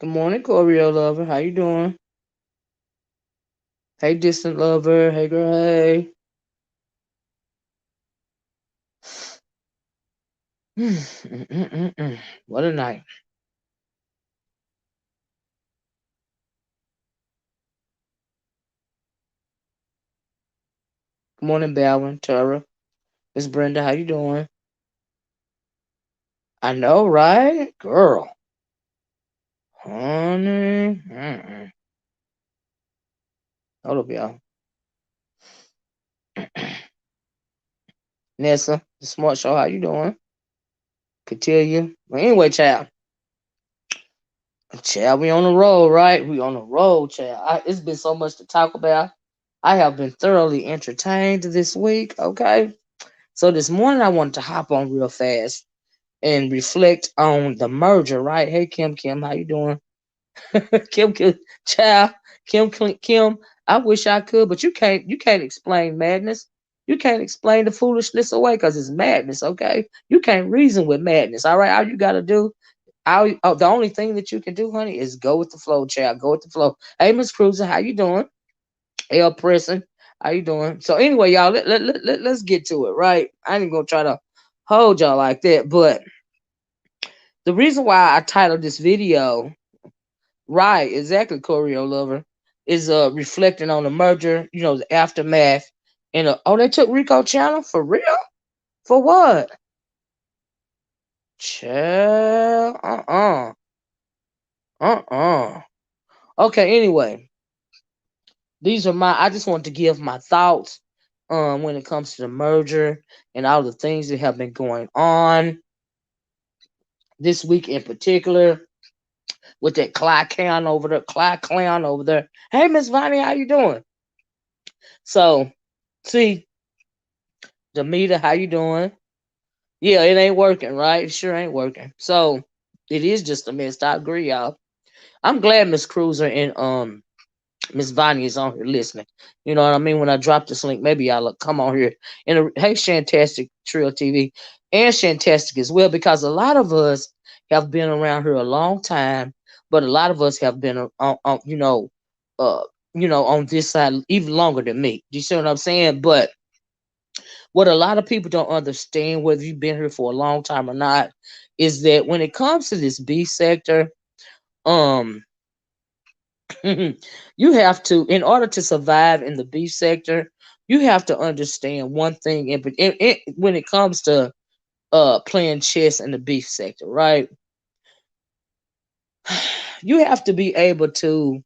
Good morning, Choreo lover. How you doing? Hey, distant lover. Hey, girl. Hey. What a night. Good morning, Balvin, Tara, Miss Brenda. How you doing? I know, right, girl, honey. Hold up, y'all. Nessa, the Smart Show. How you doing? Cotillia. Well, anyway, child. Child, we on the road, right? We on the road, child. It's been so much to talk about. I have been thoroughly entertained this week. Okay. So this morning I wanted to hop on real fast and reflect on the merger, right? Hey Kim, how you doing? Kim, child, Kim. I wish I could, but you can't explain madness. You can't explain the foolishness away because it's madness, okay? You can't reason with madness, all right? All you gotta do, the only thing that you can do, honey, is go with the flow, child. Go with the flow. Hey, Miss Cruiser, how you doing? Hey, Preston, how you doing? So anyway, y'all, let's get to it, right? I ain't gonna try to hold y'all like that, but the reason why I titled this video, right, exactly, Choreo Lover, is reflecting on the merger, the aftermath. And oh, they took Rico Channel for real? For what? Chill. Uh-uh. Okay, anyway. I just want to give my thoughts when it comes to the merger and all the things that have been going on this week in particular with that Clyde Clown over there. Hey, Miss Vonnie, how you doing? So, see, Demeter, how you doing? Yeah, it ain't working, right? It sure ain't working. So, it is just a mess. I agree, y'all. I'm glad Miss Cruiser and Miss Vonnie is on here listening. You know what I mean? When I drop this link, maybe y'all will come on here. And hey, Shantastic Trill TV and Shantastic as well, because a lot of us have been around here a long time, but a lot of us have been uh, on this side even longer than me. Do you see what I'm saying? But what a lot of people don't understand, whether you've been here for a long time or not, is that when it comes to this B sector, um, you have to, in order to survive in the beef sector, you have to understand one thing. When it comes to playing chess in the beef sector, right? You have to be able to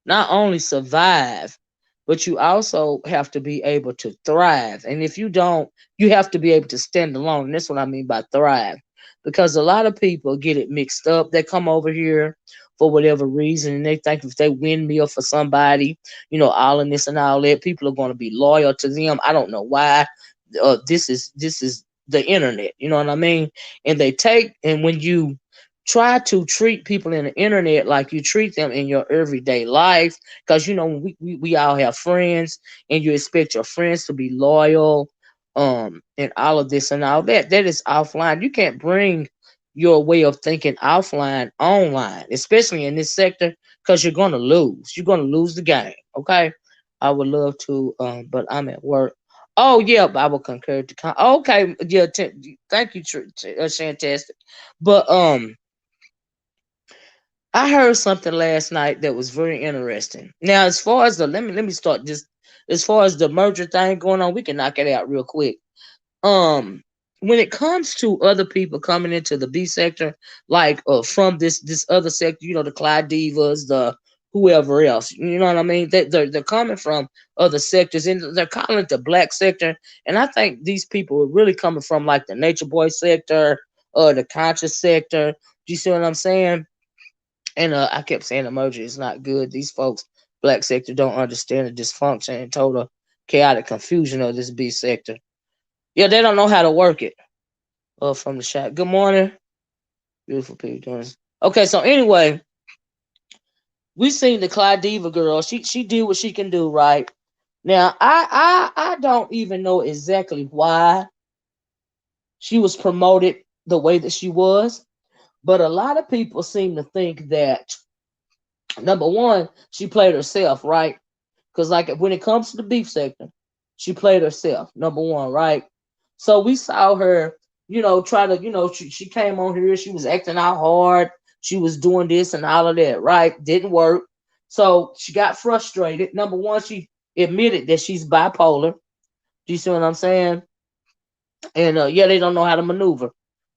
not only survive, but you also have to be able to thrive. And if you don't, you have to be able to stand alone. And that's what I mean by thrive. Because a lot of people get it mixed up. They come over here for whatever reason and they think if they windmill for somebody, all in this and all that, people are going to be loyal to them. I don't know why. This is the internet, you know what I mean? And when you try to treat people in the internet like you treat them in your everyday life, because we all have friends and you expect your friends to be loyal, and all of this and all that is offline. You can't bring your way of thinking offline online, especially in this sector, because you're gonna lose the game. Okay, I would love to, but I'm at work. Oh yeah, I will concur to okay, yeah, thank you, Shantastic. But I heard something last night that was very interesting. Now, as far as the let me start just as far as the merger thing going on, we can knock it out real quick. Um, when it comes to other people coming into the B sector, like from this other sector, the Clyde Divas, the whoever else, you know what I mean? They're coming from other sectors and they're calling it the black sector. And I think these people are really coming from like the Nature Boy sector or the conscious sector. Do you see what I'm saying? And I kept saying emoji is not good. These folks, black sector, don't understand the dysfunction and total chaotic confusion of this B sector. Yeah, they don't know how to work it. From the shot. Good morning, beautiful people. Doing this. Okay, so anyway, we seen the Clyde Diva girl. She did what she can do, right? Now, I don't even know exactly why she was promoted the way that she was, but a lot of people seem to think that. Number one, she played herself, right? Because like when it comes to the beef sector, she played herself. Number one, right? So we saw her, try to, she came on here. She was acting out hard. She was doing this and all of that, right? Didn't work. So she got frustrated. Number one, she admitted that she's bipolar. Do you see what I'm saying? And yeah, they don't know how to maneuver.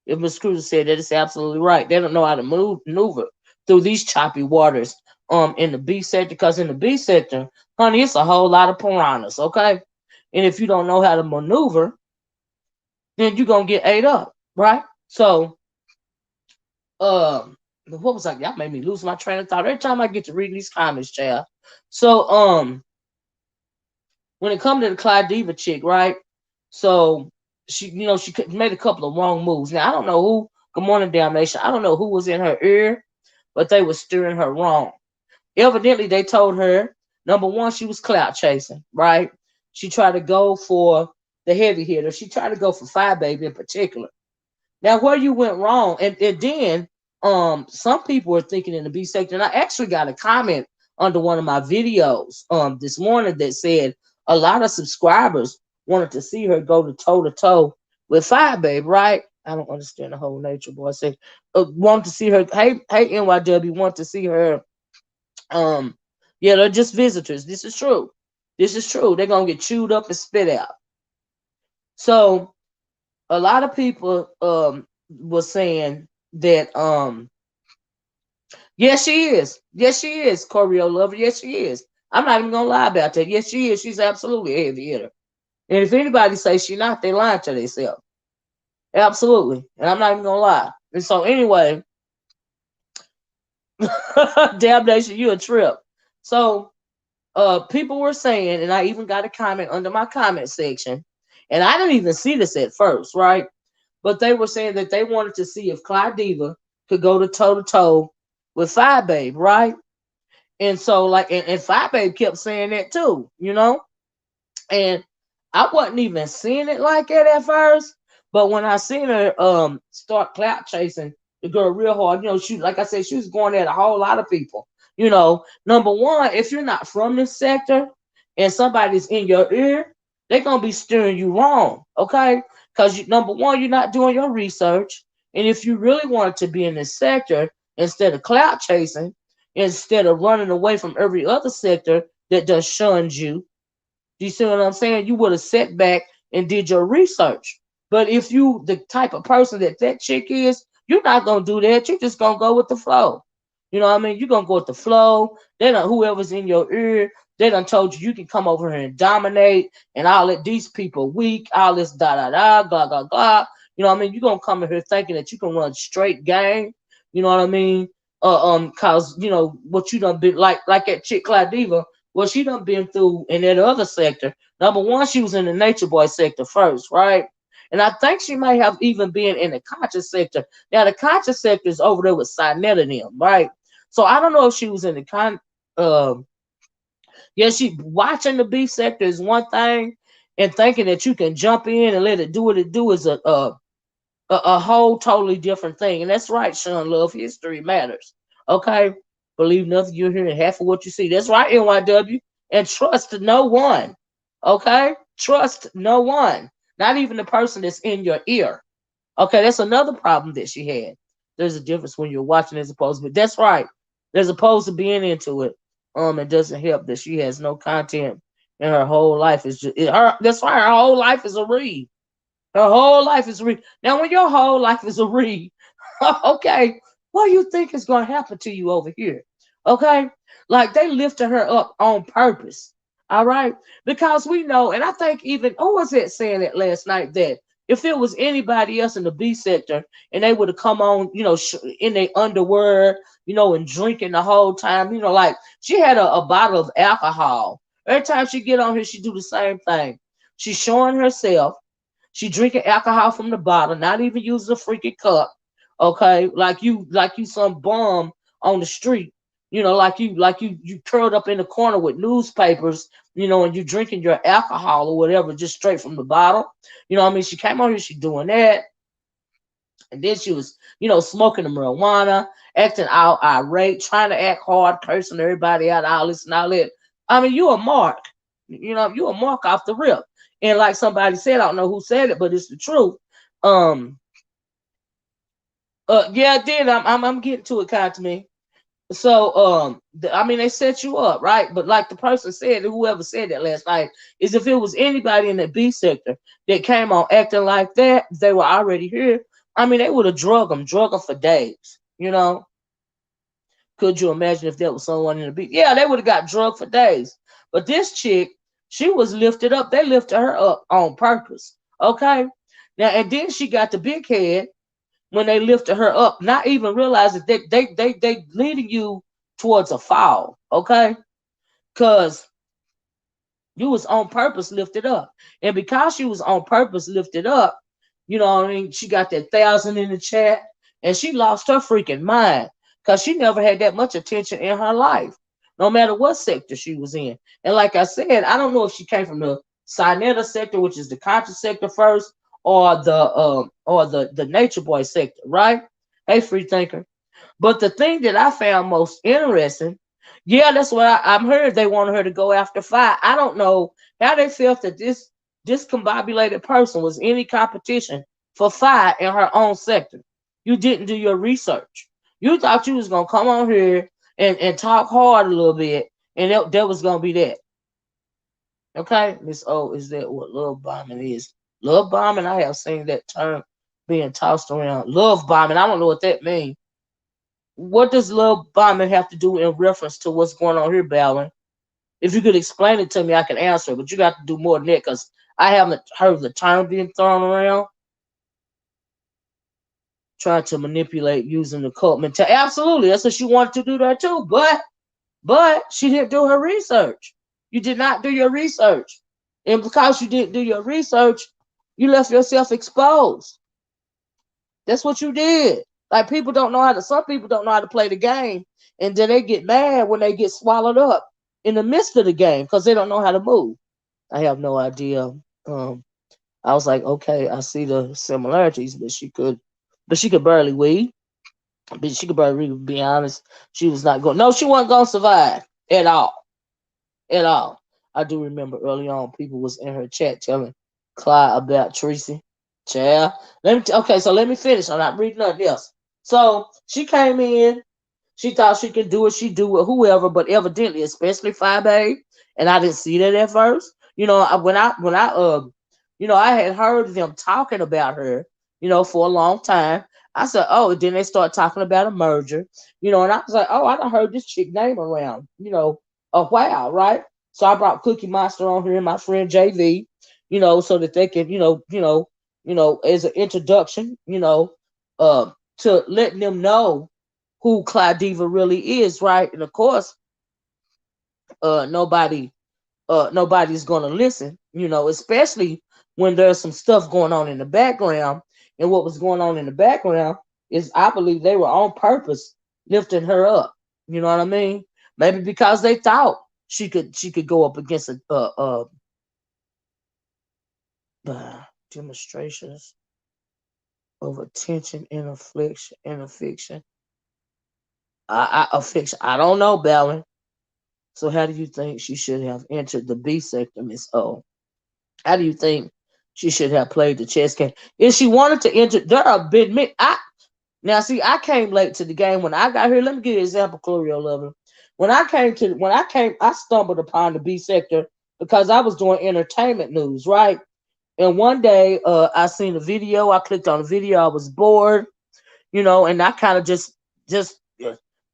If Miss Cruz said that, it's absolutely right. They don't know how to maneuver through these choppy waters in the B sector, because in the B sector, honey, it's a whole lot of piranhas, okay? And if you don't know how to maneuver, then you're gonna get ate up, right? So what was I? Y'all made me lose my train of thought every time I get to reading these comments, child. So when it comes to the Clyde Diva chick, right? So she made a couple of wrong moves. Now I don't know who. Good morning, damnation. I don't know who was in her ear, but they were steering her wrong. Evidently, they told her number one, she was clout chasing, right? She tried to go for the heavy hitter. She tried to go for Fire Baby in particular. Now, where you went wrong, and then some people were thinking in the B sector, and I actually got a comment under one of my videos this morning that said a lot of subscribers wanted to see her go to toe with Fire Babe, right? I don't understand the whole nature, boy. I said want to see her. Hey, NYW, want to see her. Um, yeah, they're just visitors. This is true. This is true. They're gonna get chewed up and spit out. So a lot of people was saying that yes she is. Yes she is, Choreo Lover. Yes she is. I'm not even gonna lie about that. Yes she is. She's absolutely a heavy hitter. And if anybody says she not, they lying to themselves. Absolutely. And I'm not even gonna lie. And so anyway, damnation, you a trip. So people were saying, and I even got a comment under my comment section, and I didn't even see this at first, right? But they were saying that they wanted to see if Clyde Diva could go to toe with Fire Babe, right? And so, like, and Fire Babe kept saying that too, And I wasn't even seeing it like that at first, but when I seen her start clout chasing the girl real hard, she, like I said, she was going at a whole lot of people. Number one, if you're not from this sector and somebody's in your ear, they're gonna be steering you wrong, okay? Because number one, you're not doing your research, and if you really wanted to be in this sector, instead of clout chasing, instead of running away from every other sector that does shuns you, do you see what I'm saying? You would have sat back and did your research. But if you the type of person that chick is, you're not gonna do that. You're just gonna go with the flow. You know what I mean? You're gonna go with the flow. They done whoever's in your ear, they done told you can come over here and dominate and all that these people weak, all this da da da, blah blah blah. You know what I mean? You're gonna come in here thinking that you can run straight game. You know what I mean? Cause what you done been like that chick Clyde Diva, what she done been through in that other sector. Number one, she was in the nature boy sector first, right? And I think she may have even been in the conscious sector. Now the conscious sector is over there with Sinette and them, right? So I don't know if she was in the yeah, she watching the B sector is one thing, and thinking that you can jump in and let it do what it do is a whole totally different thing. And that's right, Sean Love. History matters. Okay? Believe nothing you hear and half of what you see. That's right, NYW. And trust no one. Okay? Trust no one. Not even the person that's in your ear. Okay, that's another problem that she had. There's a difference when you're watching as opposed to, but that's right. As opposed to being into it. It doesn't help that she has no content and her whole life is just her. That's why her whole life is a read. Her whole life is a read. Now, when your whole life is a read, okay, what do you think is going to happen to you over here? Okay, like they lifted her up on purpose. All right, because we know, and I think even who was it saying it last night that if it was anybody else in the B sector and they would have come on, in their underwear, and drinking the whole time, like she had a bottle of alcohol. Every time she get on here, she do the same thing. She's showing herself. She drinking alcohol from the bottle, not even using a freaking cup. Okay, like you some bum on the street. Like you curled up in the corner with newspapers, and you drinking your alcohol or whatever just straight from the bottle. You know what I mean? She came on here, she doing that. And then she was, smoking the marijuana, acting out irate, trying to act hard, cursing everybody out, all this and all that. I mean, you a mark. You a mark off the rip. And like somebody said, I don't know who said it, but it's the truth. Um, yeah, then I'm getting to it, kind to me. So, I mean, they set you up, right? But like the person said, whoever said that last night, is if it was anybody in the B sector that came on acting like that, they were already here. I mean, they would have drug them for days. Could you imagine if there was someone in the B? Yeah, they would have got drugged for days. But this chick, she was lifted up. They lifted her up on purpose. Okay. Now, and then she got the big head when they lifted her up, not even realizing that they leading you towards a fall, okay? Because you was on purpose lifted up. And because she was on purpose lifted up, you know what I mean, she got that 1,000 in the chat and she lost her freaking mind because she never had that much attention in her life, no matter what sector she was in. And like I said, I don't know if she came from the Sinetta sector, which is the conscious sector first, or the nature boy sector, right? Hey, free thinker. But the thing that I found most interesting, yeah, that's what I'm heard. They wanted her to go after Fi. I don't know how they felt that this discombobulated person was any competition for Fi in her own sector. You didn't do your research. You thought you was gonna come on here and talk hard a little bit, and that was gonna be that. Okay, Miss O, is that what love bombing is? Love bombing, I have seen that term being tossed around. Love bombing, I don't know what that means. What does love bombing have to do in reference to what's going on here, Ballin? If you could explain it to me, I can answer. But you got to do more than that because I haven't heard the term being thrown around. Trying to manipulate using the cult mentality. Absolutely, that's what she wanted to do that too. But she didn't do her research. You did not do your research, and because you didn't do your research, you left yourself exposed. That's what you did. Like people don't know how to. Some people don't know how to play the game, and then they get mad when they get swallowed up in the midst of the game because they don't know how to move. I have no idea. I was like, okay, I see the similarities, but she could barely weed. But she could barely read. Be honest, she was not going. No, she wasn't going to survive at all, at all. I do remember early on, people was in her chat telling Clyde about Tracy. Child, okay, so let me finish. I'm not reading nothing else. So she came in. She thought she could do what she do with whoever, but evidently, especially 5A, and I didn't see that at first. I had heard them talking about her, for a long time. I said, oh, then they start talking about a merger, and I was like, oh, I done heard this chick name around, a while, right? So I brought Cookie Monster on here and my friend JV, so that they can, as an introduction, to letting them know who Diva really is, right? And of course, nobody nobody's gonna listen, especially when there's some stuff going on in the background. And what was going on in the background is I believe they were on purpose lifting her up. You know what I mean? Maybe because they thought she could go up against demonstrations of attention in affliction. Affliction. I don't know, Ballin. So how do you think she should have entered the B sector, Miss O? How do you think she should have played the chess game? If she wanted to enter, there are been many. Now see, I came late to the game when I got here. Let me give you an example, Chlorio Lover. I stumbled upon the B sector because I was doing entertainment news, right? And one day, I seen a video. I clicked on the video. I was bored, and I kind of just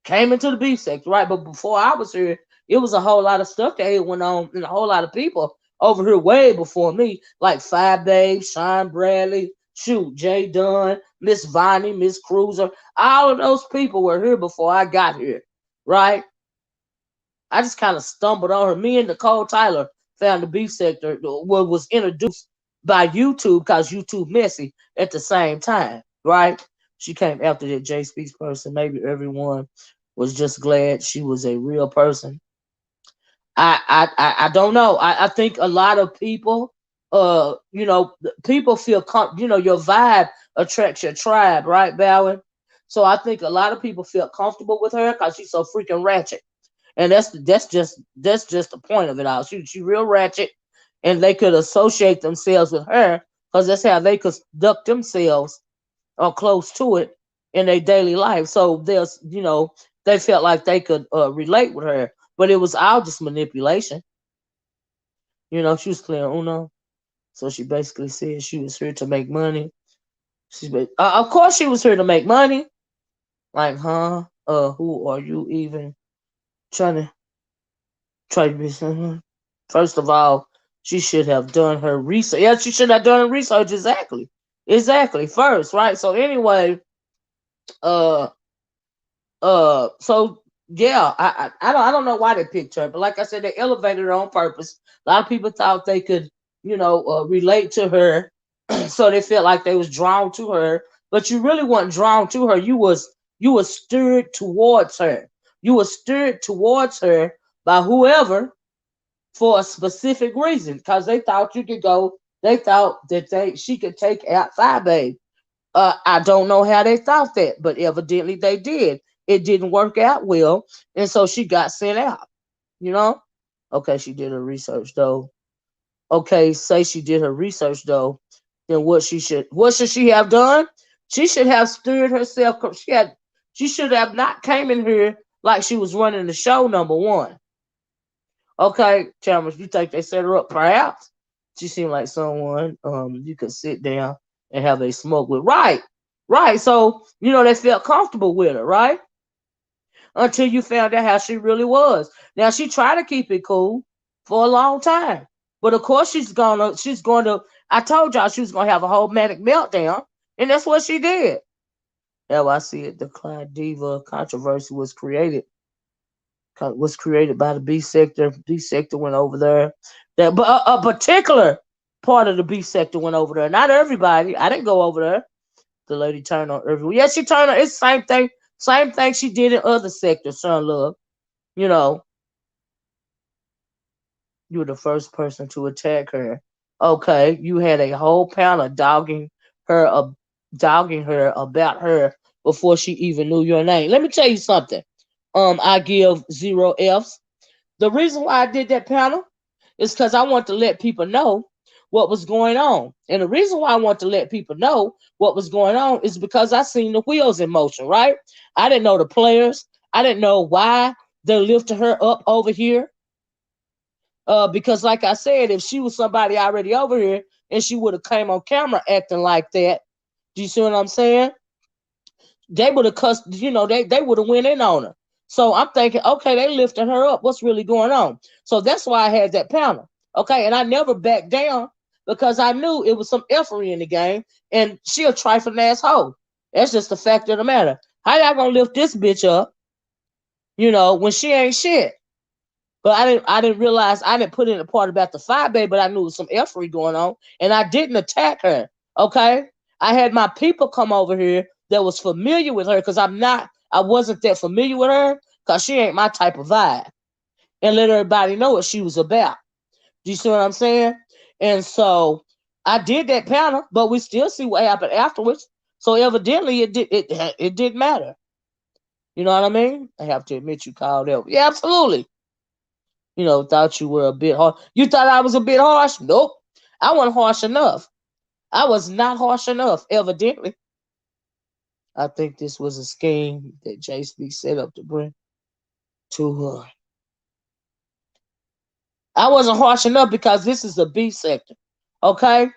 came into the B sector, right? But before I was here, it was a whole lot of stuff that had went on, and a whole lot of people over here way before me, like Five Babe, Sean Bradley, shoot, Jay Dunn, Miss Vonnie, Miss Cruiser. All of those people were here before I got here, right? I just kind of stumbled on her. Me and Nicole Tyler found the B sector, what was introduced by YouTube because YouTube messy at the same time, right? She came after that Jay Speaks person. Maybe everyone was just glad she was a real person. I don't know. I think a lot of people people feel your vibe attracts your tribe, right, Bowen? So I think a lot of people feel comfortable with her because she's so freaking ratchet, and that's just the point of it all. She real ratchet, and they could associate themselves with her because that's how they conduct themselves or close to it in their daily life. So they felt like they could relate with her, but it was all just manipulation. She was playing Uno, so she basically said she was here to make money. Of course, she was here to make money. Like, huh? Who are you even trying to try to be someone? First of all, she should have done her research. Yeah, she should have done her research exactly first, right? So anyway, uh, so yeah, I don't know why they picked her, but like I said, they elevated her on purpose. A lot of people thought they could, relate to her, so they felt like they was drawn to her. But you really weren't drawn to her. You was stirred towards her. You was stirred towards her by whoever for a specific reason, because they thought you could go. They thought that she could take out Babe. I don't know how they thought that, but evidently they did. It didn't work out well, and so she got sent out. You know. Okay, she did her research though. Okay, say she did her research though. Then what should she have done? She should have stirred herself. She should have not came in here like she was running the show. Number one. Okay, Chalmers, you think they set her up? Perhaps. She seemed like someone you could sit down and have a smoke with. Right, right. So they felt comfortable with her, right? Until you found out how she really was. Now she tried to keep it cool for a long time, but of course she's going to. I told y'all she was gonna have a whole manic meltdown, and that's what she did. Now I see it. The Clyde Diva controversy was created by the B sector. B sector went over there. But a particular part of the B sector went over there. Not everybody. I didn't go over there. The lady turned on everyone. Yeah, she turned on. It's the same thing. Same thing she did in other sectors. Son, love. You know, you were the first person to attack her. Okay, you had a whole panel her, uh, dogging her about her before she even knew your name. Let me tell you something. I give 0 Fs. The reason why I did that panel is because I want to let people know what was going on. And the reason why I want to let people know what was going on is because I seen the wheels in motion, right? I didn't know the players. I didn't know why they lifted her up over here. Because like I said, if she was somebody already over here and she would have came on camera acting like that, do you see what I'm saying? They would have cussed, they would have went in on her. So I'm thinking, okay, they lifted her up. What's really going on? So that's why I had that panel. Okay, and I never backed down because I knew it was some effery in the game, and she a trifling asshole. That's just the fact of the matter. How y'all gonna lift this bitch up, when she ain't shit? But I didn't realize, I didn't put in the part about the 5 Bay, but I knew there was some effery going on, and I didn't attack her. Okay, I had my people come over here that was familiar with her because I wasn't that familiar with her because she ain't my type of vibe, and let everybody know what she was about. Do you see what I'm saying? And so I did that panel, but we still see what happened afterwards. So evidently it didn't matter. You know what I mean? I have to admit you called out. Yeah, absolutely. Thought you were a bit harsh. You thought I was a bit harsh? Nope. I wasn't harsh enough. I was not harsh enough, evidently. I think this was a scheme that J Speak set up to bring to her. I wasn't harsh enough because this is the B sector. Okay?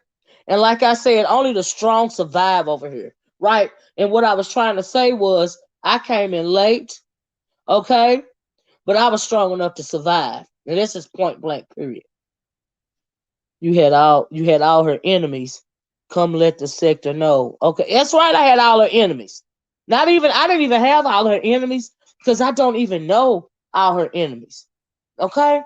And like I said, only the strong survive over here. Right? And what I was trying to say was I came in late. Okay? But I was strong enough to survive. And this is point blank, period. You had all her enemies come let the sector know. Okay, that's right. I had all her enemies. I didn't even have all her enemies because I don't even know all her enemies. Okay,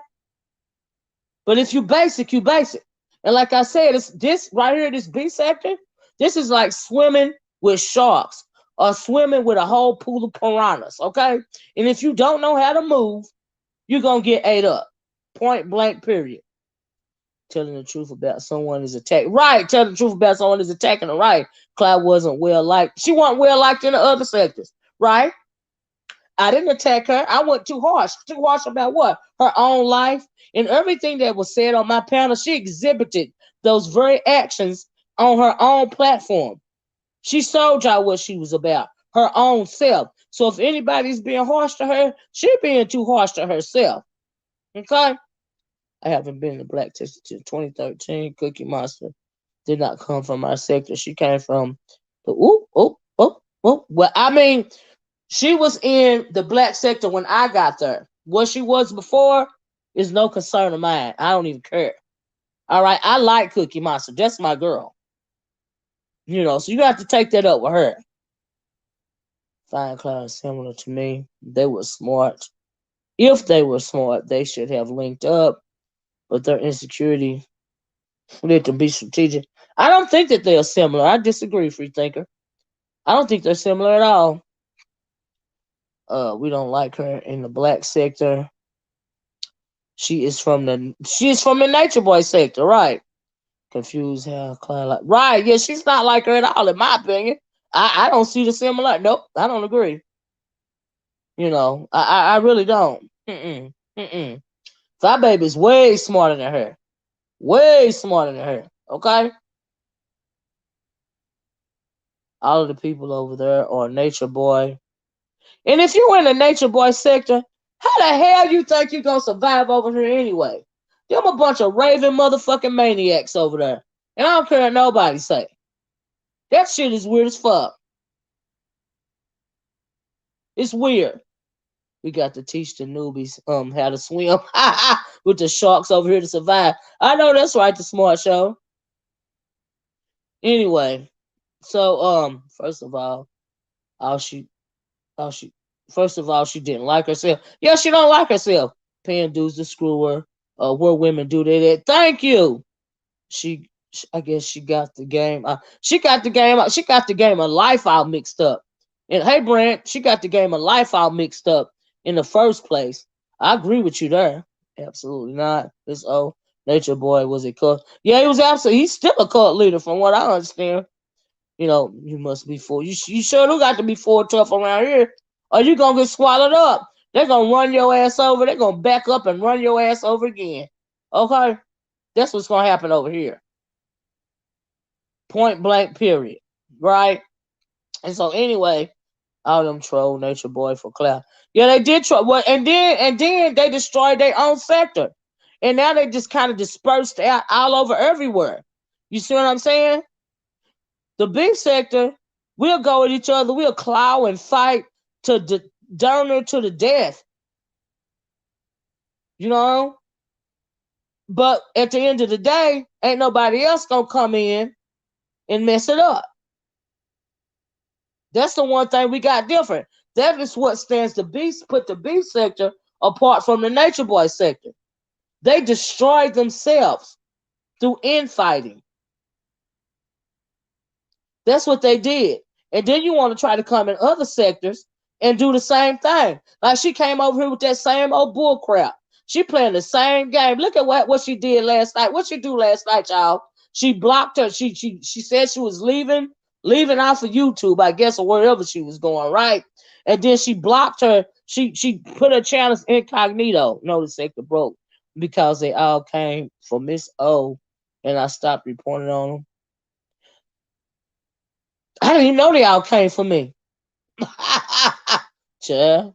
but if you basic, you basic. And like I said, it's this right here, this B sector. This is like swimming with sharks or swimming with a whole pool of piranhas. Okay, and if you don't know how to move, you're gonna get ate up. Point blank. Period. Telling the truth about someone is attacked. Right, telling the truth about someone is attacking her. Right. Cloud wasn't well liked. She wasn't well liked in the other sectors. Right. I didn't attack her. I went too harsh. Too harsh about what? Her own life and everything that was said on my panel. She exhibited those very actions on her own platform. She showed y'all what she was about. Her own self. So if anybody's being harsh to her, she being too harsh to herself. Okay? I haven't been to Black Texas since 2013. Cookie Monster did not come from our sector. She came from the Well, I mean, she was in the black sector when I got there. What she was before is no concern of mine. I don't even care. All right, I like Cookie Monster. That's my girl. You know, so you have to take that up with her. Fine Cloud is similar to me. They were smart. If they were smart, they should have linked up, but their insecurity led to be strategic. I don't think that they are similar. I disagree, free thinker. I don't think they're similar at all. We don't like her in the black sector. She's from the Nature Boy sector, right? Confused how Clyde like right, yeah, she's not like her at all, in my opinion. I don't see the similar. Nope, I don't agree. You know, I really don't. Fly Baby's way smarter than her. Way smarter than her. Okay? All of the people over there are Nature Boy. And if you're in the Nature Boy sector, how the hell you think you're gonna survive over here anyway? Them a bunch of raving motherfucking maniacs over there. And I don't care what nobody say. That shit is weird as fuck. It's weird. We got to teach the newbies how to swim with the sharks over here to survive. I know that's right, the smart show. Anyway, so first of all she first of all she didn't like herself. Yeah, she don't like herself. Paying dudes to screw her. Where women do that. Thank you. She I guess she got the game. She got the game of life all mixed up. And hey, Brent, she got the game of life all mixed up in the first place. I agree with you there. Absolutely not. This old Nature Boy was a cult. Yeah, he was absolutely. He's still a cult leader, from what I understand. You know, you must be full. You sure do got to be full tough around here, or you gonna get swallowed up. They're gonna run your ass over. They're gonna back up and run your ass over again. Okay, that's what's gonna happen over here. Point blank, period. Right? And so anyway, all them troll Nature Boy for clout. Yeah, they did try. Well, and then they destroyed their own sector, and now they just kind of dispersed out all over everywhere. You see what I'm saying? The big sector, we'll go at each other. We'll claw and fight to down there to the death. You know. But at the end of the day, ain't nobody else gonna come in and mess it up. That's the one thing we got different. That is what stands put the B sector apart from the Nature Boy sector. They destroyed themselves through infighting. That's what they did. And then you want to try to come in other sectors and do the same thing. Like she came over here with that same old bull crap. She playing the same game. Look at what she did last night. What she do last night, y'all? She blocked her. She said she was leaving off of YouTube, I guess, or wherever she was going, right? And then she blocked her. She put her channels incognito. No, the sector broke because they all came for Miss O, and I stopped reporting on them. I didn't even know they all came for me. Child,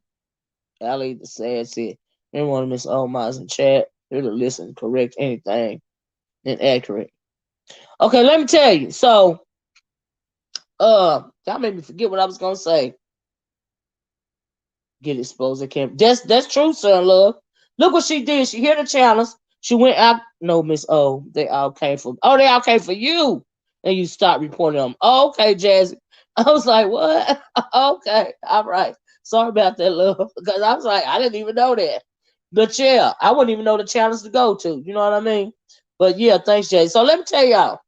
I'll leave the sad shit. Anyone of Miss O Miles in chat, here to listen, correct anything inaccurate. Okay, let me tell you. So, that made me forget what I was gonna say. Get exposed. I can't. That's true, son. Love. Look what she did. She hit the channels. She went out. No, Miss O. They all came for. Oh, they all came for you. And you stopped reporting them. Oh, okay, Jazzy. I was like, what? Okay, all right. Sorry about that, love. Because I was like, I didn't even know that. But yeah, I wouldn't even know the channels to go to. You know what I mean? But yeah, thanks, Jay. So let me tell y'all.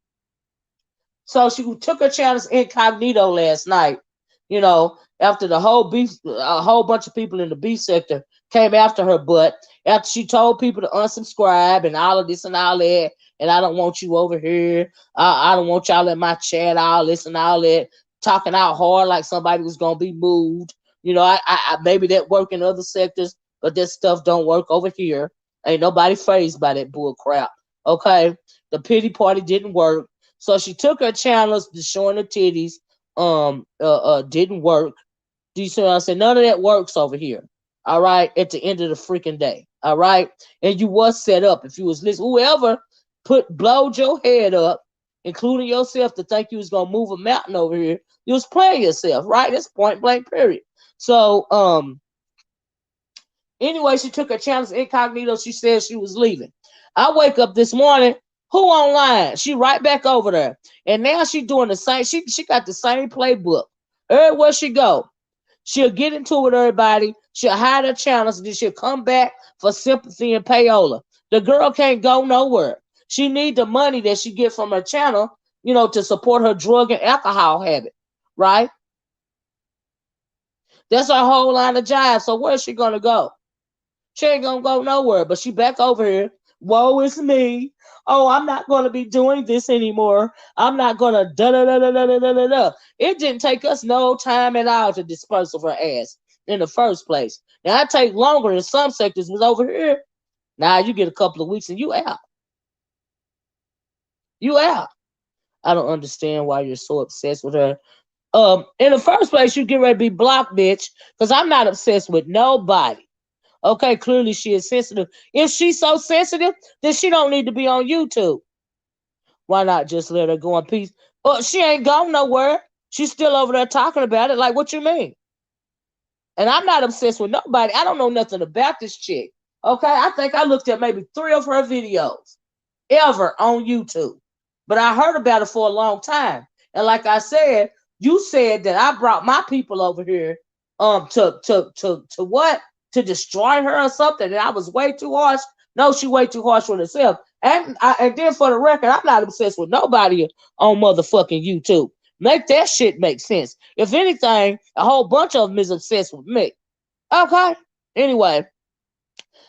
So she took her channels incognito last night, you know, after a whole bunch of people in the B sector came after her butt after she told people to unsubscribe and all of this and all that. And I don't want you over here. I don't want y'all in my chat, all this and all that, talking out hard like somebody was gonna be moved. I maybe that work in other sectors, but that stuff don't work over here. Ain't nobody phased by that bull crap. Okay, the pity party didn't work, so she took her channels to showing her titties. Didn't work. Do you see what I said? None of that works over here. All right, at the end of the freaking day. All right, and you was set up. If you was listening, whoever blowed your head up, including yourself, to think you was gonna move a mountain over here, you was playing yourself, right? That's point blank, period. So, anyway, she took her channels incognito. She said she was leaving. I wake up this morning. Who online? She right back over there, and now she doing the same. She got the same playbook. Everywhere she go, she'll get into it with everybody. She'll hide her channels, and then she'll come back for sympathy and payola. The girl can't go nowhere. She need the money that she get from her channel, to support her drug and alcohol habit, right? That's her whole line of jive. So where's she gonna go? She ain't gonna go nowhere. But she back over here. Woe is me. Oh, I'm not gonna be doing this anymore. I'm not gonna da da da da da da da da. It didn't take us no time at all to disperse of her ass in the first place. Now it take longer in some sectors was over here. Now you get a couple of weeks and you out. You out. I don't understand why you're so obsessed with her. In the first place, you get ready to be blocked, bitch, because I'm not obsessed with nobody. Okay, clearly she is sensitive. If she's so sensitive, then she don't need to be on YouTube. Why not just let her go in peace? She ain't gone nowhere. She's still over there talking about it. Like, what you mean? And I'm not obsessed with nobody. I don't know nothing about this chick. Okay, I think I looked at maybe 3 of her videos ever on YouTube. But I heard about it for a long time. And like I said, you said that I brought my people over here to what? To destroy her or something. And I was way too harsh. No, she way too harsh with herself. And then for the record, I'm not obsessed with nobody on motherfucking YouTube. Make that shit make sense. If anything, a whole bunch of them is obsessed with me. Okay. Anyway,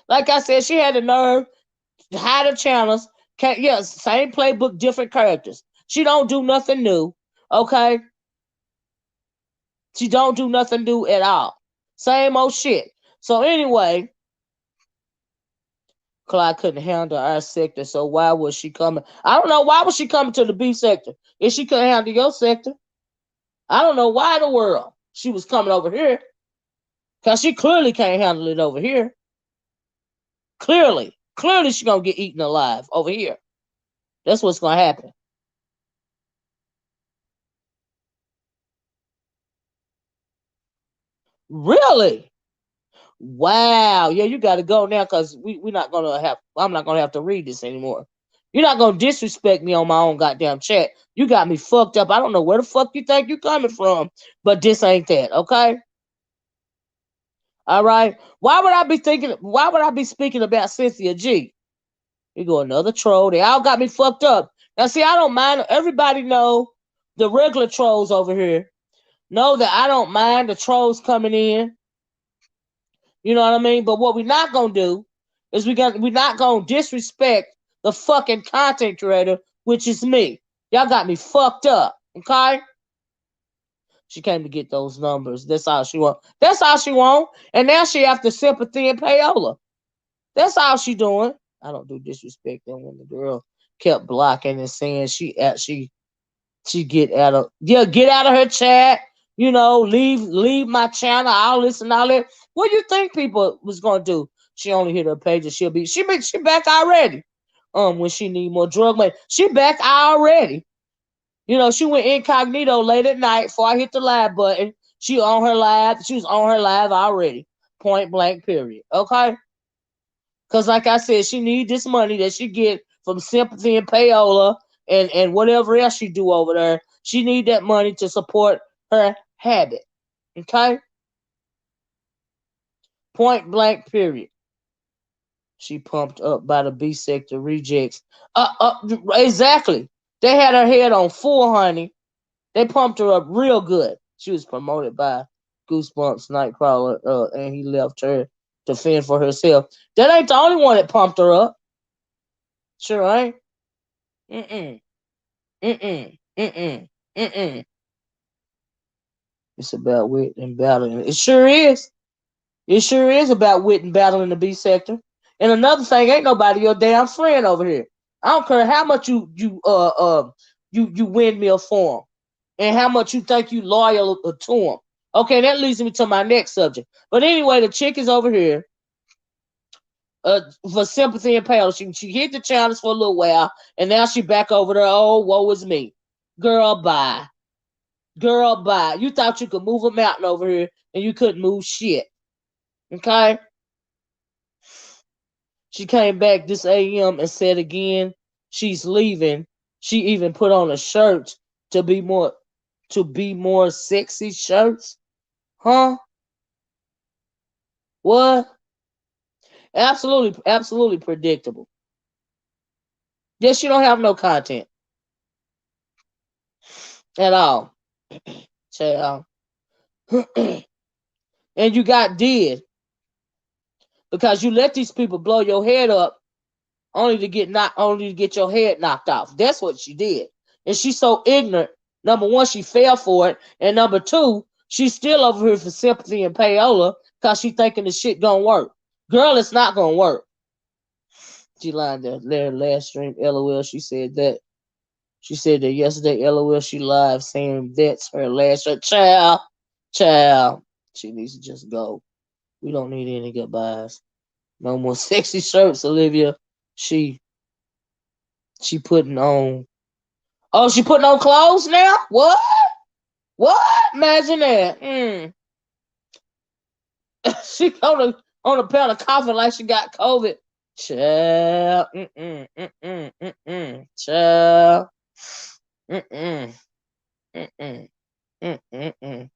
like I said, she had the nerve to hide her channels. Yes, same playbook, different characters. She don't do nothing new. Okay. She don't do nothing new at all. Same old shit. So anyway, Clyde couldn't handle our sector, so why was she coming? I don't know. Why was she coming to the B sector? If she couldn't handle your sector, I don't know why in the world she was coming over here. Because she clearly can't handle it over here. Clearly she's going to get eaten alive over here. That's what's going to happen. Really? Wow. Yeah, you got to go now because we're not going to have, I'm not going to have to read this anymore. You're not going to disrespect me on my own goddamn chat. You got me fucked up. I don't know where the fuck you think you're coming from, but this ain't that, okay? All right. Why would I be speaking about Cynthia G? You go another troll. They all got me fucked up. Now see, I don't mind. Everybody know the regular trolls over here know that I don't mind the trolls coming in. You know what I mean? But what we're not gonna do is we're not gonna disrespect the fucking content creator, which is me. Y'all got me fucked up. Okay? She came to get those numbers. That's all she want. That's all she want. And now she after sympathy and payola. That's all she doing. I don't do disrespect. And when the girl kept blocking and saying she get out of her chat. Leave my channel, all this and all that. What do you think people was gonna do? She only hit her page and she back already. When she need more drug money, she back already. She went incognito late at night before I hit the live button. She was on her live already. Point blank, period. Okay? Because like I said, she need this money that she get from sympathy and payola and whatever else she do over there. She need that money to support her habit. Okay? Point blank, period. She pumped up by the B sector rejects. Exactly. They had her head on full, honey. They pumped her up real good. She was promoted by Goosebumps, Nightcrawler, and he left her to fend for herself. That ain't the only one that pumped her up. Sure ain't. Mm-mm. Mm-mm. Mm-mm. Mm-mm. It's about wit and battling. It sure is. It sure is about wit and battle in the B sector. And another thing, ain't nobody your damn friend over here. I don't care how much you windmill for them, and how much you think you loyal to them. Okay, that leads me to my next subject. But anyway, the chick is over here for sympathy and pain. She hit the challenge for a little while, and now she back over there. Oh, woe is me, girl. Bye, girl. Bye. You thought you could move a mountain over here, and you couldn't move shit. Okay. She came back this AM and said again she's leaving. She even put on a shirt to be more sexy shirts. Huh? What? Absolutely, absolutely predictable. Yes, you don't have no content at all. Child. And you got dead because you let these people blow your head up only to get your head knocked off. That's what she did. And she's so ignorant. Number one, she fell for it. And number two, she's still over here for sympathy and payola because she thinking the shit gonna work. Girl, it's not gonna work. She lined there last stream. LOL. She said that. She said that yesterday. LOL. She live saying that's her last shirt. Child. She needs to just go. We don't need any goodbyes. No more sexy shirts, Olivia. She she putting on. Oh, she putting on clothes now? What? What? Imagine that. She on a pound of coffee like she got COVID. Child. Child. Mm-mm. Mm-mm. Mm-mm.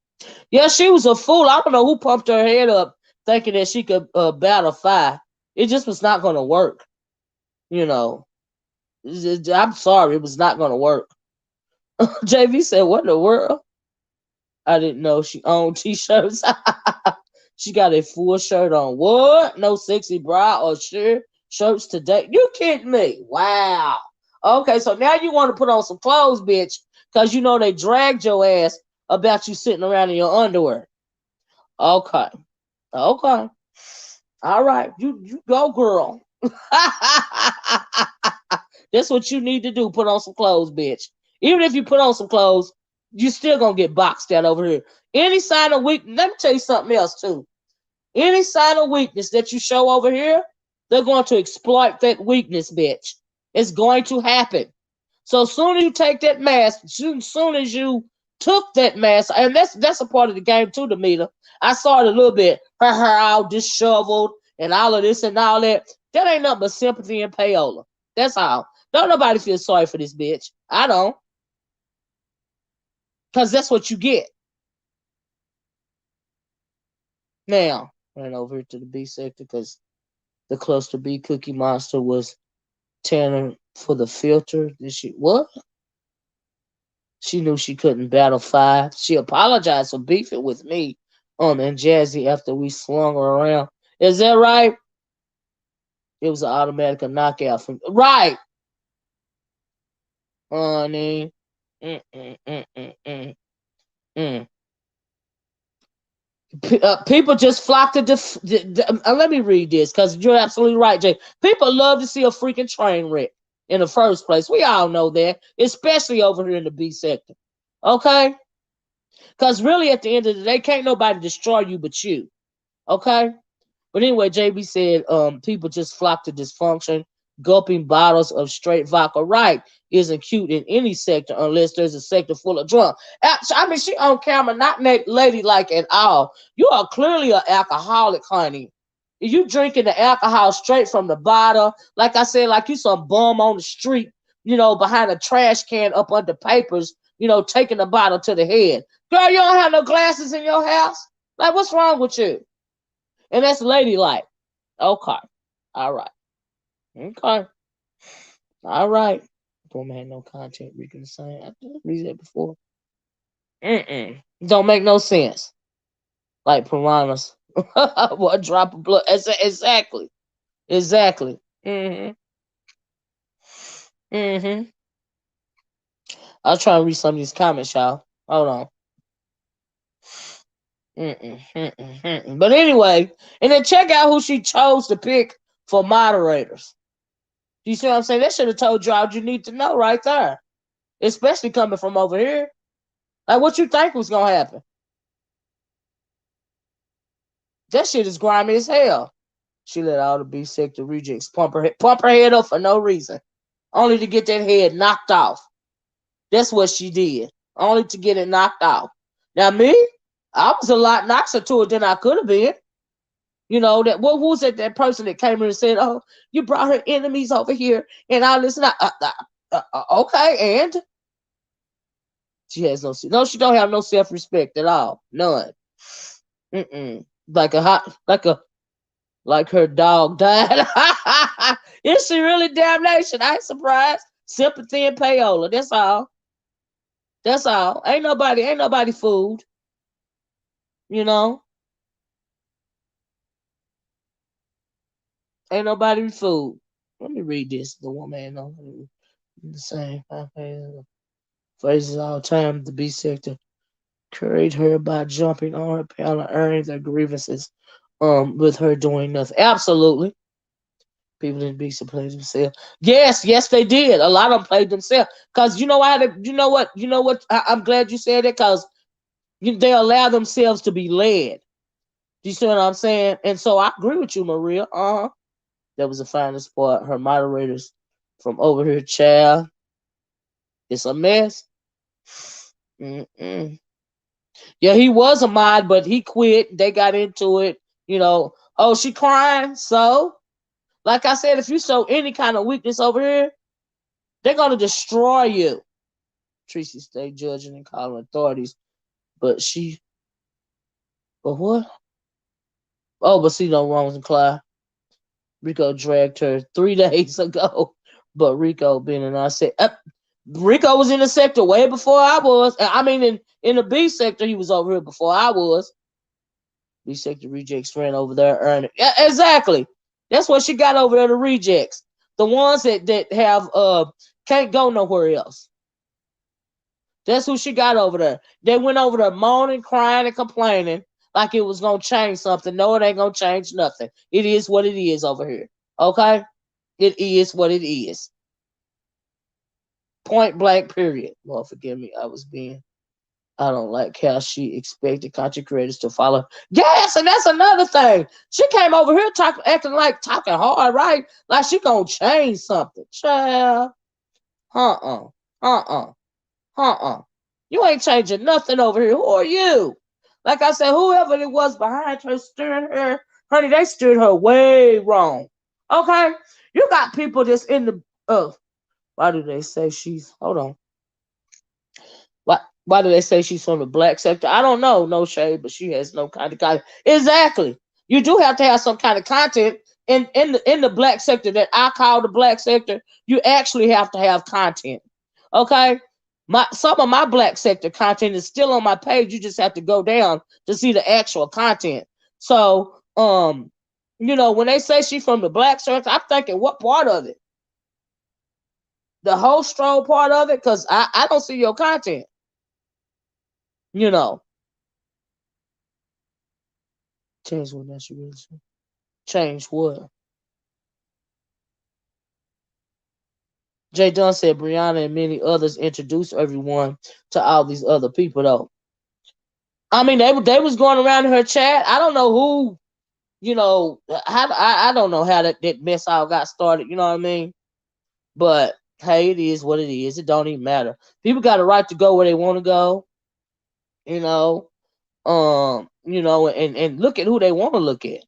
Yeah, she was a fool. I don't know who pumped her head up thinking that she could battle fire. It just was not going to work. You know. I'm sorry. It was not going to work. JV said, what in the world? I didn't know she owned t-shirts. She got a full shirt on. What? No sexy bra or shirts today? You kidding me? Wow. Okay, so now you want to put on some clothes, bitch, because you know they dragged your ass about you sitting around in your underwear. Okay. Okay. All right. You go, girl. That's what you need to do. Put on some clothes, bitch. Even if you put on some clothes, you still gonna get boxed out over here. Any sign of weakness, let me tell you something else too. Any sign of weakness that you show over here, they're going to exploit that weakness, bitch. It's going to happen. So soon as you take that mask, soon as you took that mask, and that's a part of the game too, Demeter. I saw it a little bit. Her hair all disheveled and all of this and all that. That ain't nothing but sympathy and payola. That's all. Don't nobody feel sorry for this bitch. I don't. Because that's what you get. Now, ran over to the B sector because the cluster B cookie monster was tearing for the filter. Did she what? She knew she couldn't battle five. She apologized for beefing with me and Jazzy after we slung her around. Is that right? It was an automatic knockout from right, honey. Mm, mm, mm, mm, mm, mm. People just flock to let me read this because you're absolutely right, Jay. People love to see a freaking train wreck in the first place. We all know that, especially over here in the B sector. Okay? Because really, at the end of the day, can't nobody destroy you but you. Okay? But anyway, JB said people just flock to dysfunction. Gulping bottles of straight vodka right isn't cute in any sector unless there's a sector full of drunk. I mean, she on camera, not ladylike at all. You are clearly an alcoholic, honey. You drinking the alcohol straight from the bottle. Like I said, like you some bum on the street, behind a trash can up under papers, taking the bottle to the head. Girl, you don't have no glasses in your house? Like, what's wrong with you? And that's ladylike. Okay. All right. Okay. All right. Woman had no content. Rican the same. I read that before. Don't make no sense. like piranhas. One drop of blood. Exactly. Exactly. Mm-hmm. I'll try to read some of these comments, y'all. Hold on. But anyway, and then check out who she chose to pick for moderators. You see what I'm saying? That should have told you all you need to know right there. Especially coming from over here. Like, what you think was going to happen? That shit is grimy as hell. She let all the B sector rejects pump her head up for no reason. Only to get that head knocked off. That's what she did. Only to get it knocked off. Now, me, I was a lot nicer to it than I could have been. You know, that what was it, that person that came in and said, "Oh, you brought her enemies over here," and I listen. Okay, and she has no, she don't have no self-respect at all, none. Like a hot, like her dog died. Is she really damnation? I ain't surprised. Sympathy and payola. That's all. That's all. Ain't nobody fooled. You know, ain't nobody fooled. Let me read this. The woman, the same phrases all the time. The B sector carried her by jumping on her panel, earning their grievances. With her doing nothing. Absolutely. People didn't be to play themselves. Yes, they did. A lot of them played themselves. Cause you know why? You know what? I'm glad you said it. Cause they allow themselves to be led. You see what I'm saying? And so I agree with you, Maria. That was the finest part. Her moderators from over here, child. It's a mess. Mm-mm. Yeah, he was a mod, but he quit. They got into it. You know. Oh, she crying. So, like I said, if you show any kind of weakness over here, they're gonna destroy you. Tracy stayed judging and calling authorities, but what? Oh, but see no wrongs in Clyde. Rico dragged her 3 days ago, but Rico been in our sector. Rico was in the sector way before I was. I mean, in the B sector, he was over here before I was. B sector rejects ran over there earning. Yeah, exactly. That's what she got over there. The rejects, the ones that have can't go nowhere else. That's who she got over there. They went over there moaning, crying, and complaining like it was gonna change something. No, it ain't gonna change nothing. It is what it is over here. Okay? It is what it is. Point blank, period. Well, forgive me. I don't like how she expected content creators to follow. Yes, and that's another thing. She came over here acting like talking hard, right? Like she gonna change something. Child. Uh-uh. Uh-uh. You ain't changing nothing over here. Who are you? Like I said, whoever it was behind her steering her, honey, they steered her way wrong. Okay? You got people that's in the why do they say she's hold on. Why do they say she's from the black sector? I don't know, no shade, but she has no kind of content. Exactly. You do have to have some kind of content in the black sector that I call the black sector. You actually have to have content. Okay? Some of my black sector content is still on my page. You just have to go down to see the actual content. So, when they say she's from the black sector, I'm thinking, what part of it? The whole stroll part of it? Because I don't see your content. Change what that should really say. Change what? Jay Dunn said Brianna and many others introduced everyone to all these other people though. I mean, they was going around in her chat. I don't know who, I don't know how that mess all got started. You know what I mean? But hey, it is what it is. It don't even matter. People got a right to go where they want to go. And look at who they want to look at.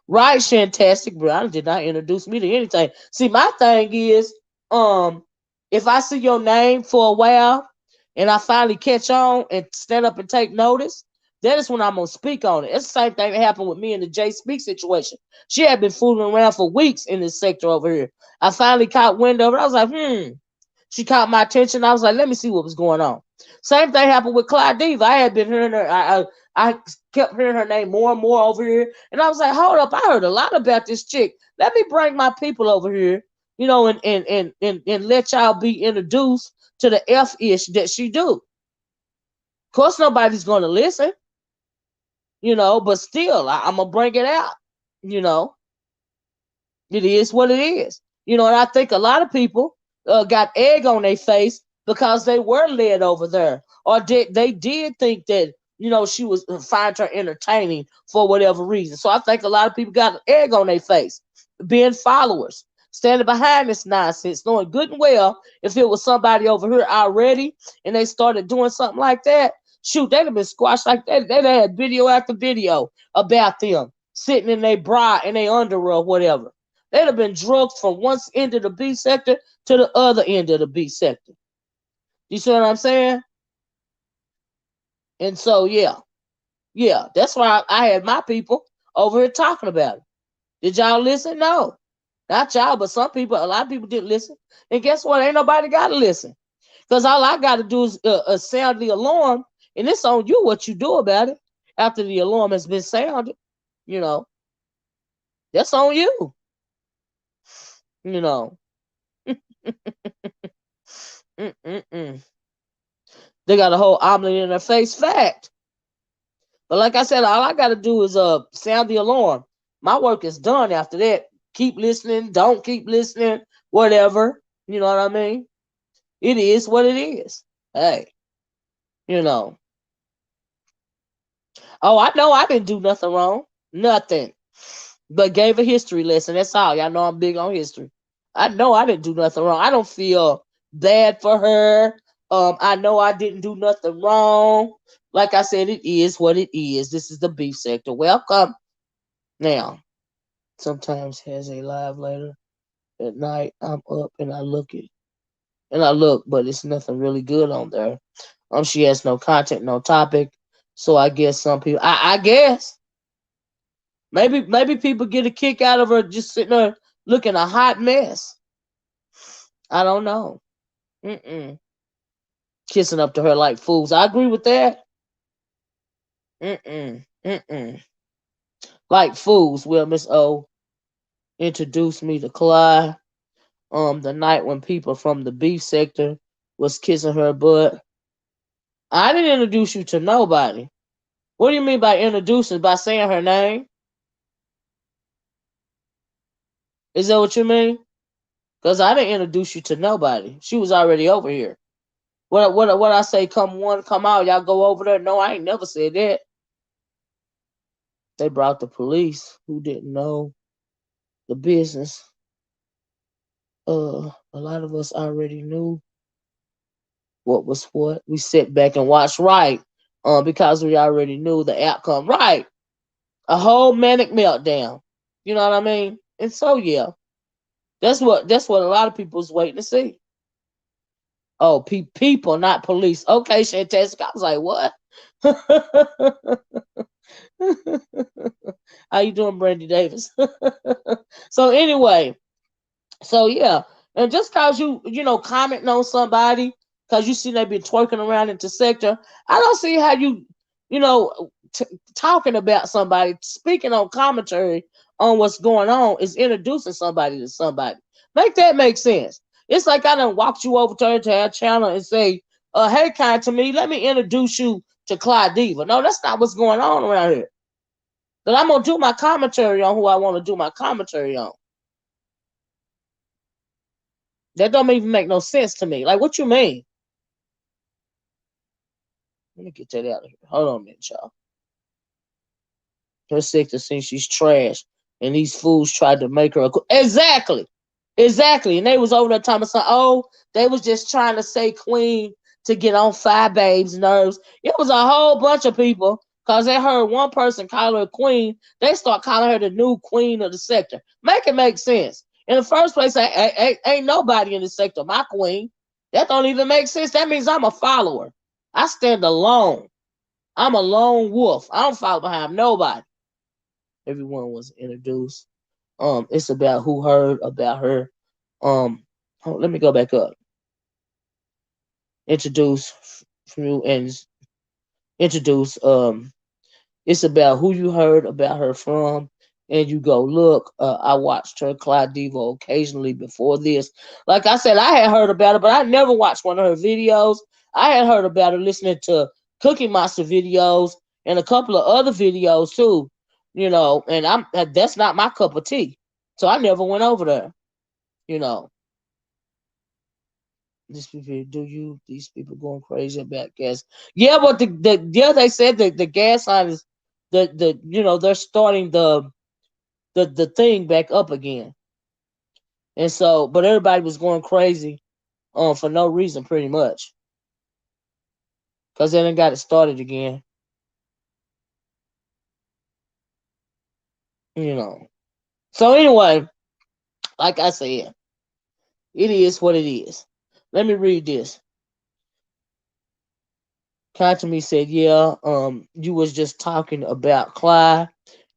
Right, Shantastic Brianna did not introduce me to anything. See, my thing is, if I see your name for a while and I finally catch on and stand up and take notice, that is when I'm gonna speak on it. It's the same thing that happened with me in the Jay Speak situation. She had been fooling around for weeks in this sector over here. I finally caught wind of it. I was like, She caught my attention. I was like, let me see what was going on. Same thing happened with Clyde Diva. I had been hearing her. I kept hearing her name more and more over here. And I was like, hold up, I heard a lot about this chick. Let me bring my people over here, and let y'all be introduced to the F-ish that she do. Of course, nobody's going to listen, but still, I'm going to bring it out, you know. It is what it is. And I think a lot of people got egg on their face because they were led over there. Or they did think that, she was find her entertaining for whatever reason. So I think a lot of people got egg on their face, being followers, standing behind this nonsense, knowing good and well if it was somebody over here already and they started doing something like that, shoot, they'd have been squashed like that. They'd have had video after video about them sitting in their bra and their underwear or whatever. They'd have been drugged from one end of the B sector to the other end of the B sector. You see what I'm saying? And so, yeah, that's why I had my people over here talking about it. Did y'all listen? No, not y'all, but some people, a lot of people didn't listen. And guess what? Ain't nobody got to listen. Because all I got to do is sound the alarm, and it's on you what you do about it after the alarm has been sounded. That's on you. Mm-mm-mm. They got a whole omelet in their face. Fact. But like I said, all I got to do is sound the alarm. My work is done after that. Keep listening. Don't keep listening. Whatever. You know what I mean? It is what it is. Hey, you know. Oh, I know I didn't do nothing wrong. Nothing. But gave a history lesson. That's all. Y'all know I'm big on history. I know I didn't do nothing wrong. I don't feel bad for her. I know I didn't do nothing wrong. Like I said, it is what it is. This is the beef sector. Welcome. Now, sometimes has a live later at night. I'm up and I look, but it's nothing really good on there. She has no content, no topic. So I guess some people, I guess maybe people get a kick out of her just sitting there looking a hot mess. I don't know. Mm-mm. Kissing up to her like fools. I agree with that. Mm-mm. Mm-mm. Like fools. Well, Miss O introduced me to Clyde. The night when people from the beef sector was kissing her butt. I didn't introduce you to nobody. What do you mean by introducing? By saying her name? Is that what you mean? Because I didn't introduce you to nobody. She was already over here. What I say? Come one, come out. Y'all go over there. No, I ain't never said that. They brought the police who didn't know the business. A lot of us already knew what was what. We sit back and watch right, because we already knew the outcome. Right, a whole manic meltdown. You know what I mean? And so yeah, that's what a lot of people's waiting to see. Oh, people, not police. Okay, Shantastic. I was like, what? How you doing, Brandy Davis? So anyway, so yeah, and just cause you commenting on somebody, cause you see they been twerking around into sector, I don't see how you know talking about somebody, speaking on commentary on what's going on is introducing somebody to somebody. Make that make sense. It's like I done walked you over to our channel and say, hey, kind to me, let me introduce you to Clyde Diva. No, that's not what's going on around here. But I'm gonna do my commentary on who I want to do my commentary on. That don't even make no sense to me. Like, what you mean? Let me get that out of here. Hold on a minute, y'all. Her sister thinks she's trash, and these fools tried to make her exactly. And they was over there talking about, oh, they was just trying to say queen to get on Five Babe's nerves. It was a whole bunch of people because they heard one person call her queen. They start calling her the new queen of the sector. Make it make sense. In the first place, ain't nobody in the sector my queen. That don't even make sense. That means I'm a follower. I stand alone. I'm a lone wolf. I don't follow behind nobody. Everyone was introduced. It's about who heard about her. Let me go back up. Introduce and introduce It's about who you heard about her from, and you go look. I watched her Clyde Devo occasionally before this. Like I said, I had heard about her, but I never watched one of her videos. I had heard about her listening to Cookie Monster videos and a couple of other videos too. And that's not my cup of tea. So I never went over there. You know, these people going crazy about gas. Yeah, but they said that the gas line is they're starting the thing back up again. And so, but everybody was going crazy for no reason pretty much. Cause they done got it started again. You know. So anyway, like I said, it is what it is. Let me read this. Me said, yeah, you was just talking about Clyde,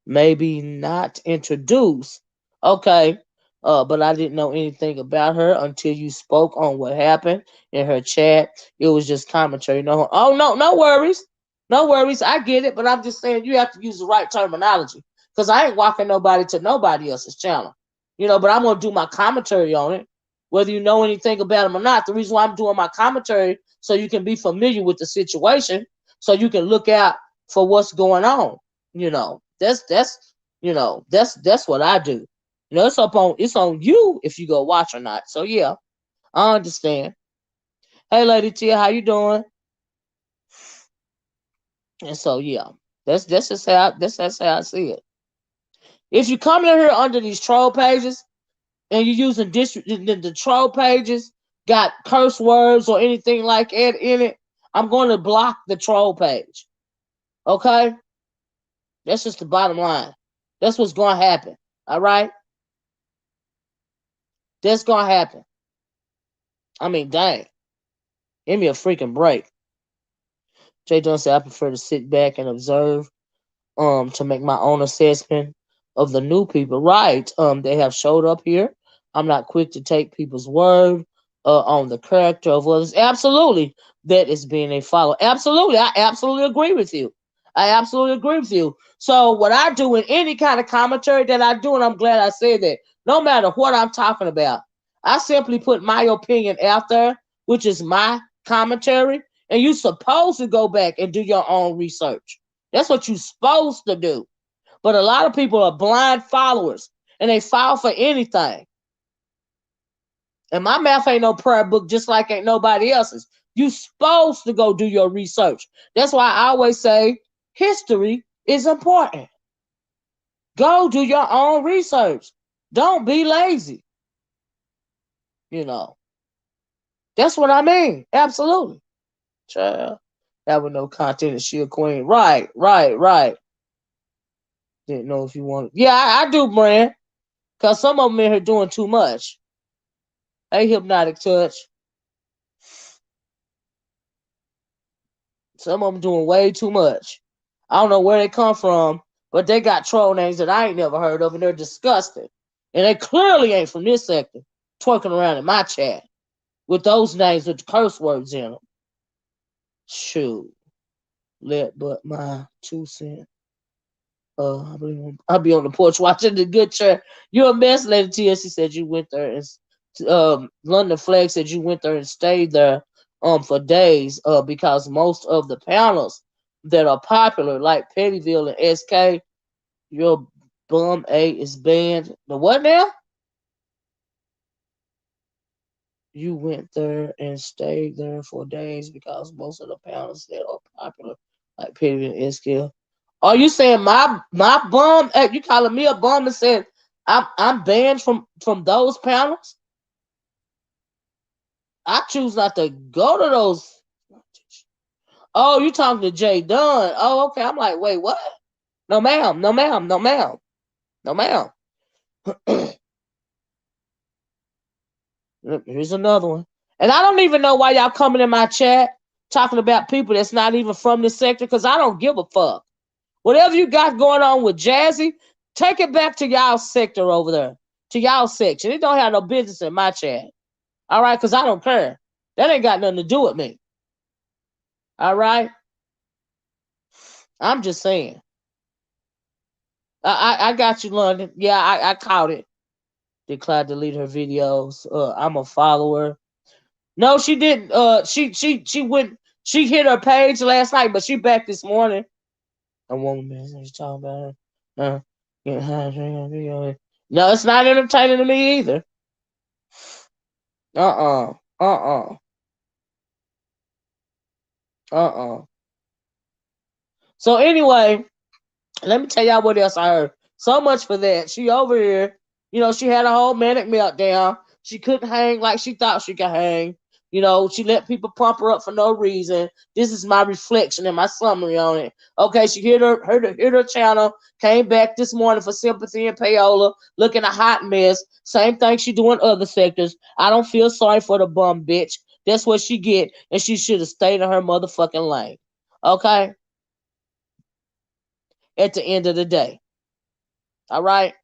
maybe not introduce. Okay. But I didn't know anything about her until you spoke on what happened in her chat. It was just commentary. No, oh no, no worries. No worries. I get it, but I'm just saying you have to use the right terminology. Because I ain't walking nobody to nobody else's channel. But I'm gonna do my commentary on it. Whether you know anything about him or not. The reason why I'm doing my commentary so you can be familiar with the situation, so you can look out for what's going on. That's what I do. It's on you if you go watch or not. So yeah, I understand. Hey, Lady Tia, how you doing? And so yeah, that's how I see it. If you come in here under these troll pages and you're using the troll pages got curse words or anything like that in it, I'm going to block the troll page. Okay, that's just the bottom line. That's what's going to happen. All right, that's going to happen. I mean, dang, give me a freaking break. Jay Dunn said, I prefer to sit back and observe to make my own assessment of the new people. Right. They have showed up here. I'm not quick to take people's word on the character of others. Absolutely. That is being a follower. Absolutely. I absolutely agree with you. I absolutely agree with you. So what I do in any kind of commentary that I do, and I'm glad I said that, no matter what I'm talking about, I simply put my opinion out there, which is my commentary, and you're supposed to go back and do your own research. That's what you're supposed to do. But a lot of people are blind followers and they fall for anything. And my mouth ain't no prayer book, just like ain't nobody else's. You supposed to go do your research. That's why I always say history is important. Go do your own research. Don't be lazy. That's what I mean. Absolutely. Child, having no content is she a queen. Right, right, right. Didn't know if you wanted. Yeah, I do, Brand. Because some of them in here doing too much. Hey, Hypnotic Touch. Some of them doing way too much. I don't know where they come from, but they got troll names that I ain't never heard of, and they're disgusting. And they clearly ain't from this sector, twerking around in my chat with those names with the curse words in them. Shoot. Let but my 2 cents. I'll be on the porch watching the good chair. You're a mess, Lady Tia. She said you went there and London Flag said you went there and stayed there for days because most of the panels that are popular, like Pettyville and SK, your bum A is banned. The what now? You went there and stayed there for days because most of the panels that are popular, like Pettyville and SK. Are you saying my bum? You calling me a bum and saying I'm banned from those panels? I choose not to go to those. Oh, you talking to Jay Dunn? Oh, okay. I'm like, wait, what? No, ma'am. No, ma'am. No, ma'am. No, ma'am. Here's another one. And I don't even know why y'all coming in my chat talking about people that's not even from this sector because I don't give a fuck. Whatever you got going on with Jazzy, take it back to y'all sector over there, to y'all section. It don't have no business in my chat. All right, because I don't care. That ain't got nothing to do with me. All right? I'm just saying. I got you, London. Yeah, I caught it. Declined to delete her videos. I'm a follower. No, she didn't. She went. She hit her page last night, but she back this morning. A woman she's talking about her. Getting high, drinking video. No, it's not entertaining to me either. Uh uh. Uh uh. So anyway, let me tell y'all what else I heard. So much for that. She over here, she had a whole manic meltdown. She couldn't hang like she thought she could hang. She let people pump her up for no reason. This is my reflection and my summary on it. Okay, she hit her channel, came back this morning for sympathy and payola, looking a hot mess. Same thing she do in other sectors. I don't feel sorry for the bum bitch. That's what she get, and she should have stayed in her motherfucking lane. Okay? At the end of the day. All right?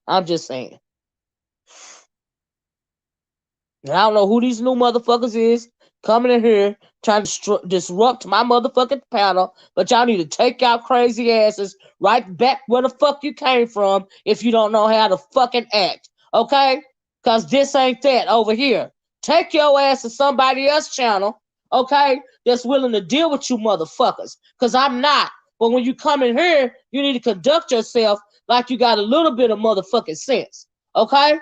I'm just saying. And I don't know who these new motherfuckers is coming in here trying to disrupt my motherfucking panel, but y'all need to take y'all crazy asses right back where the fuck you came from if you don't know how to fucking act. Okay? Because this ain't that over here. Take your ass to somebody else's channel, okay, that's willing to deal with you motherfuckers. Because I'm not. But when you come in here, you need to conduct yourself like you got a little bit of motherfucking sense. Okay?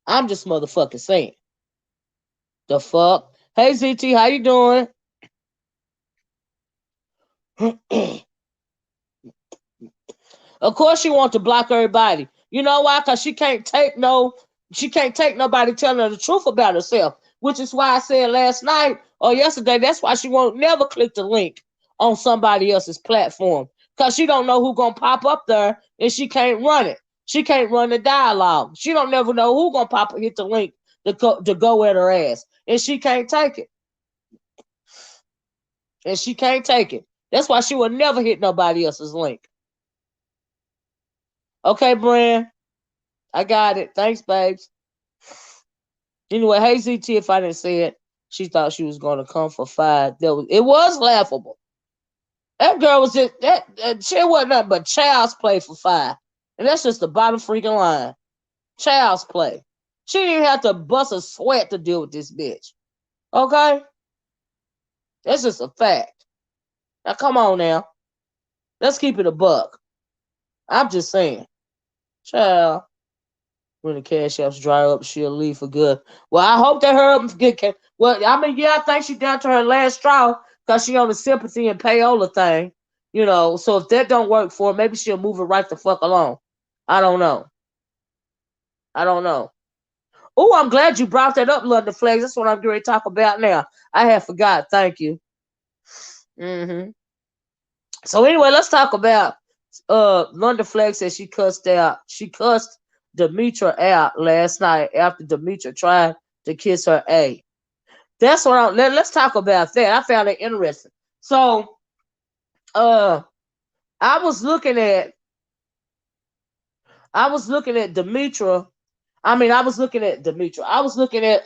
I'm just motherfucking saying. The fuck? Hey ZT, how you doing? Of course she wants to block everybody. You know why? Cause she can't take nobody telling her the truth about herself. Which is why I said last night or yesterday, that's why she won't never click the link on somebody else's platform. Cause she don't know who gonna pop up there and she can't run it. She can't run the dialogue. She don't never know who gonna hit the link to go at her ass. And she can't take it. And she can't take it. That's why she will never hit nobody else's link. Okay, Brand. I got it. Thanks, babes. Anyway, hey ZT, if I didn't say it, she thought she was gonna come for five. It was laughable. That girl was just that shit wasn't nothing but child's play for five. And that's just the bottom freaking line. Child's play. She didn't even have to bust a sweat to deal with this bitch. Okay? That's just a fact. Now come on now. Let's keep it a buck. I'm just saying. Child. When the cash apps dry up, she'll leave for good. Well, I hope that her get. Well, I mean, yeah, I think she's down to her last straw because she on the sympathy and payola thing. So if that don't work for her, maybe she'll move it right the fuck along. I don't know. I don't know. Oh, I'm glad you brought that up, London Flags. That's what I'm going to talk about now. I had forgot. Thank you. So anyway, let's talk about London Flags said she cussed Demetra out last night after Demetra tried to kiss her A. That's what let's talk about that. I found it interesting. So I was looking at Demetra. I was looking at Demetra. I was looking at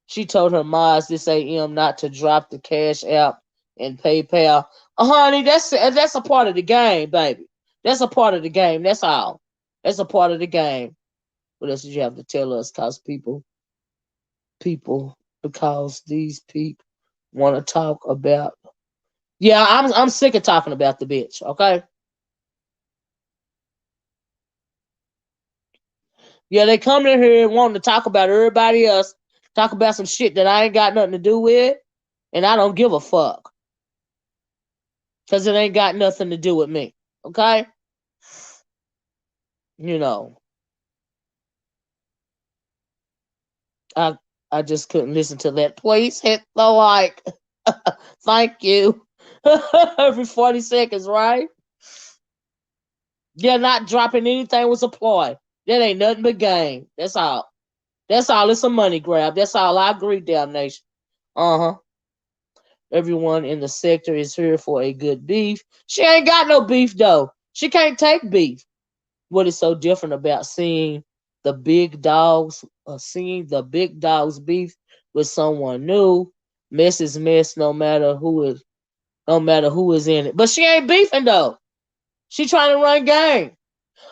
she told her mods this AM not to drop the Cash App and PayPal. Honey, that's a part of the game, baby. That's a part of the game. That's all. That's a part of the game. What else did you have to tell us? Because because these people want to talk about. Yeah, I'm sick of talking about the bitch. Okay. Yeah, they come in here wanting to talk about everybody else, talk about some shit that I ain't got nothing to do with, and I don't give a fuck because it ain't got nothing to do with me. Okay. You know, I I just couldn't listen to that. Please hit the like. Thank you. Every 40 seconds, right? Yeah, not dropping anything was a ploy. That ain't nothing but game. That's all. That's all. It's a money grab. That's all. I agree, damnation. Uh-huh. Everyone in the sector is here for a good beef. She ain't got no beef, though. She can't take beef. What is so different about seeing the big dogs beef with someone new? Mess is mess, no matter who is in it. But she ain't beefing though. She trying to run game.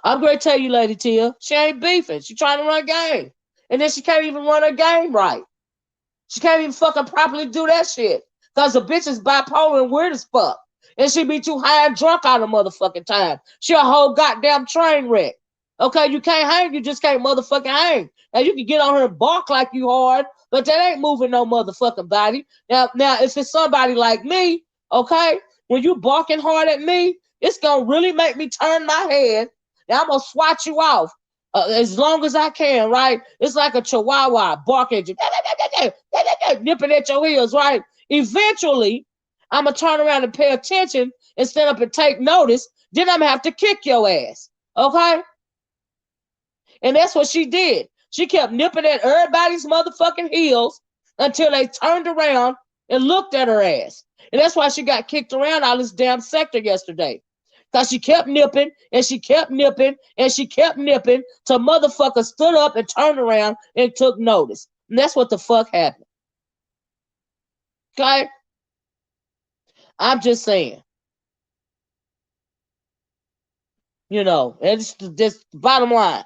I'm going to tell you, Lady Tia, she ain't beefing. She trying to run game. And then she can't even run her game right. She can't even fucking properly do that shit. Because the bitch is bipolar and weird as fuck. And she be too high and drunk all the motherfucking time. She a whole goddamn train wreck. Okay, you can't hang, you just can't motherfucking hang. Now you can get on her and bark like you hard, but that ain't moving no motherfucking body. Now, if it's somebody like me, okay, when you barking hard at me, it's gonna really make me turn my head. Now I'm gonna swat you off as long as I can, right? It's like a chihuahua barking at you, nipping at your heels, right? Eventually, I'm gonna turn around and pay attention and stand up and take notice. Then I'm gonna have to kick your ass, okay? And that's what she did. She kept nipping at everybody's motherfucking heels until they turned around and looked at her ass. And that's why she got kicked around all this damn sector yesterday. Because she kept nipping and she kept nipping and she kept nipping till motherfuckers stood up and turned around and took notice. And that's what the fuck happened. Okay? I'm just saying. You know, it's just bottom line.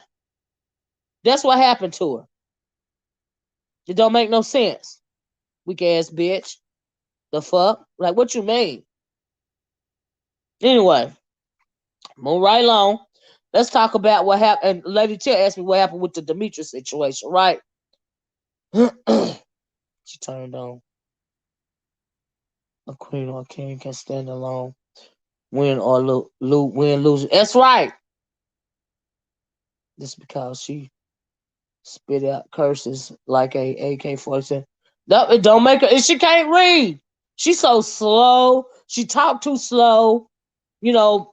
That's what happened to her. It don't make no sense. Weak ass bitch. The fuck? Like, what you mean? Anyway, move right along. Let's talk about what happened. And Lady Tia asked me what happened with the Demetra situation, right? She turned on. A queen or a king can stand alone. Win or lose. That's right. Just because she spit out curses like a AK-47. It don't make her. She can't read. She's so slow. She talk too slow. You know,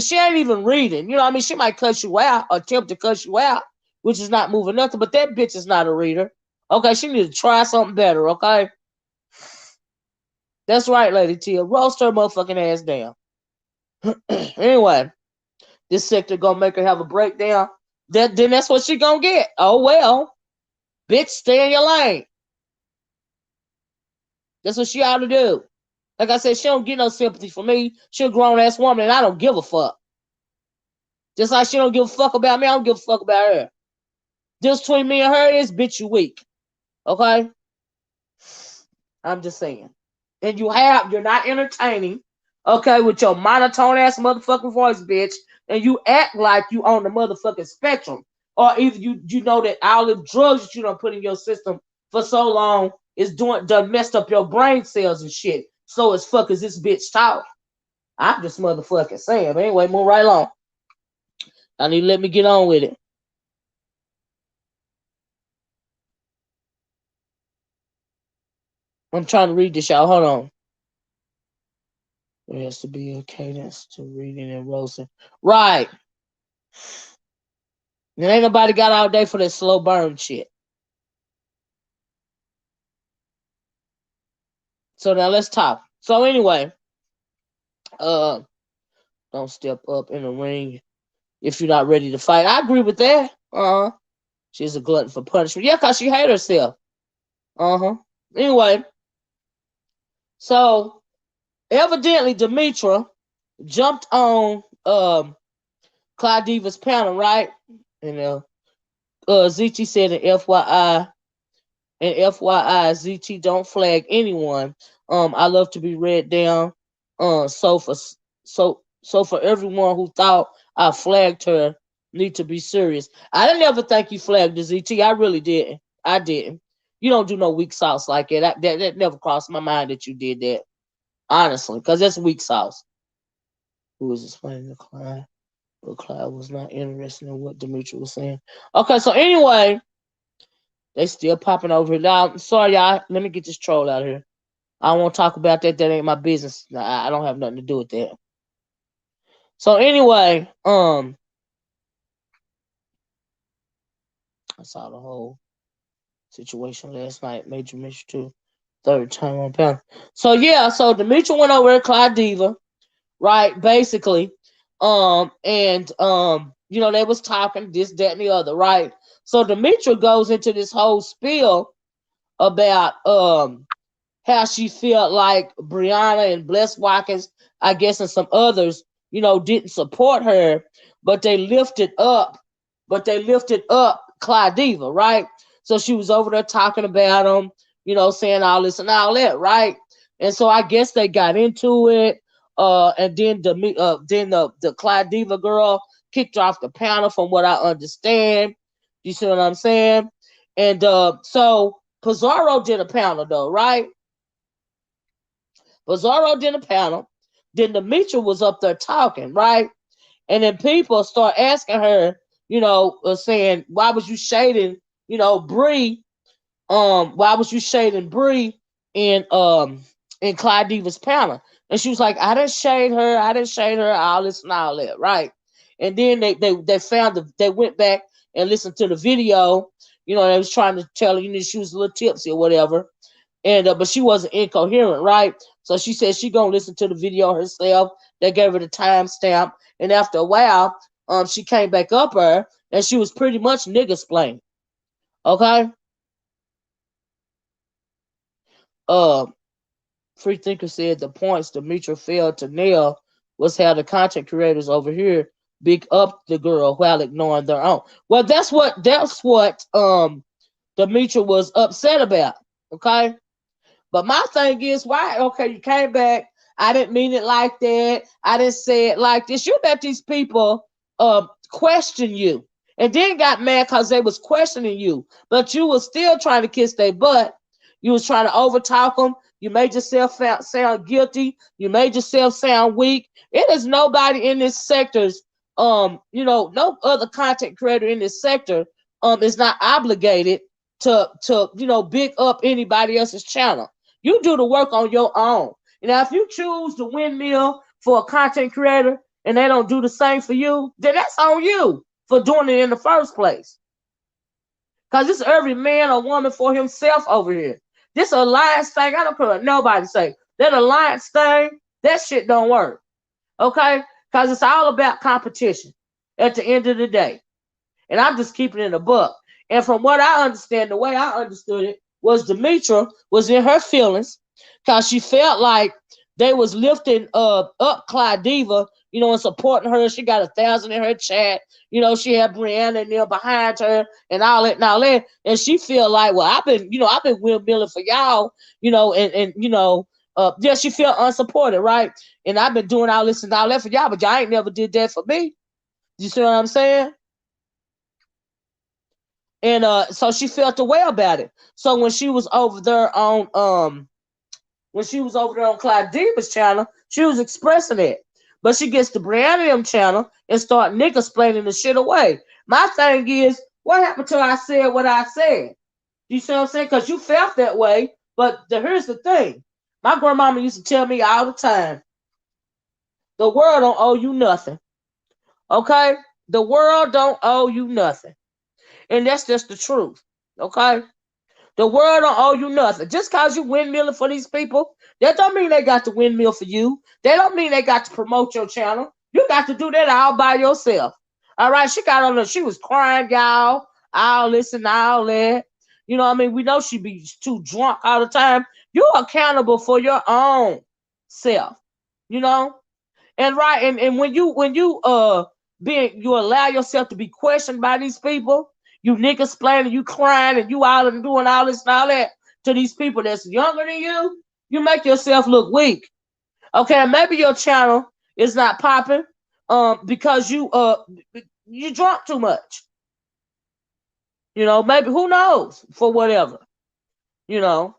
she ain't even reading. You know what I mean? She might cuss you out, attempt to cuss you out, which is not moving nothing. But that bitch is not a reader. Okay, she needs to try something better, okay? That's right, Lady Tia. Roast her motherfucking ass down. Anyway, this sector gonna make her have a breakdown. Then that's what she gonna get. Oh well. Bitch, stay in your lane. That's what she ought to do. Like I said, she don't get no sympathy from me. She a grown ass woman and I don't give a fuck. Just like she don't give a fuck about me, I don't give a fuck about her. Just between me and her is, bitch, you weak. Okay? I'm just saying. And you're not entertaining, okay, with your monotone ass motherfucking voice, bitch, and you act like you on the motherfucking spectrum. Or either you know that all the drugs that you don't put in your system for so long is done messed up your brain cells and shit. So as fuck as this bitch talk. I'm just motherfucking saying. But anyway, move right along. I need to let me get on with it. I'm trying to read this, y'all. Hold on. There has to be a cadence to reading and roasting. Right. And ain't nobody got all day for that slow burn shit. So now let's talk. So anyway, don't step up in the ring if you're not ready to fight. I agree with that. She's a glutton for punishment. Yeah, cause she hate herself. Anyway, so evidently Demetra jumped on Claudiva's panel, right? And ZT said an FYI, ZT don't flag anyone. I love to be read down. So for everyone who thought I flagged her, need to be serious. I didn't ever think you flagged the ZT. I really didn't. I didn't. You don't do no weak sauce like that. That never crossed my mind that you did that. Honestly, because that's weak sauce. Who was explaining the client? But Clyde was not interested in what Demetra was saying. Okay, so anyway, they still popping over here. Now, sorry, y'all. Let me get this troll out of here. I don't want to talk about that. That ain't my business. I don't have nothing to do with that. So anyway, I saw the whole situation last night. Major Mitch too. Third time on panel. So yeah, so Demetra went over to Clyde Diva, right? Basically. And you know, they was talking this, that, and the other, right? So Demetra goes into this whole spiel about how she felt like Brianna and Bless Watkins, I guess, and some others, didn't support her, but they lifted up, Clyde Diva, right? So she was over there talking about him, saying all this and all that, right? And so I guess they got into it. And then the Clyde Diva girl kicked her off the panel, from what I understand. You see what I'm saying? And so Pizarro did a panel though, right? Pizarro did a panel. Then Demetra was up there talking, right? And then people start asking her, saying, why was you shading, Bree? Why was you shading Bree in Clyde Diva's panel? And she was like, I didn't shade her, all this and all that, right? And then they found they went back and listened to the video. They was trying to tell her, she was a little tipsy or whatever. And but she wasn't incoherent, right? So she said she gonna listen to the video herself. They gave her the timestamp, and after a while, she came back up her, and she was pretty much nigga splaining. Okay. Uh, Free Thinker said the points Demetra failed to nail was how the content creators over here big up the girl while ignoring their own. Well, that's what Demetra was upset about. Okay. But my thing is, why? Okay, you came back. I didn't mean it like that. I didn't say it like this. You let these people question you, and then got mad because they was questioning you, but you was still trying to kiss their butt. You was trying to overtalk them. You made yourself sound guilty. You made yourself sound weak. It is nobody in this sector's, no other content creator in this sector is not obligated to big up anybody else's channel. You do the work on your own. Now, if you choose to windmill for a content creator and they don't do the same for you, then that's on you for doing it in the first place. Because it's every man or woman for himself over here. This alliance thing, I don't care what nobody say. That alliance thing, that shit don't work. Okay? Because it's all about competition at the end of the day. And I'm just keeping it in a buck. And from what I understand, the way I understood it was Demetra was in her feelings because she felt like they was lifting up Clyde Diva, and supporting her. She got 1,000 in her chat. She had Brianna and them behind her and all that and all that. And she feel like, well, I've been windmilling for y'all, yeah, she felt unsupported, right? And I've been doing all this and all that for y'all, but y'all ain't never did that for me. You see what I'm saying? And so she felt the way about it. So when she was over there on Clyde Diva's channel, she was expressing it. But she gets the Brianna channel and start nigga explaining the shit away. My thing is, what happened to I said what I said? You see what I'm saying? Because you felt that way. But here's the thing. My grandmama used to tell me all the time, the world don't owe you nothing. Okay? The world don't owe you nothing. And that's just the truth. Okay? The world don't owe you nothing. Just because you windmilling for these people, that don't mean they got to windmill for you. That don't mean they got to promote your channel. You got to do that all by yourself. All right, she got on there. She was crying, y'all. All this and all that. You know what I mean? We know she be too drunk all the time. You're accountable for your own self. You know? And right, and when you allow yourself to be questioned by these people, you niggas playing and you crying and you out and doing all this and all that to these people that's younger than you make yourself look weak. Okay, maybe your channel is not popping because you drunk too much. Maybe who knows for whatever. You know.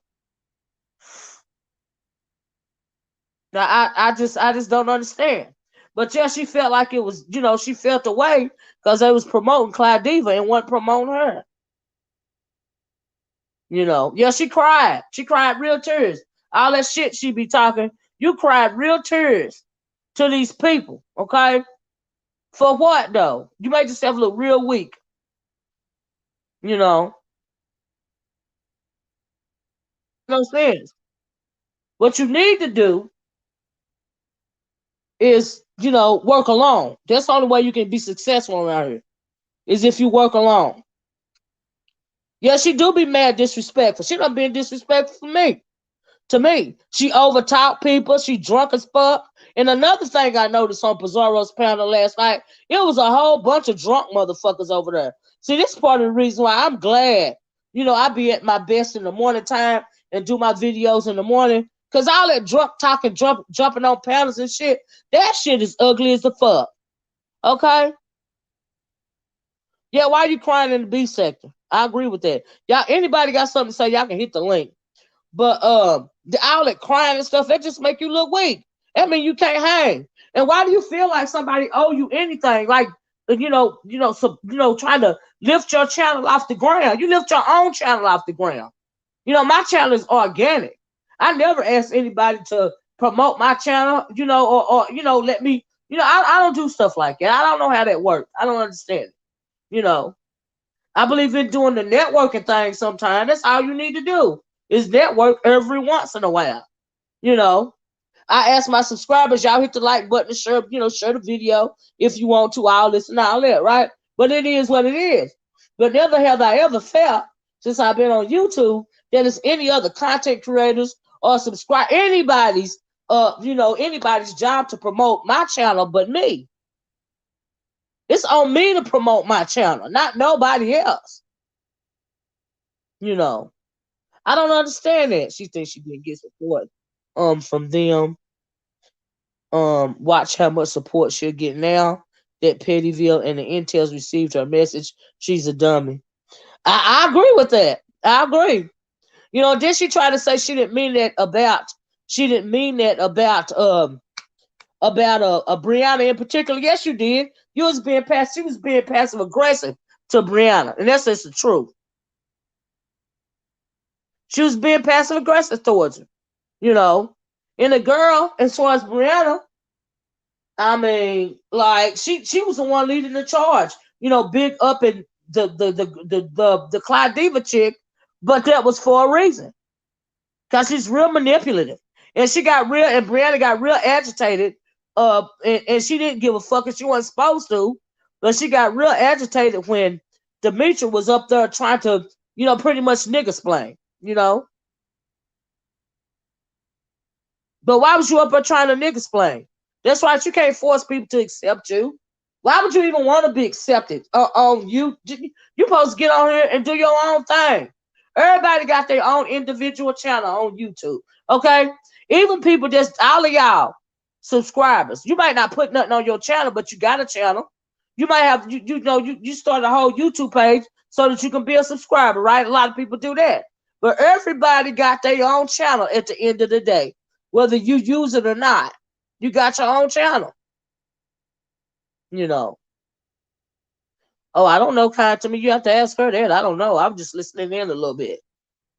Now I just don't understand. But yeah, she felt like it was, she felt the way because they was promoting Clyde Diva and wasn't promoting her. Yeah, she cried. She cried real tears. All that shit she be talking, you cried real tears to these people, okay? For what though? You made yourself look real weak. No sense. What you need to do is, work alone. That's the only way you can be successful around here. Is if you work alone. Yeah, she do be mad disrespectful. She done been disrespectful for me. To me, she overtalked people. She drunk as fuck. And another thing I noticed on Pizarro's panel last night, it was a whole bunch of drunk motherfuckers over there. See, this is part of the reason why I'm glad, I be at my best in the morning time and do my videos in the morning. Cause all that drunk talking, jumping on panels and shit, that shit is ugly as the fuck. Okay? Yeah, why are you crying in the B sector? I agree with that. Y'all, anybody got something to say, y'all can hit the link. But the outlet crying and stuff, that just make you look weak. That mean you can't hang. And why do you feel like somebody owe you anything? Like trying to lift your channel off the ground. You lift your own channel off the ground. My channel is organic. I never ask anybody to promote my channel, or let me, I don't do stuff like that. I don't know how that works. I don't understand it. I believe in doing the networking thing sometimes. That's all you need to do is network every once in a while. I ask my subscribers, y'all hit the like button, share the video if you want to, all this and all that, right? But it is what it is. But never have I ever felt since I've been on YouTube that it's any other content creators or subscribe anybody's job to promote my channel but me. It's on me to promote my channel, not nobody else. I don't understand that. She thinks she didn't get support from them. Watch how much support she'll get now that Pettyville and the Intels received her message. She's a dummy. I agree with that. I agree. Then she tried to say she didn't mean that about Brianna in particular. Yes, you did. She was being passive aggressive to Brianna, and that's just the truth. She was being passive aggressive towards her, And the girl, as far as Brianna, I mean, like she was the one leading the charge, big up in the Clyde Diva chick, but that was for a reason. Cause she's real manipulative. And Brianna got real agitated, and she didn't give a fuck if she wasn't supposed to, but she got real agitated when Demetria was up there trying to, pretty much nigga-splain. But why was you up there trying to nigga-splain? That's right, you can't force people to accept you. Why would you even want to be accepted on you? You're supposed to get on here and do your own thing. Everybody got their own individual channel on YouTube, okay? Even people all of y'all subscribers. You might not put nothing on your channel, but you got a channel. You might have, you start a whole YouTube page so that you can be a subscriber, right? A lot of people do that. But everybody got their own channel at the end of the day. Whether you use it or not, you got your own channel. Oh, I don't know, kind to me. You have to ask her that. I don't know. I'm just listening in a little bit.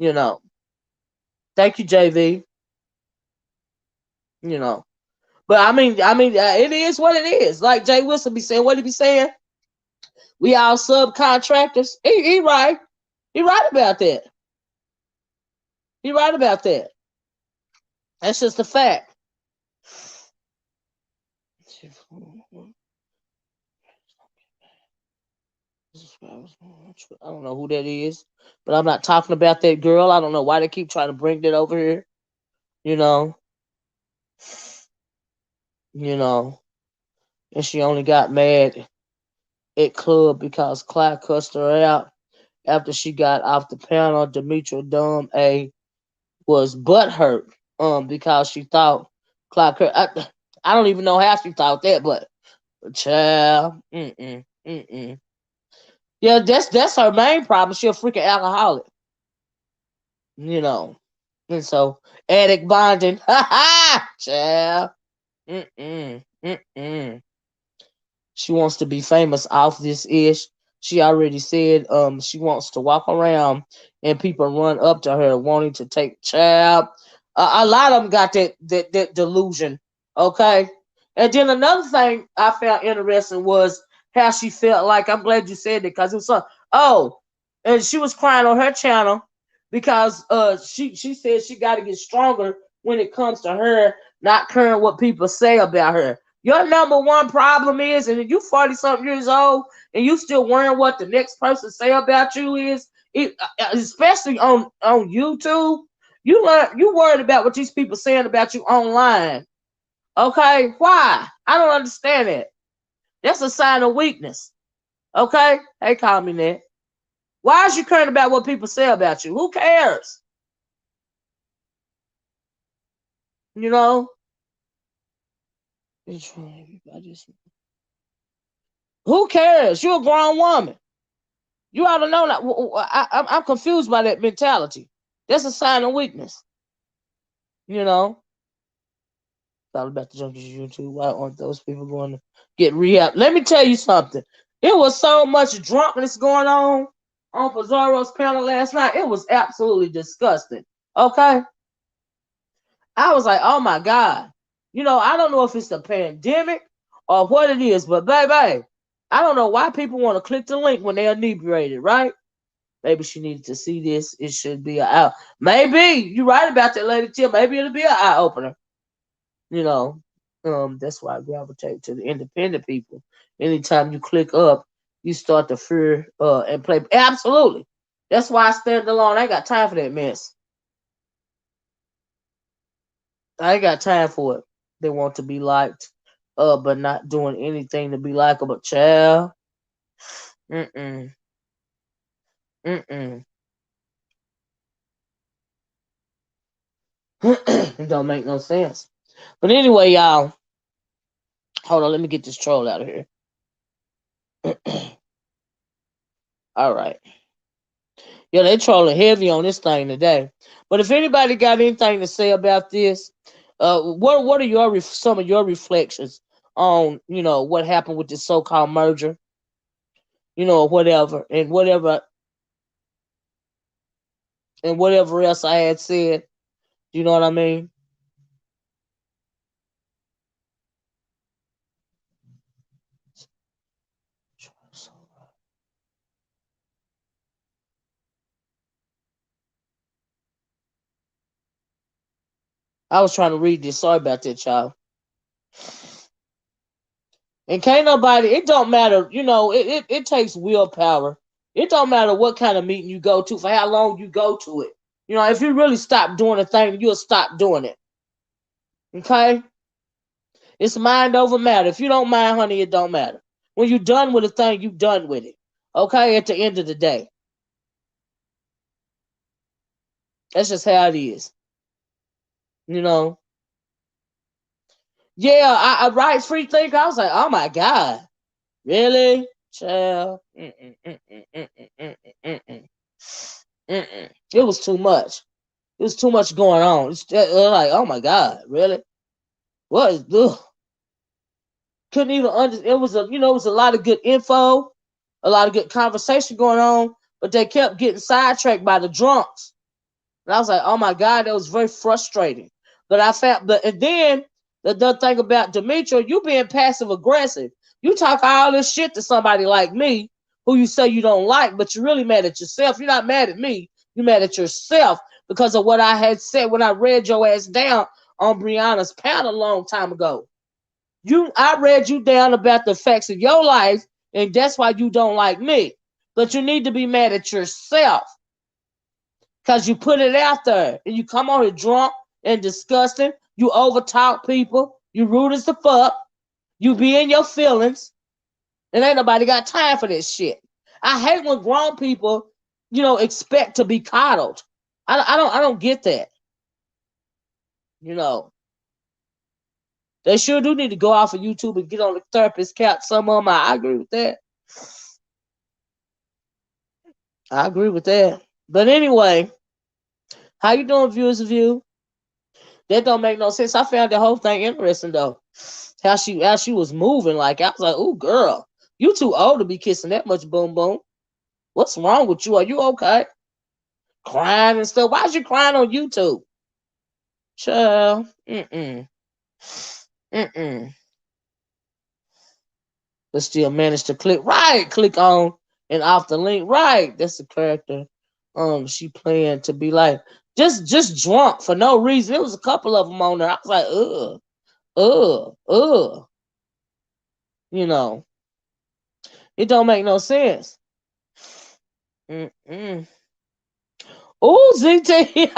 Thank you, JV. But I mean, it is what it is. Like Jay Wilson be saying, what he be saying? We all subcontractors. He right. He right about that. He right about that. That's just a fact. I don't know who that is, but I'm not talking about that girl. I don't know why they keep trying to bring that over here. And she only got mad at club because Clyde cussed her out after she got off the panel. Demetria Dumb A was butthurt because she thought Clyde. I don't even know how she thought that, but child, yeah, that's her main problem. She a freaking alcoholic, and so addict bonding, child, She wants to be famous off this ish. She already said she wants to walk around and people run up to her wanting to take child. A lot of them got that delusion. Okay. And then another thing I found interesting was how she felt like. I'm glad you said it because it was and she was crying on her channel because she said she got to get stronger when it comes to her not caring what people say about her. Your number one problem is, and you 40-something years old, and you still worrying what the next person say about you is, especially on YouTube. You worried about what these people saying about you online. Okay? Why? I don't understand it. That's a sign of weakness. Okay? Hey, call me that. Why is you caring about what people say about you? Who cares? You know? Who cares? You're a grown woman. You ought to know that. I'm confused by that mentality. That's a sign of weakness. You know? Thought about the junkies YouTube. Why aren't those people going to get rehab? Let me tell you something. It was so much drunkenness going on Pizarro's panel last night. It was absolutely disgusting. Okay? I was like, oh my God. I don't know if it's the pandemic or what it is, but baby, I don't know why people want to click the link when they're inebriated, right? Maybe she needed to see this. It should be an eye. Maybe you're right about that, Lady Tim. Maybe it'll be an eye opener. That's why I gravitate to the independent people. Anytime you click up, you start to fear and play. Absolutely. That's why I stand alone. I ain't got time for that mess. I ain't got time for it. They want to be liked, but not doing anything to be likable. Child. Mm-mm. Mm-mm. It don't make no sense. But anyway, y'all. Hold on, let me get this troll out of here. All right. Yeah, they trolling heavy on this thing today. But if anybody got anything to say about this, what are some of your reflections on what happened with this so-called merger, whatever and whatever else I had said. You know what I mean? I was trying to read this. Sorry about that, child. And can't nobody. It don't matter. It takes willpower. It don't matter what kind of meeting you go to, for how long you go to it. If you really stop doing a thing, you'll stop doing it. Okay? It's mind over matter. If you don't mind, honey, it don't matter. When you're done with a thing, you're done with it. Okay? At the end of the day. That's just how it is. Yeah, I write free thinker. I was like, oh my God. Really? Child. It was too much. It was too much going on. It's like, oh my God, really? What is this? Couldn't even understand. It was a lot of good info, a lot of good conversation going on, but they kept getting sidetracked by the drunks. And I was like, oh my God, that was very frustrating. But and then the thing about Demetria, you being passive aggressive. You talk all this shit to somebody like me, who you say you don't like, but you're really mad at yourself. You're not mad at me. You're mad at yourself because of what I had said when I read your ass down on Brianna's panel a long time ago. I read you down about the facts of your life, and that's why you don't like me. But you need to be mad at yourself because you put it out there and you come on here drunk and disgusting. You overtalk people. You rude as the fuck. You be in your feelings. And ain't nobody got time for this shit. I hate when grown people, expect to be coddled. I don't get that. They sure do need to go off of YouTube and get on the therapist couch. Some of them, I agree with that. I agree with that. But anyway, how you doing, viewers of you? That don't make no sense. I found the whole thing interesting though. How she was moving. Like I was like, "Ooh, girl, you too old to be kissing that much boom boom. What's wrong with you? Are you okay?" Crying and stuff. Why's you crying on YouTube? Child. Mm-mm. Mm-mm. But still managed to click on and off the link. Right. That's the character she planned to be like. Just drunk for no reason. There was a couple of them on there. I was like, ugh. It don't make no sense. Mm-mm. Oh, ZT.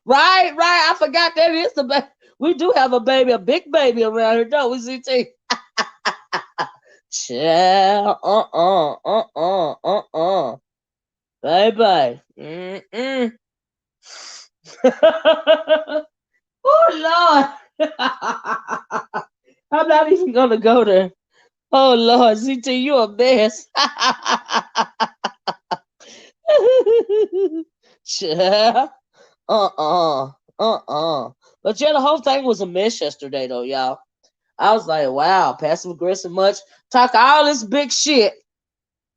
Right, right. I forgot that is the baby. We do have a baby, a big baby around here, don't we, ZT? Child. Baby. Mm-mm. Oh, Lord. I'm not even going to go there. Oh, Lord. ZT, you a mess. Child. Uh-uh. Uh-uh. But yeah, the whole thing was a mess yesterday, though, y'all. I was like, wow, passive aggressive much. Talk all this big shit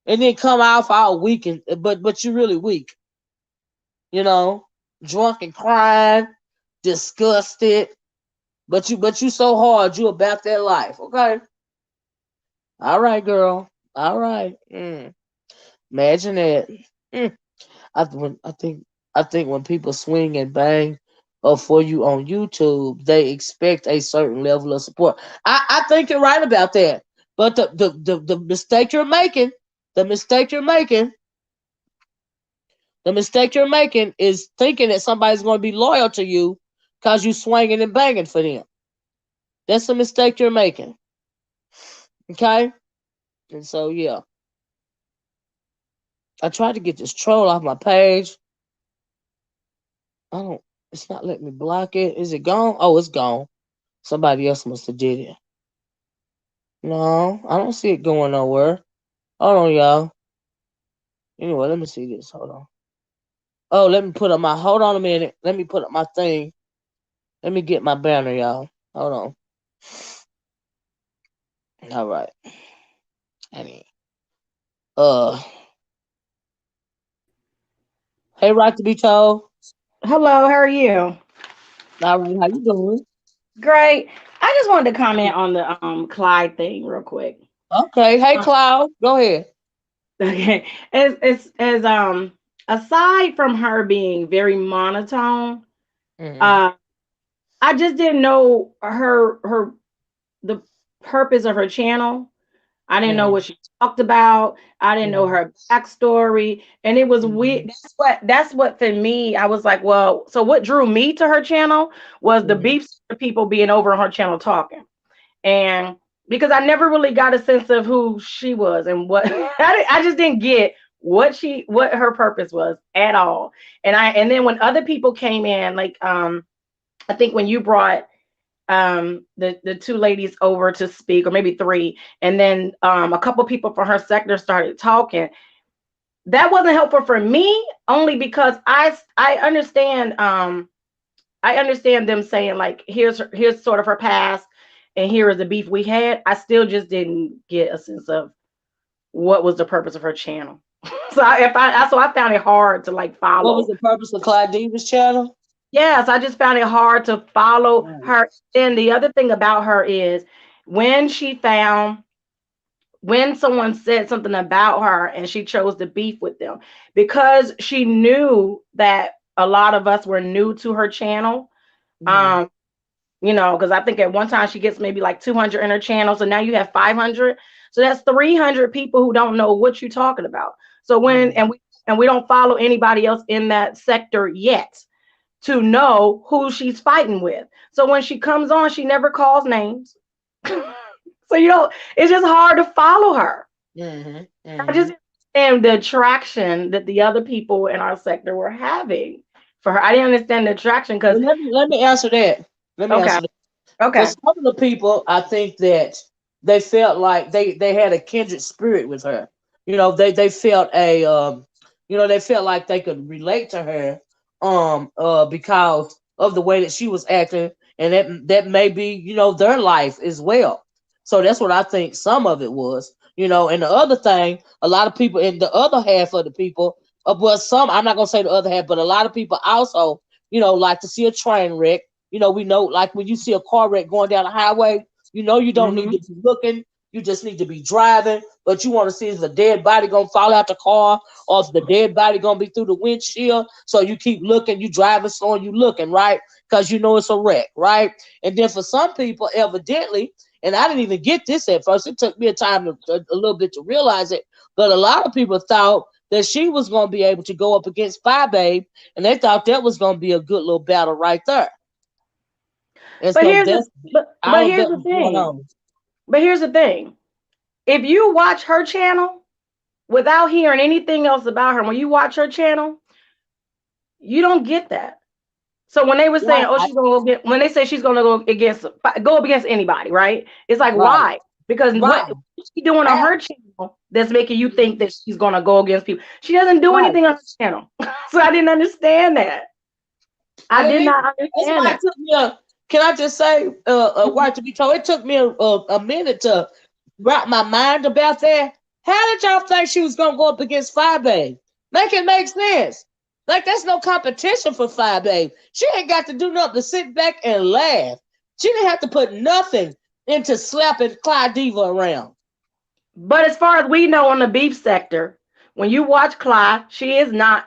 and then come off all weak and but you're really weak. You know? Drunk and crying, disgusted. But you so hard, you about that life. Okay. All right, girl. All right. Imagine that. Mm. I think when people swing and bang for you on YouTube, they expect a certain level of support. I think you're right about that. But the mistake you're making, the mistake you're making, the mistake you're making is thinking that somebody's going to be loyal to you because you swinging and banging for them. That's the mistake you're making. Okay? And so yeah, I tried to get this troll off my page. I don't. It's not letting me block it. Is it gone? Oh, it's gone. Somebody else must have did it. No, I don't see it going nowhere. Hold on, y'all. Anyway, let me see this. Hold on. Oh, let me put up my. Hold on a minute. Let me put up my thing. Let me get my banner, y'all. Hold on. All right. I mean, uh, hey, right to be told. Hello, how are you? All right, how you doing? Great. I just wanted to comment on the Clyde thing real quick. Okay. Hey, Uh, Cloud. Go ahead. Okay. As aside from her being very monotone, Mm-hmm. uh I just didn't know her the purpose of her channel. I didn't know Mm-hmm. what she talked about. I didn't know Mm-hmm. her backstory. And it was weird. That's what for me, I was like, well, so what drew me to her channel was the Mm-hmm. beef people being over on her channel talking. And because I never really got a sense of who she was and what I just didn't get what her purpose was at all. And then when other people came in, like I think when you brought the two ladies over to speak, or maybe three, and then a couple people from her sector started talking, that wasn't helpful for me, only because I understand them saying like here's sort of her past, and here is the beef we had. I still just didn't get a sense of what was the purpose of her channel. So I found it hard to like What was follow. the purpose of Clyde Davis channel? Yes, I just found it hard to follow Right. her. And the other thing about her is when she found when someone said something about her and she chose to beef with them, because she knew that a lot of us were new to her channel. Mm-hmm. um because I think at one time she gets maybe like 200 in her channel. So now you have 500. So that's 300 people who don't know what you're talking about. So when Mm-hmm. and we don't follow anybody else in that sector yet to know who she's fighting with. So when she comes on, she never calls names. So it's just hard to follow her. Mm-hmm. I Mm-hmm. just understand the attraction that the other people in our sector were having for her. I didn't understand the attraction because Well, let me answer that. Let me okay, answer that. For okay. some of the people, I think that they felt like they had a kindred spirit with her. They felt they felt like they could relate to her because of the way that she was acting, and that may be their life as well. So that's what I think some of it was. And the other thing, a lot of people, and the other half of the people, well, some, I'm not gonna say the other half, but a lot of people also, like to see a train wreck. We know, like when you see a car wreck going down the highway, you don't need Hmm. to be looking. You just need to be driving. But you want to see if the dead body gonna fall out the car, or if the dead body gonna be through the windshield. So you keep looking. You driving slow and you looking, right? Because you know it's a wreck, right? And then for some people, evidently, and I didn't even get this at first. It took me a little bit to realize it. But a lot of people thought that she was going to be able to go up against Five Babe, and they thought that was going to be a good little battle right there. And But so here's the that's but all of here's that the was going thing. on. But here's the thing. If you watch her channel without hearing anything else about her, when you watch her channel, you don't get that. So when they were saying, Right, "Oh, she's gonna go get," when they say she's gonna go up against anybody, right? It's like right, why? Because right, what's she doing on ah, her channel that's making you think that she's gonna go against people? She doesn't do right. anything on her channel, so I didn't understand that. I And did then not that's understand why it that. took me a. Can I just say, Mhm. right to be told, it took me a minute to wrap my mind about that. How did y'all think she was gonna go up against Five Babe? Make it make sense. Like that's no competition for Five Babe. She ain't got to do nothing to sit back and laugh. She didn't have to put nothing into slapping Clyde Diva around. But as far as we know on the beef sector, when you watch Clyde, she is not.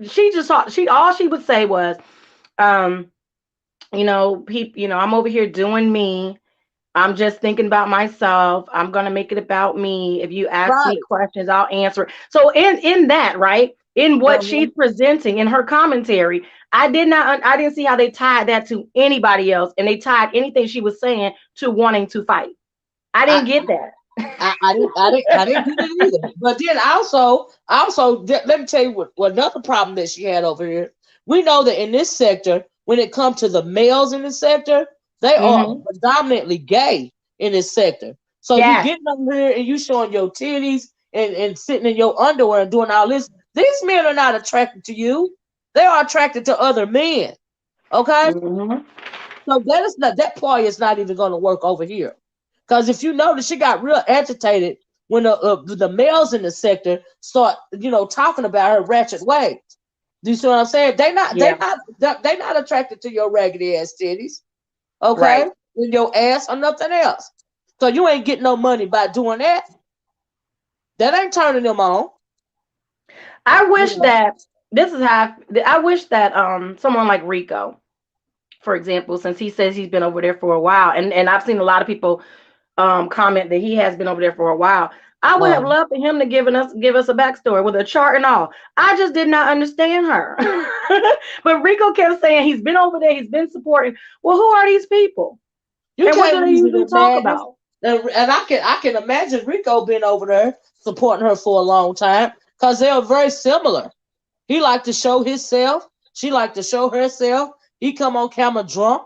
She just thought she all she would say was, um, I'm over here doing me. I'm just thinking about myself. I'm gonna make it about me. If you ask me Right. questions, I'll answer. So in that, right, in what Uh-huh. she's presenting in her commentary, I didn't see how they tied that to anybody else, and they tied anything she was saying to wanting to fight. I didn't I, get that. I didn't get it either. But then let me tell you what another problem that she had over here. We know that in this sector, when it comes to the males in the sector, they are Hmm. predominantly gay in this sector. So you Yes. getting over here and you showing your titties and sitting in your underwear and doing all this. These men are not attracted to you. They are attracted to other men. Okay? Hmm. So that part is not even going to work over here. Because if you notice, she got real agitated when the males in the sector start, talking about her ratchet ways. Do you see what I'm saying? Yeah. They not attracted to your raggedy ass titties, okay? Right. And your ass or nothing else. So you ain't getting no money by doing that. That ain't turning them on. I You wish know, that this is how I wish that someone like Rico, for example, since he says he's been over there for a while, and I've seen a lot of people comment that he has been over there for a while. I would have um, loved for him to give us a backstory with a chart and all. I just did not understand her. But Rico kept saying he's been over there, he's been supporting. Well, who are these people? you And what do can't they reason usually talk imagine. about? And I can imagine Rico being over there supporting her for a long time because they are very similar. He liked to show himself. She liked to show herself. He come on camera drunk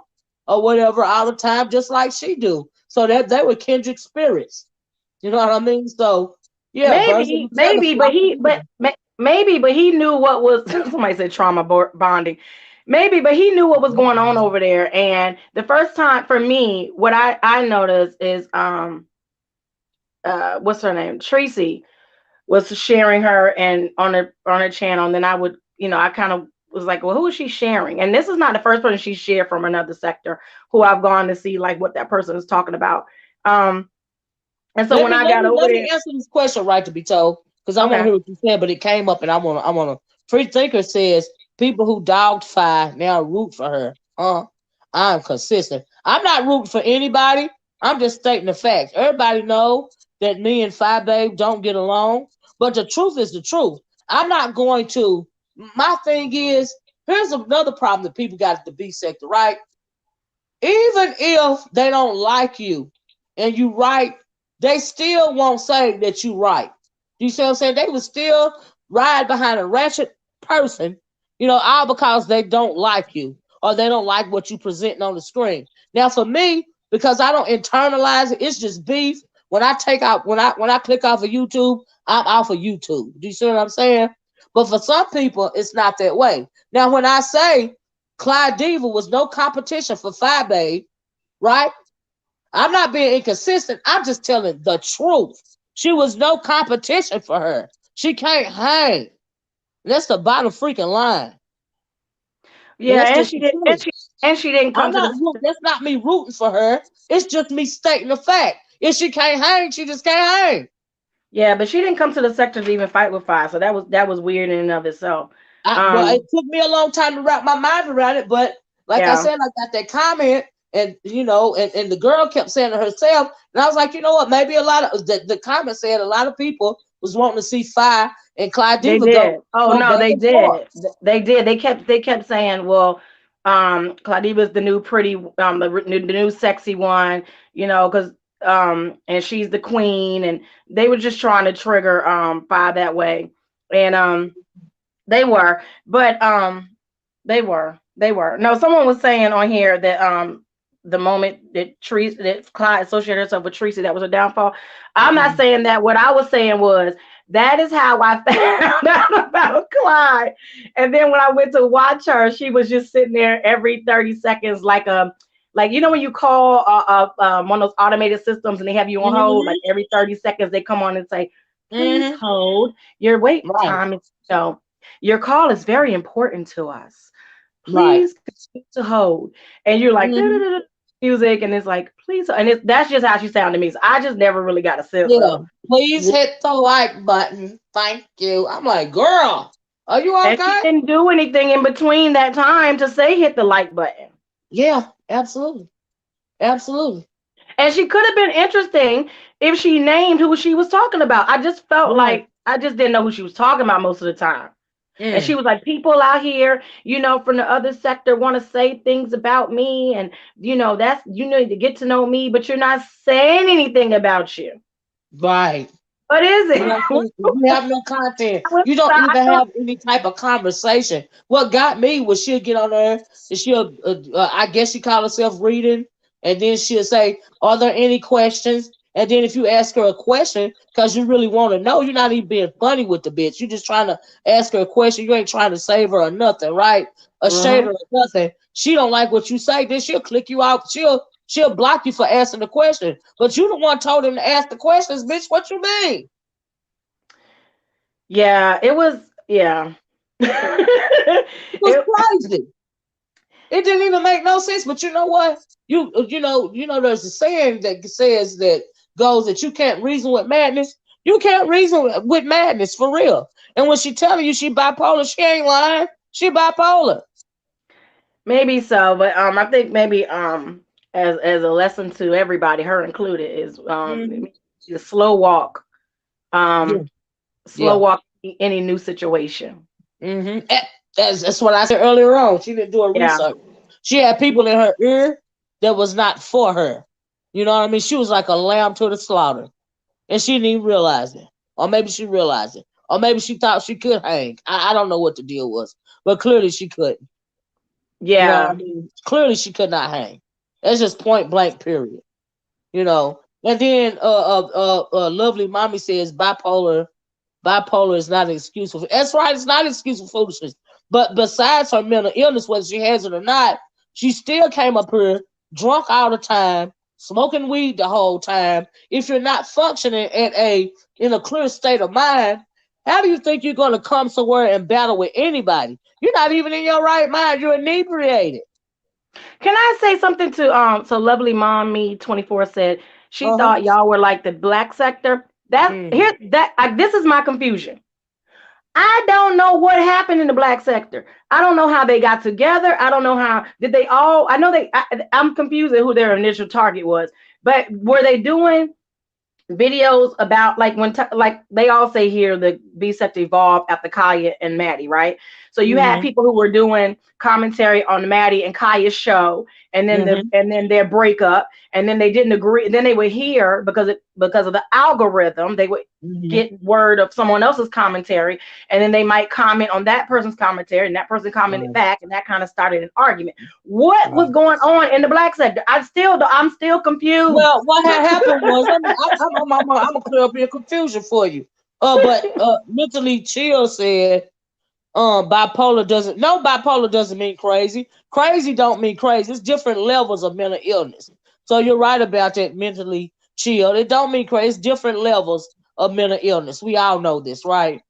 or whatever all the time, just like she do. So that they were kindred spirits. You know what I mean? So yeah, birds of Maybe, a feather maybe, flock together. maybe, but he knew what was. Somebody said trauma bonding. Maybe, but he knew what was going on over there. And the first time for me, what I noticed is what's her name, Tracy was sharing her and on her channel, and then I would, I kind of was like, well, who is she sharing? And this is not the first person she shared from another sector who I've gone to see like what that person is talking about. Um, and so Let when me I let got me over let me there, answer this question right to be told because I want to okay, hear what you said, but it came up and I wanna. Free thinker says people who dogged Fi now root for her. I'm consistent. I'm not rooting for anybody. I'm just stating the facts. Everybody know that me and Fi Babe don't get along, but the truth is the truth. I'm not going to. My thing is, here's another problem that people got at the B sector, right? Even if they don't like you and you right, they still won't say that you right. You see what I'm saying? They will still ride behind a ratchet person, all because they don't like you or they don't like what you presenting on the screen. Now for me, because I don't internalize it, it's just beef. When I click off of YouTube, I'm off of YouTube. Do you see what I'm saying? But for some people, it's not that way. Now when I say Clyde Diva was no competition for Five Babe, right? I'm not being inconsistent. I'm just telling the truth. She was no competition for her. She can't hang. That's the bottom freaking line. And yeah, that's and just she the did, truth. and she didn't come I'm to not the. that's not me rooting for her. It's just me stating the fact. If she can't hang, she just can't hang. Yeah, but she didn't come to the sector to even fight with fire, so that was weird in and of itself. Well, it Um, took me a long time to wrap my mind around it, but like I yeah, said, I got that comment, and and the girl kept saying it herself, and I was like, you know what? Maybe a lot of the comment said a lot of people was wanting to see Fi And Clyde They Diva go did. Oh back no, they and forth. did. They did. They kept saying, well, Claudiva's the new pretty, the new sexy one, because and she's the queen, and they were just trying to trigger by that way, and they were, but they were. No, someone was saying on here that the moment that Clyde associated herself with Tracy, that was a downfall. I'm not Mhm. saying that. What I was saying was that is how I found out about Clyde. And then when I went to watch her, she was just sitting there every 30 seconds, like when you call one of those automated systems and they have you on hold, like Mhm. every 30 seconds they come on and say, please Mhm. hold. Your wait Right. time is no. Your call is very important to us. Right. Please continue to hold. And you're like, Mhm. music, and it's like, please. And that's just how she sounded to me. So I just never really got a sense Yeah. of. Please hit the like button. Thank you. I'm like, girl, are you And she okay? didn't do anything in between that time to say hit the like button. Yeah, absolutely. Absolutely. And she could have been interesting if she named who she was talking about. I just felt Right. like I just didn't know who she was talking about most of the time. And she Mm. was like, people out here, from the other sector want to say things about me. And, that's, you need to get to know me, but you're not saying anything about you. Right. What is You know it? what I'm saying? You have no content. You don't I even know. have any type of conversation. What got me was she'll get on there and she'll, I guess she call herself reading, and then she'll say, "Are there any questions?" And then if you ask her a question because you really want to know, you're not even being funny with the bitch. You're just trying to ask her a question. You ain't trying to save her or nothing, right? A shade Mhm. or nothing. She don't like what you say, then she'll click you out. She'll block you for asking the question. But you the one told him to ask the questions, bitch. What you mean? Yeah, it was, yeah. It was it, crazy. It didn't even make no sense. But you know what? You know. There's a saying that says that goes that you can't reason with madness. You can't reason with madness for real. And when she telling you she bipolar, she ain't lying. She bipolar. Maybe so, but I think maybe as a lesson to everybody, her included, is Hmm. the slow walk. Yeah, Um, slow yeah. walk any new situation. Mm-hmm. That's what I said earlier on. She didn't do her Yeah. research. She had people in her ear that was not for her. You know what I mean? She was like a lamb to the slaughter. And she didn't even realize it. Or maybe she realized it. Or maybe she thought she could hang. I don't know what the deal was. But clearly she couldn't. You know what I Yeah. mean? Clearly she could not hang. That's just point blank, period. You know. And then lovely mommy says bipolar is not an excuse for that's right, it's not an excuse for foolishness. But besides her mental illness, whether she has it or not, she still came up here drunk all the time, smoking weed the whole time. If you're not functioning in a clear state of mind, how do you think you're gonna come somewhere and battle with anybody? You're not even in your right mind, you're inebriated. Can I say something to so lovely mom me 24 said she Uh-huh. thought y'all were like the black sector. Mm. This is my confusion. I don't know what happened in the black sector. I don't know how they got together. I don't know how did they all. I know I'm confused at who their initial target was, but were they doing videos about like like they all say here the B set evolved after Kaya and Maddie, right? So you had Mm-hmm. people who were doing commentary on Maddie and Kaya's show, and then Mm-hmm. their breakup, and then they didn't agree. And then they would hear because of the algorithm, they would Mm-hmm. get word of someone else's commentary, and then they might comment on that person's commentary, and that person commented Right. back, and that kind of started an argument. What was Right. going on in the black sector? I'm still confused. Well, what had happened was, I'm gonna clear up your confusion for you. But mentally chill said, bipolar doesn't mean crazy. Crazy don't mean crazy. It's different levels of mental illness. So you're right about that. Mentally chill. It don't mean crazy. It's different levels of mental illness. We all know this, right?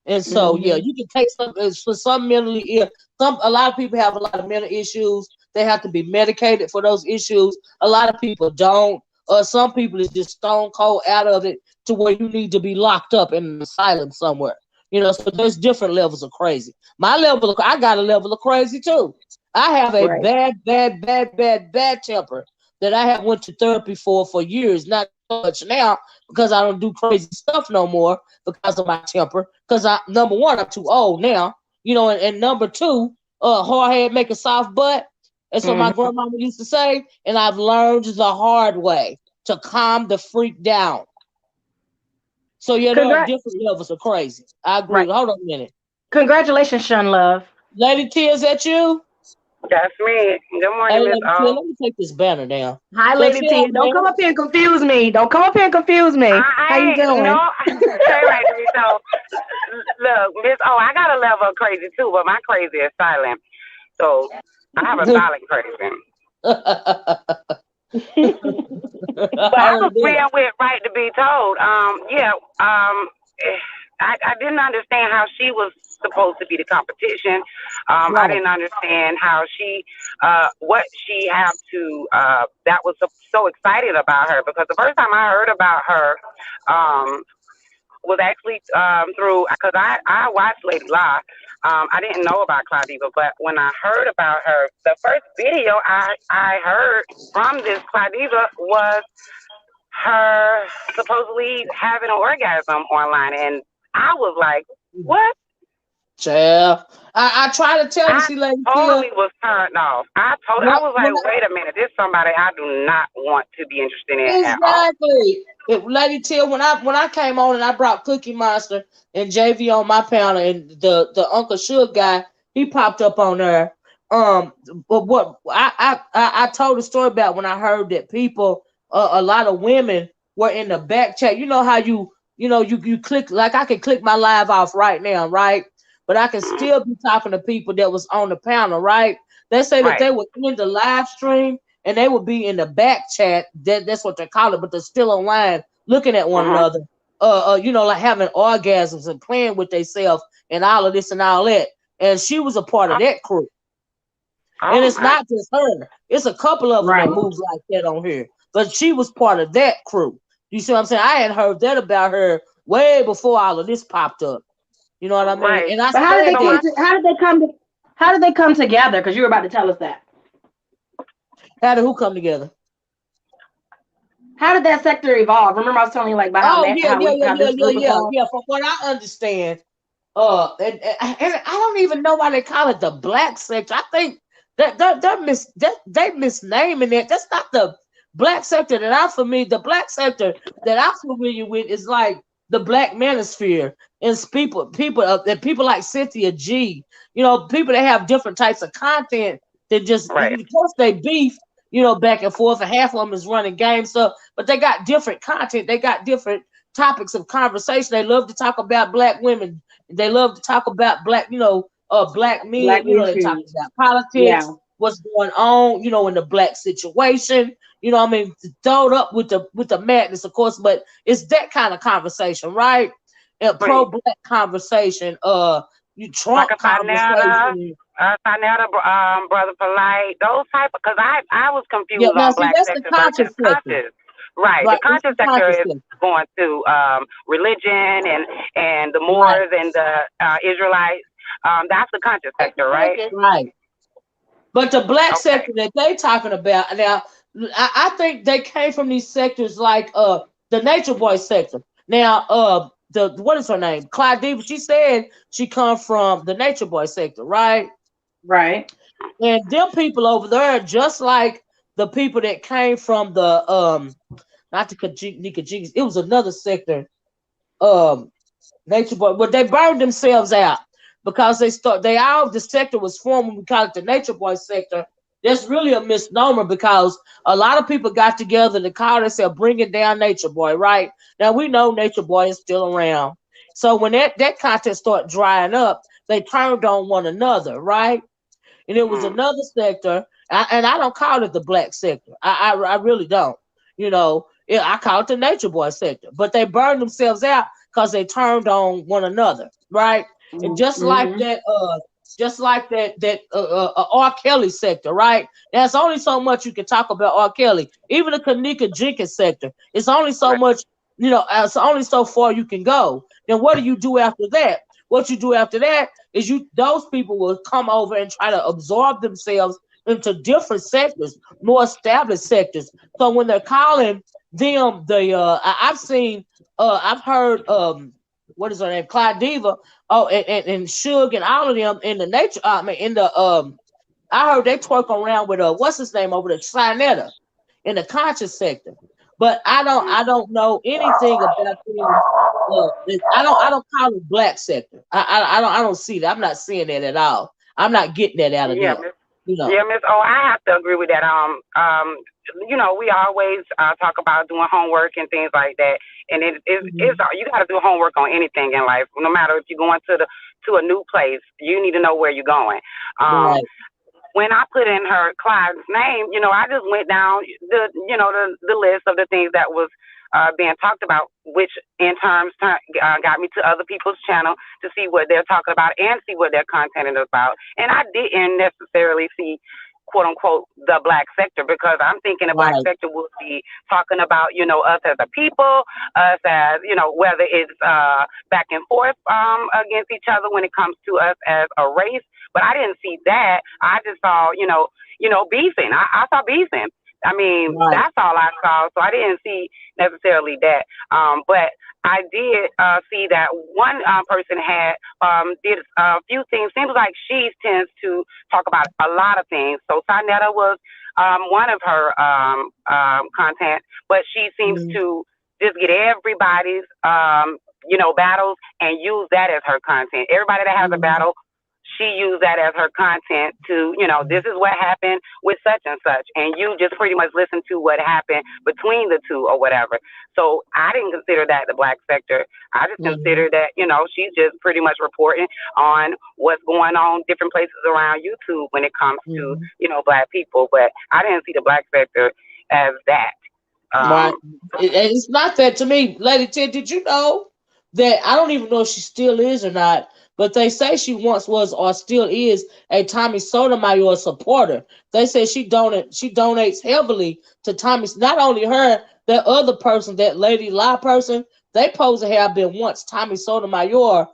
And so, yeah, Hmm. you can take some for some mentally ill. A lot of people have a lot of mental issues. They have to be medicated for those issues. A lot of people don't. Some people is just stone cold out of it to where you need to be locked up in an asylum somewhere. You know, so there's different levels of crazy. I got a level of crazy too. I have a Right. bad temper. that I have went to therapy for years. Not so much now because I don't do crazy stuff no more because of my temper. Because I number one, I'm too old now, and number two, hard head make a soft butt. That's what my Mm-hmm. grandmama used to say, and I've learned the hard way to calm the freak down. So yeah, there are Congrat. different levels of crazy. I agree. Right. Hold on a minute. Congratulations, Shun Love. Lady T, is that you? That's me. Good Hey, morning, Miss Lady T, O. let me take this banner down. Hi, So Lady tell T. me, Don't come up here and confuse me. Don't come up here and confuse me. I How you ain't no doing? say right to me. So look, Miss O, I got a level of crazy too, but my crazy is silent. So I have a silent crazy. But I oh, was friend with Right to Be Told. Yeah. I didn't understand how she was supposed to be the competition. I right. didn't understand how what she have to, that was so excited about her because the first time I heard about her, um, was actually through because I watched Lady La. I didn't know about Claudiva, but when I heard about her, the first video I heard from this Claudiva was her supposedly having an orgasm online, and I was like, "What?" Child. I try to tell you, I see, Lady T, totally was turned off. I was like, when "Wait a minute, this is somebody I do not want to be interested in at all." exactly. Lady Till, when I came on and I brought Cookie Monster and JV on my panel and the Uncle Suge guy, he popped up on there. But what I told the story about when I heard that people, a lot of women were in the back chat. You know how you click, like I can click my live off right now, right? But I can Mhm. still be talking to people that was on the panel, right? They say that Right. they were in the live stream and they would be in the back chat. That's what they call it, but they're still online looking at one Mhm. another. Like having orgasms and playing with themselves and all of this and all that. And she was a part of Oh, that crew. And oh it's my. not just her; it's a couple of them Right. that moves like that on here. But she was part of that crew. You see what I'm saying? I had heard that about her way before all of this popped up. You know what I mean? Right. And I But how did said they So come my that. to? How did they come to? How did they come together? Because you were about to tell us that. How did who come together? How did that sector evolve? Remember, I was telling you like about how Oh yeah, yeah, yeah, how yeah, this yeah, group yeah, evolved. yeah. From what I understand, and I don't even know why they call it the black sector. I think that they misnaming it. That's not the black sector that I'm familiar. The black sector that I'm familiar with is like the black manosphere and people like Cynthia G. People that have different types of content that just right. of course they beef. Back and forth, and half of them is running game stuff, but they got different content. They got different topics of conversation. They love to talk about black women. They love to talk about black Black men. They talk issues. about politics, Yeah. what's going on, in the black situation. What I mean, throwed up with the madness, of course, but it's that kind of conversation, right? And pro Right. black conversation, you Like Trump a Sinetta, conversation. Brother Polite, those type of, because I was Yeah, confused now on see black that's the sector versus conscious sector, conscious. Right. The right? That's conscious the sector conscious is sector, going to religion and the right? Moors and the Israelites. That's the conscious sector, right? Right. But the black Okay. sector that they talking about now, I think they came from these sectors like the Nature Boy sector. Now the what is her name? Clyde Diva. She said she come from the Nature Boy sector, right? Right. And them people over there, just like the people that came from the not the Nikajigis, it was another sector. Um Nature Boy, but they burned themselves out because they all the sector was formed when we call it the Nature Boy sector. That's really a misnomer because a lot of people got together to call themselves bringing down Nature Boy. Right now, we know Nature Boy is still around. So when that content started drying up, they turned on one another. Right, and it was Mm. another sector, and I don't call it the black sector. I really don't. I call it the Nature Boy sector. But they burned themselves out because they turned on one another, right? And Mm-hmm. just like that R. Kelly sector, right? There's only so much you can talk about R. Kelly. Even the Kanika Jenkins sector, it's only so Right. much. It's only so far you can go. Then what do you do after that? What you do after that is those people will come over and try to absorb themselves into different sectors, more established sectors. So when they're calling them I've seen I've heard what is her name, Clyde Diva, oh, and Suge and all of them in the nature. I mean, in the I heard they twerk around with what's his name over there, Sinetta, in the conscious sector. But I don't know anything about them. I don't call it black sector. I don't see that. I'm not seeing that at all. I'm not getting that out of Yeah, them. Miss. You know. Yeah, Miss. Oh, I have to agree with that. We always talk about doing homework and things like that, and it's Mhm. you got to do homework on anything in life. No matter if you're going to a new place, you need to know where you're going. Um, Right. when I put in her Clyde's name, I just went down the list of the things that was being talked about, which in terms got me to other people's channel to see what they're talking about and see what their content is about. And I didn't necessarily see quote unquote the black sector because I'm thinking the black Right. sector will be talking about us as a people, us as whether it's back and forth against each other when it comes to us as a race, but I didn't see that. I just saw, beefing. I saw beefing. I mean, Right. that's all I saw. So I didn't see necessarily that. But I did see that one person had did a few things. Seems like she tends to talk about a lot of things. So Sonetta was one of her content, but she seems Mhm. to just get everybody's battles and use that as her content. Everybody that has a Mhm. battle, she used that as her content to, this is what happened with such and such. And you just pretty much listen to what happened between the two or whatever. So I didn't consider that the black sector. I just Mhm. considered that, she's just pretty much reporting on what's going on different places around YouTube when it comes to, Mhm. black people. But I didn't see the black sector as that. Right. Um, It's not that to me, Lady Ted. Did you know that I don't even know if she still is or not? But they say she once was or still is a Tommy Sotomayor supporter. They say she donates heavily to Tommy. Not only her, that other person, that Lady Lie person, they pose to have been once Tommy Sotomayor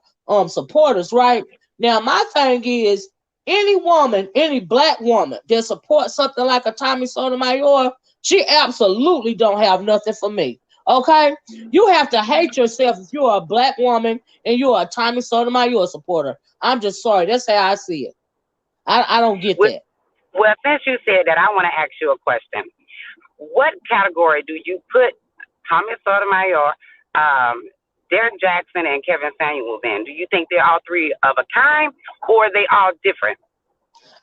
supporters, right? Now my thing is any woman, any black woman that supports something like a Tommy Sotomayor, she absolutely don't have nothing for me. Okay? You have to hate yourself if you're a black woman and you're a Tommy Sotomayor supporter. I'm just sorry. That's how I see it. I don't get with, that. well, since you said that, I want to ask you a question. What category do you put Thomas Sotomayor, um, Derek Jackson, and Kevin Samuels in? Do you think they're all three of a kind, or are they all different?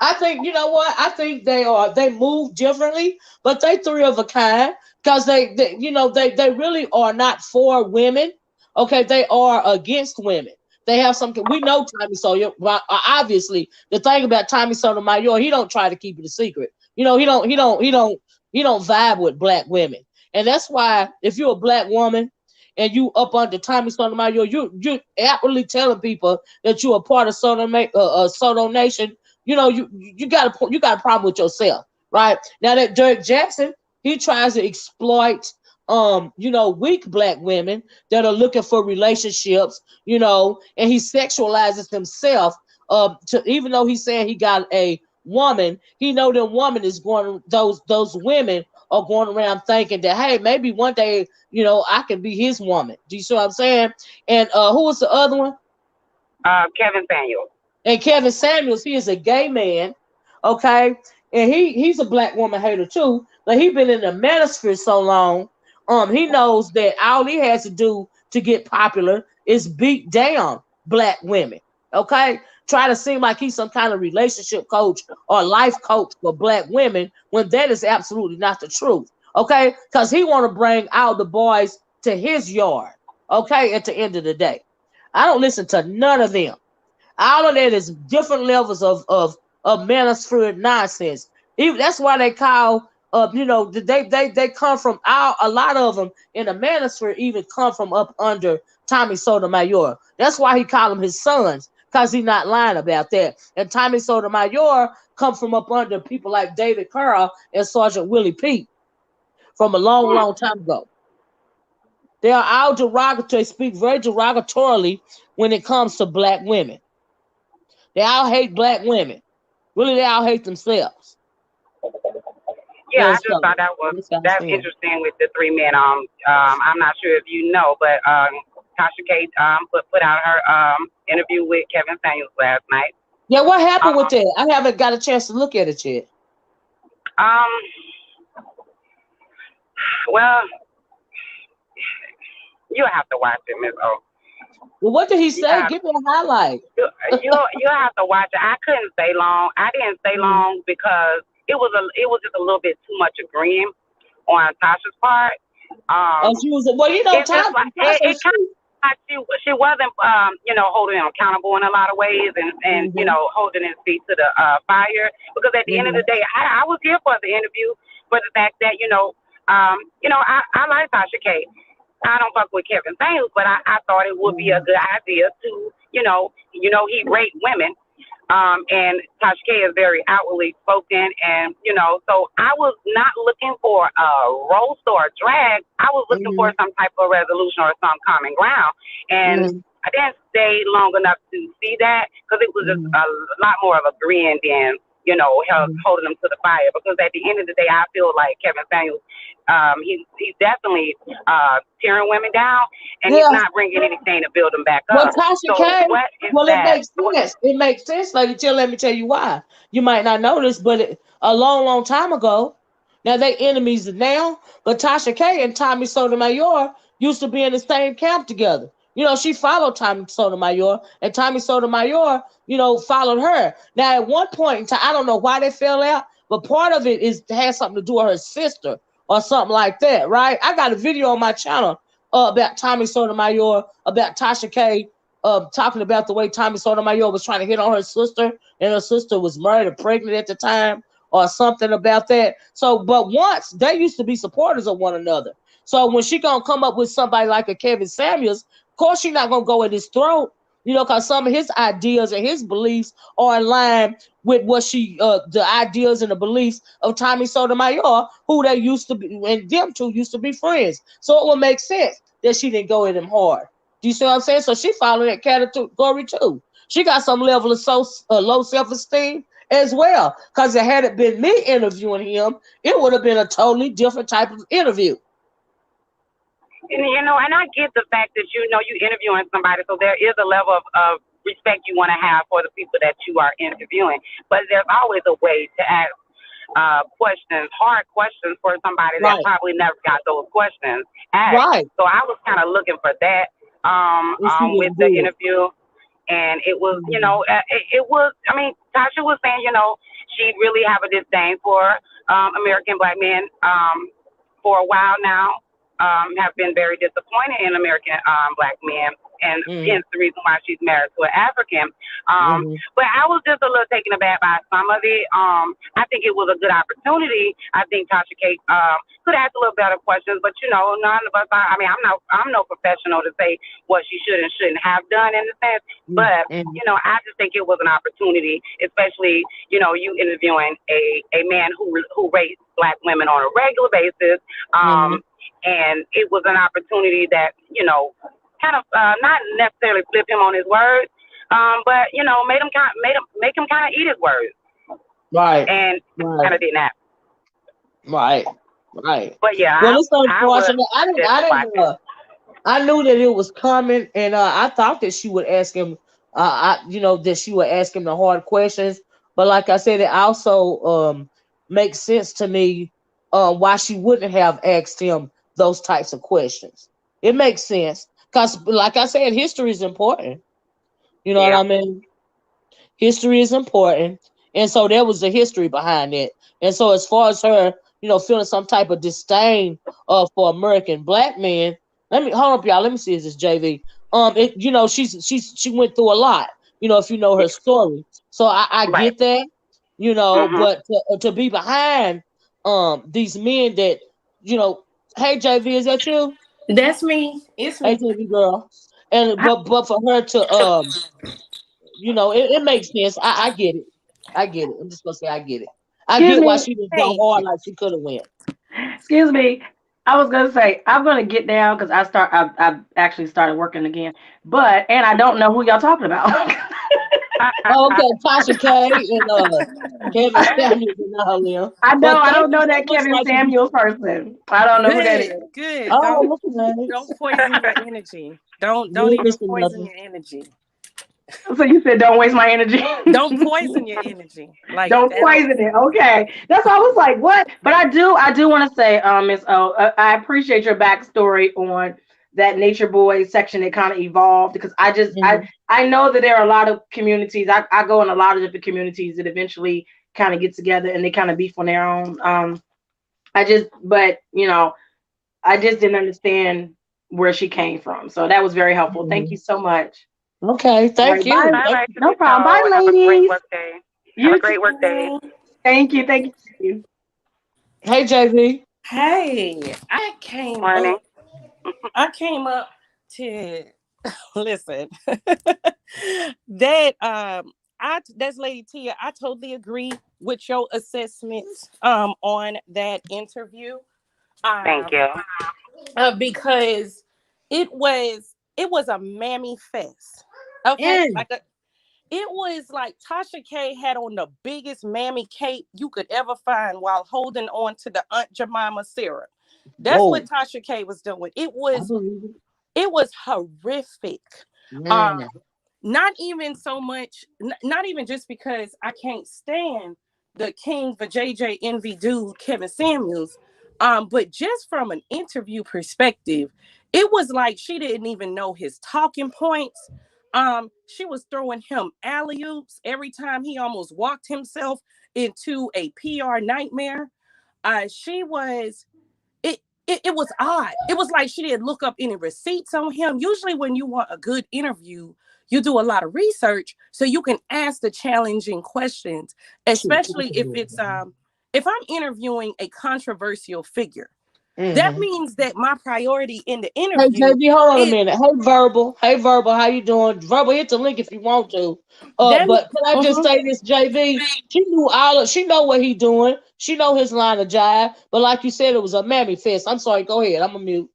I think you know what? I think they move differently, but they three of a kind because they really are not for women. Okay, they are against women. They have something we know. Tommy Sawyer, well, obviously, the thing about Tommy Sotomayor, he don't try to keep it a secret. He don't vibe with black women, and that's why if you're a black woman and you up under Tommy Sotomayor, you aptly telling people that you're a part of Soto Nation. You got a problem with yourself, right? Now that Derek Jackson, he tries to exploit weak black women that are looking for relationships, and he sexualizes himself to even though he's saying he got a woman, he know that woman is going those women are going around thinking that hey, maybe one day, I can be his woman. Do you see what I'm saying? And who was the other one? Kevin Samuels. And Kevin Samuels, he is a gay man, okay, and he's a black woman hater too. But he been in the manosphere so long, he knows that all he has to do to get popular is beat down black women, okay. Try to seem like he's some kind of relationship coach or life coach for black women when that is absolutely not the truth, okay. Because he want to bring all the boys to his yard, okay. At the end of the day, I don't listen to none of them. All of that is different levels of manosphere nonsense. Even that's why they call they come from a lot of them in the manosphere even come from up under Tommy Sotomayor. That's why he called them his sons, because he's not lying about that. And Tommy Sotomayor come from up under people like David Carl and Sergeant Willie Pete from a long, Hmm. long time ago. They are all derogatory, speak very derogatorily when it comes to black women. They all hate black women. Really, they all hate themselves. Yeah, I And just so thought that was that's what I'm that's saying. interesting with the three men. I'm not sure if you know, but Tasha K put out her interview with Kevin Samuels last night. Yeah, what happened with Um, that? I haven't got a chance to look at it yet. um, well, you'll have to watch it, Miss O. Well, what did he You say? have Give me a highlight. you you have to watch it. I couldn't stay long. I didn't stay Mm. long because it was just a little bit too much agreeing on Tasha's part. Oh, Um, she was well, it's just like Tasha, it kind of like she wasn't holding him accountable in a lot of ways and mm-hmm, holding his feet to the fire because at the end of mm-hmm, the day I was here for the interview for the fact that I like Tasha K. I don't fuck with Kevin Samuels, but I thought it would be a mm-hmm, good idea to he rate women. And Tasha K is very outwardly spoken, and so I was not looking for a roast or a drag. I was looking for mm-hmm, some type of resolution or some common ground, and mm-hmm, I didn't stay long enough to see that because it was just mm-hmm, a lot more of agreeing than holding them to the fire. Because at the end of the day, I feel like Kevin Samuels, he's definitely tearing women down, and he's yeah. not bringing anything to build them back Well, up. Tasha So K, what is well, it that? makes sense. It makes sense, lady. Let me tell you why. You might not know this, but a long, long time ago, now they enemies now, but Tasha K and Tommy Sotomayor used to be in the same camp together. She followed Tommy Sotomayor, and Tommy Sotomayor, followed her. Now, at one point in time, I don't know why they fell out, but part of it has something to do with her sister or something like that, right? I got a video on my channel about Tommy Sotomayor, about Tasha K, talking about the way Tommy Sotomayor was trying to hit on her sister, and her sister was married and pregnant at the time, or something about that. So, but once they used to be supporters of one another. So when she gonna come up with somebody like a Kevin Samuels, of course she not gonna go at his throat, because some of his ideas and his beliefs are in line with what the ideas and the beliefs of Tommy Sotomayor, who they used to be, and them two used to be friends. So it would make sense that she didn't go at him hard. Do you see what I'm saying? So she followed that category too. She got some level of low self-esteem as well. Because had it been me interviewing him, it would have been a totally different type of interview. And I get the fact that you interviewing somebody, so there is a level of respect you want to have for the people that you are interviewing. But there's always a way to ask questions, hard questions for somebody that Right, probably never got those questions asked. right. So I was kind of looking for that And she with didn't the do it. interview, and it was, Mhm. it was. I mean, Tasha was saying, she really have a disdain for American black men for a while now. Have been very disappointed in American black men, and Mhm. hence the reason why she's married to an African. Mhm. But I was just a little taken aback by some of it. I think it was a good opportunity. I think Tasha K could ask a little better questions, but none of us. I mean, I'm no professional to say what she should and shouldn't have done in a sense. But Mhm. I just think it was an opportunity, especially you interviewing a man who rates black women on a regular basis. Mhm. And it was an opportunity that kind of not necessarily flip him on his words, but make him kind of eat his words, Right. and kind Right. of didn't happen. Right. Right. But yeah, Well, it's I would unfortunate. just watch it. I knew that it was coming, and I thought that she would ask him. That she would ask him the hard questions. But like I said, it also makes sense to me why she wouldn't have asked him those types of questions. It makes sense because, like I said, history is important. You know what Yeah. I mean? History is important, and so there was a history behind it. And so, as far as her, feeling some type of disdain for American black men, let me hold up, y'all. Let me see. Is this JV? She went through a lot. If you know her story, so I Right. get that. Mhm. But to be behind these men that you know, hey JV, is that you? That's me. It's Hey me. JV girl, and but for her to it makes sense. I get it. I get it. I'm just gonna say I get it. I Excuse get why me. she didn't go Hey, hard like she could have went. excuse me. I was gonna say I'm gonna get down because I actually started working again, but and I don't know who y'all talking about. Oh, okay, Tasha K and Kevin Samuels and all them. I know. But I thank don't you know so that much, Kevin like you. Samuels person. I don't know who that is. Good, good. Oh, I'm looking at it. Don't poison your energy. Don't You ain't even missing poison nothing. your energy. So you said don't waste my energy. Don't poison your energy like Don't at all. poison it. Okay. That's why I was like, what? But I do want to say, Miss O, I appreciate your backstory on that Nature Boy section that kind of evolved because I just Mhm. I know that there are a lot of communities. I go in a lot of different communities that eventually kind of get together and they kind of beef on their own. But I just didn't understand where she came from. So that was very helpful. Thank you Mhm. so much. Okay, All thank right, bye. you. Bye Thank bye, you. No problem. Bye, Tamiko. Have a great ladies. work day. Have a You great work day. too. Thank you. Thank you. Thank you. Hey, JV. Hey, Morning. I came up to listen. that that's Lady Tia. I totally agree with your assessments on that interview. Thank Um you. because it was a mammy fest. Okay? Mm. It was like Tasha K had on the biggest mammy cape you could ever find while holding on to the Aunt Jemima syrup. That's what Whoa, Tasha K was doing. It I was believe it. it was horrific. Um, Man. not even so much, not even just because I can't stand the king for JJ Envy dude, Kevin Samuels, but just from an interview perspective, it was like she didn't even know his talking points. She was throwing him alley oops every time he almost walked himself into a PR nightmare. She was it was odd. It was like she didn't look up any receipts on him. Usually, when you want a good interview, you do a lot of research so you can ask the challenging questions, Shoot. especially if I'm interviewing a controversial figure. That Mm-hmm. means that my priority in the Hey, interview JV, hold on a is minute. Hey, Verbal. Hey, Verbal, how you doing? Verbal, hit the link if you want to. that. But can I just Mhm. say this, JV? She know what he doing. She know his line of jive. But like you said, it was a mammy fest. I'm sorry. Go ahead. I'm a mute.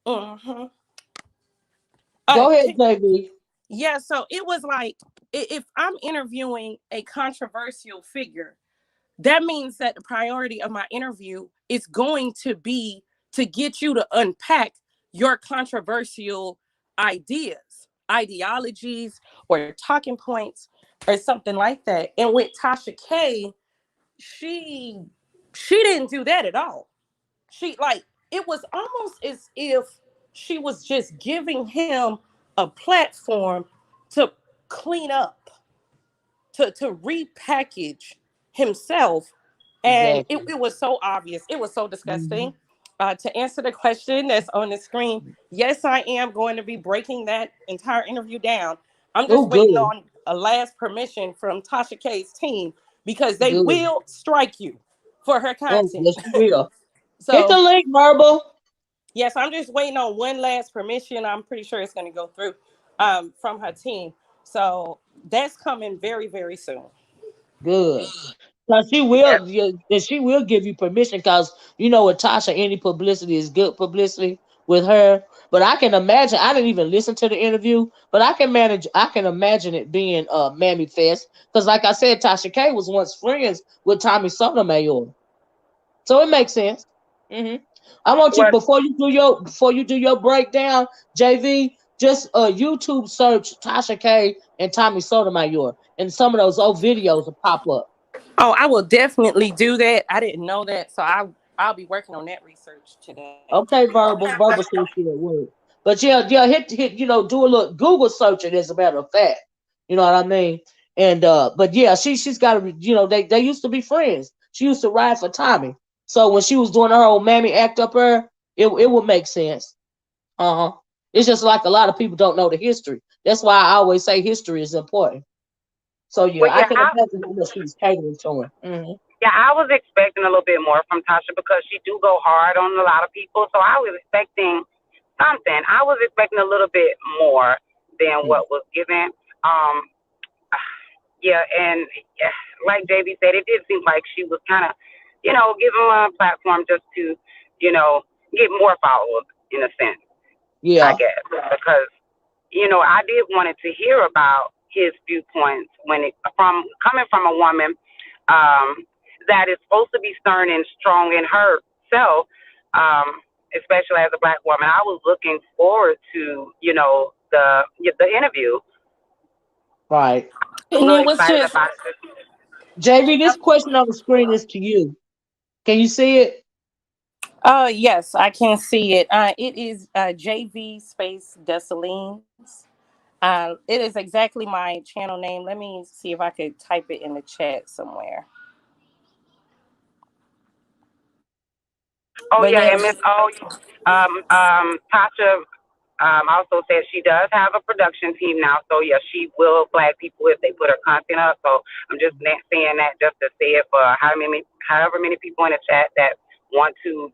Mhm. Go ahead, Can, JV. yeah, so it was like if I'm interviewing a controversial figure, that means that the priority of my interview is going to be to get you to unpack your controversial ideas, ideologies, or talking points, or something like that. And with Tasha K, she she didn't do that at all. She like it was almost as if she was just giving him a platform to clean up, to repackage himself. And it, Exactly. it was so obvious. It was so Mm-hmm. disgusting. To answer the question that's on the screen, yes, I am going to be breaking that entire interview down. I'm Oh, just waiting good. on a last permission from Tasha K's team because they Good. will strike you for her Oh, content. yes, you will. Hit the So, link, Verbal. yes, I'm just waiting on one last permission. I'm pretty sure it's going to go through from her team. So, that's coming very, very soon. Good. Cause she Yes. will, yeah, and she will give you permission. Cause you know with Tasha, any publicity is good publicity with her. But I can imagine. I didn't even listen to the interview, but I can manage. I can imagine it being Mammy Fest. Cause like I said, Tasha K was once friends with Tommy Sotomayor, so it makes sense. hmm I want you What? before you do your breakdown, JV. Just YouTube search Tasha K and Tommy Sotomayor, and some of those old videos will pop up. Oh, I will definitely do that. I didn't know that, so I'll be working on that research today. Okay, verbal search you at work. But yeah, hit, do a little Google searching as a matter of fact. You know what I mean? And but yeah, she's got to, they used to be friends. She used to ride for Tommy. So when she was doing her old mammy act up her, it would make sense. Uh huh. It's just like a lot of people don't know the history. That's why I always say history is important. So Well, yeah, I yeah. can imagine how much she was catering to him. Yeah, I was expecting a little bit more from Tasha because she do go hard on a lot of people. So I was expecting something. I was expecting a little bit more than Yeah. what was given. Um, yeah, and yeah, like JB said, it did seem like she was kind of, giving him a platform just to, you know, get more followers in a sense, I Yeah. guess, because. I did wanted to hear about his viewpoints when it from coming from a woman um, that is supposed to be stern and strong in herself, especially as a black woman. I was looking forward to the interview. Right. I'm And really it was excited just, about it. JV, this question on the screen is to you. Can you see it? yes, I can see it. It is JV space Dessalines. It is exactly my channel name. Let me see if I could type it in the chat somewhere. Oh But yeah, and Miss yes, Tasha also said she does have a production team now. So yeah, she will flag people if they put her content up. So I'm just saying that just to say it for however many people in the chat that want to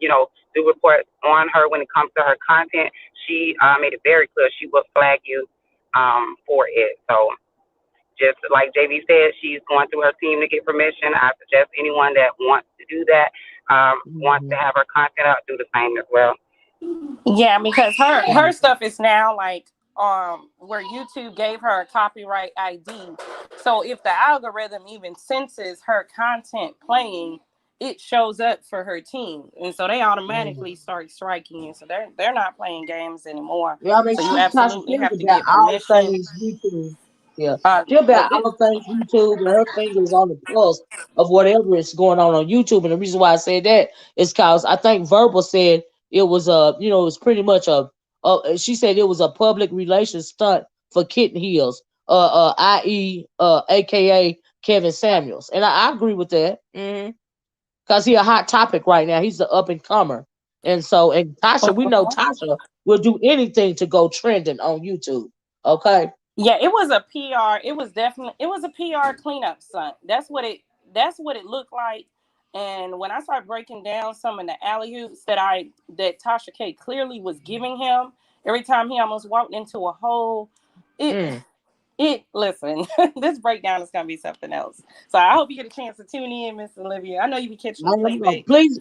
do reports on her when it comes to her content. She made it very clear she will flag you for it. So just like JV said, she's going through her team to get permission. I suggest anyone that wants to do that, wants to Mhm. have her content up, do the same as well. yeah, because her stuff is now like where YouTube gave her a copyright ID. So if the algorithm even senses her content playing, it shows up for her team, and so they Mhm. automatically start striking you. So they're not playing games anymore. Yeah, I mean, So you Tasha absolutely Fingers have to about get all permission. things YouTube. Yeah, Uh, she about it, all things YouTube, and her finger is on the pulse of whatever is going on YouTube. And the reason why I said that is because I think Verbal said it was it was pretty much she said it was a public relations stunt for Kitten Hills, i.e., AKA Kevin Samuels, and I agree with that. Because he a hot topic right now. He's the up and comer. And Tasha, we know Tasha will do anything to go trending on YouTube. Okay. Yeah, it was a PR. It was definitely it was a PR cleanup stunt. That's what it looked like. And when I started breaking down some of the alley oops that Tasha K clearly was giving him every time he almost walked into a hole, it Mm. it listen, this breakdown is gonna be something else. So I hope you get a chance to tune in, Miss Olivia. I know you be catching I the don't know. playback. Please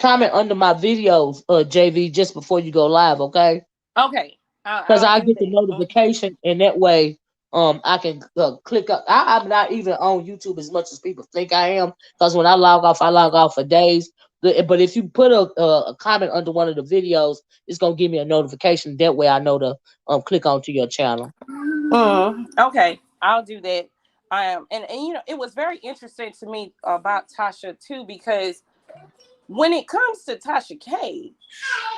comment under my videos, JV, just before you go live, okay? Okay, Because I'll I do get the that. notification, and that way I can click up. I'm not even on YouTube as much as people think I am, because when I log off for days. But if you put a comment under one of the videos, it's gonna give me a notification. That way I know to click onto your channel. Okay, I'll do that. And it was very interesting to me about Tasha too, because when it comes to Tasha K,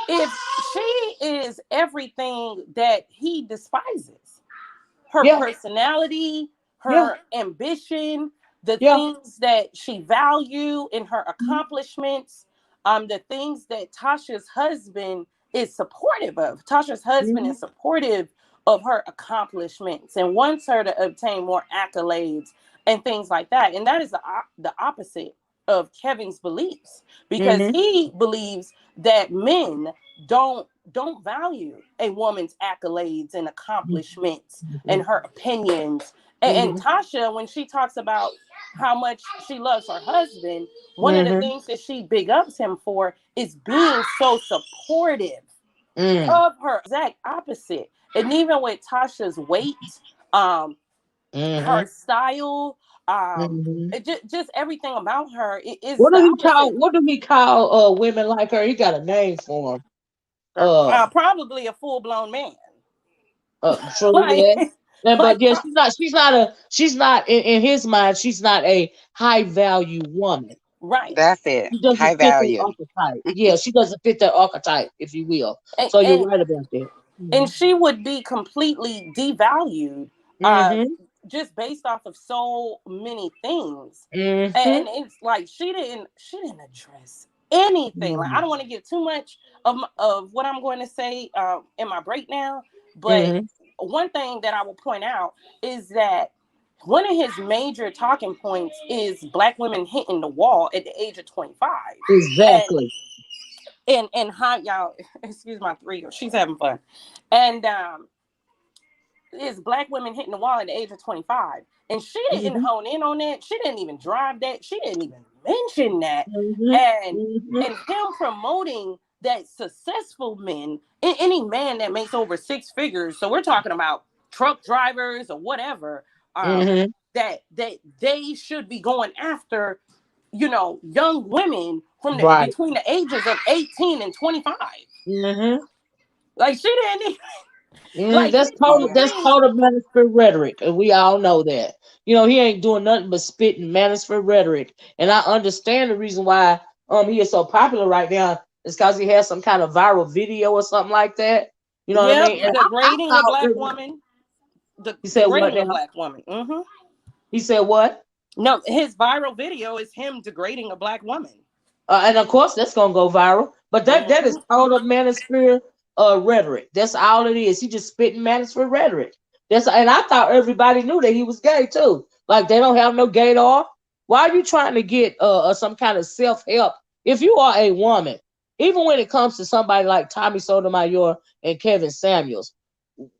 if she is everything that he despises, her Yeah, personality, yeah, her ambition, the yeah. things that she value in her accomplishments, the things that Tasha's husband is supportive of. Tasha's husband Mm-hmm, is supportive of her accomplishments and wants her to obtain more accolades and things like that. And that is the opposite of Kevin's beliefs, because mm-hmm, he believes that men don't value a woman's accolades and accomplishments mm-hmm, and her opinions. And mm-hmm, Tasha, when she talks about how much she loves her husband, one of the mm-hmm, things that she big ups him for is being so supportive mm, of her exact opposite. And even with Tasha's weight, um, her mm-hmm, style, mm-hmm. just everything about her is What the do he call? opposite. What do he call women like her? He got a name for them. Uh, Probably a full blown man. true like, that. And, like but yeah, she's not in his mind. She's not a high value woman. right. That's it. She High doesn't fit that value. archetype. Yeah, she doesn't fit that archetype, if you will. and, So you're and right about that. and she would be completely devalued uh Mm-hmm. just based off of so many things. Mm-hmm. And it's like she didn't address anything. Like, I don't want to give too much of what I'm going to say in my breakdown, but Mm-hmm. one thing that I will point out is that one of his major talking points is black women hitting the wall at the age of 25. and Exactly. and how y'all excuse my 3 year, she's having fun. And is black women hitting the wall at the age of 25. And she didn't Mm-hmm. hone in on that. She didn't even drive that. She didn't even mention that. Mm-hmm. And Mm-hmm. him promoting that successful men, any man that makes over six figures, so we're talking about truck drivers or whatever, Mm-hmm. that they should be going after, you know, young women from the Right. between the ages of 18 and 25. Mm-hmm. Like she didn't even, like That's he total. told That's me, total Manosphere rhetoric, and we all know that. You know, he ain't doing nothing but spitting Manosphere rhetoric, and I understand the reason why he is so popular right now is because he has some kind of viral video or something like that. You know what I yep, mean? And I degrading a thought black it was, woman, he said what degrading a now? black woman. He said what? No, his viral video is him degrading a black woman. And of course that's gonna go viral. But that is hmm total manosphere rhetoric. That's all it is. He just spitting manosphere rhetoric. And I thought everybody knew that he was gay too. Like they don't have no gaydar. Why are you trying to get some kind of self help? If you are a woman, even when it comes to somebody like Tommy Sotomayor and Kevin Samuels,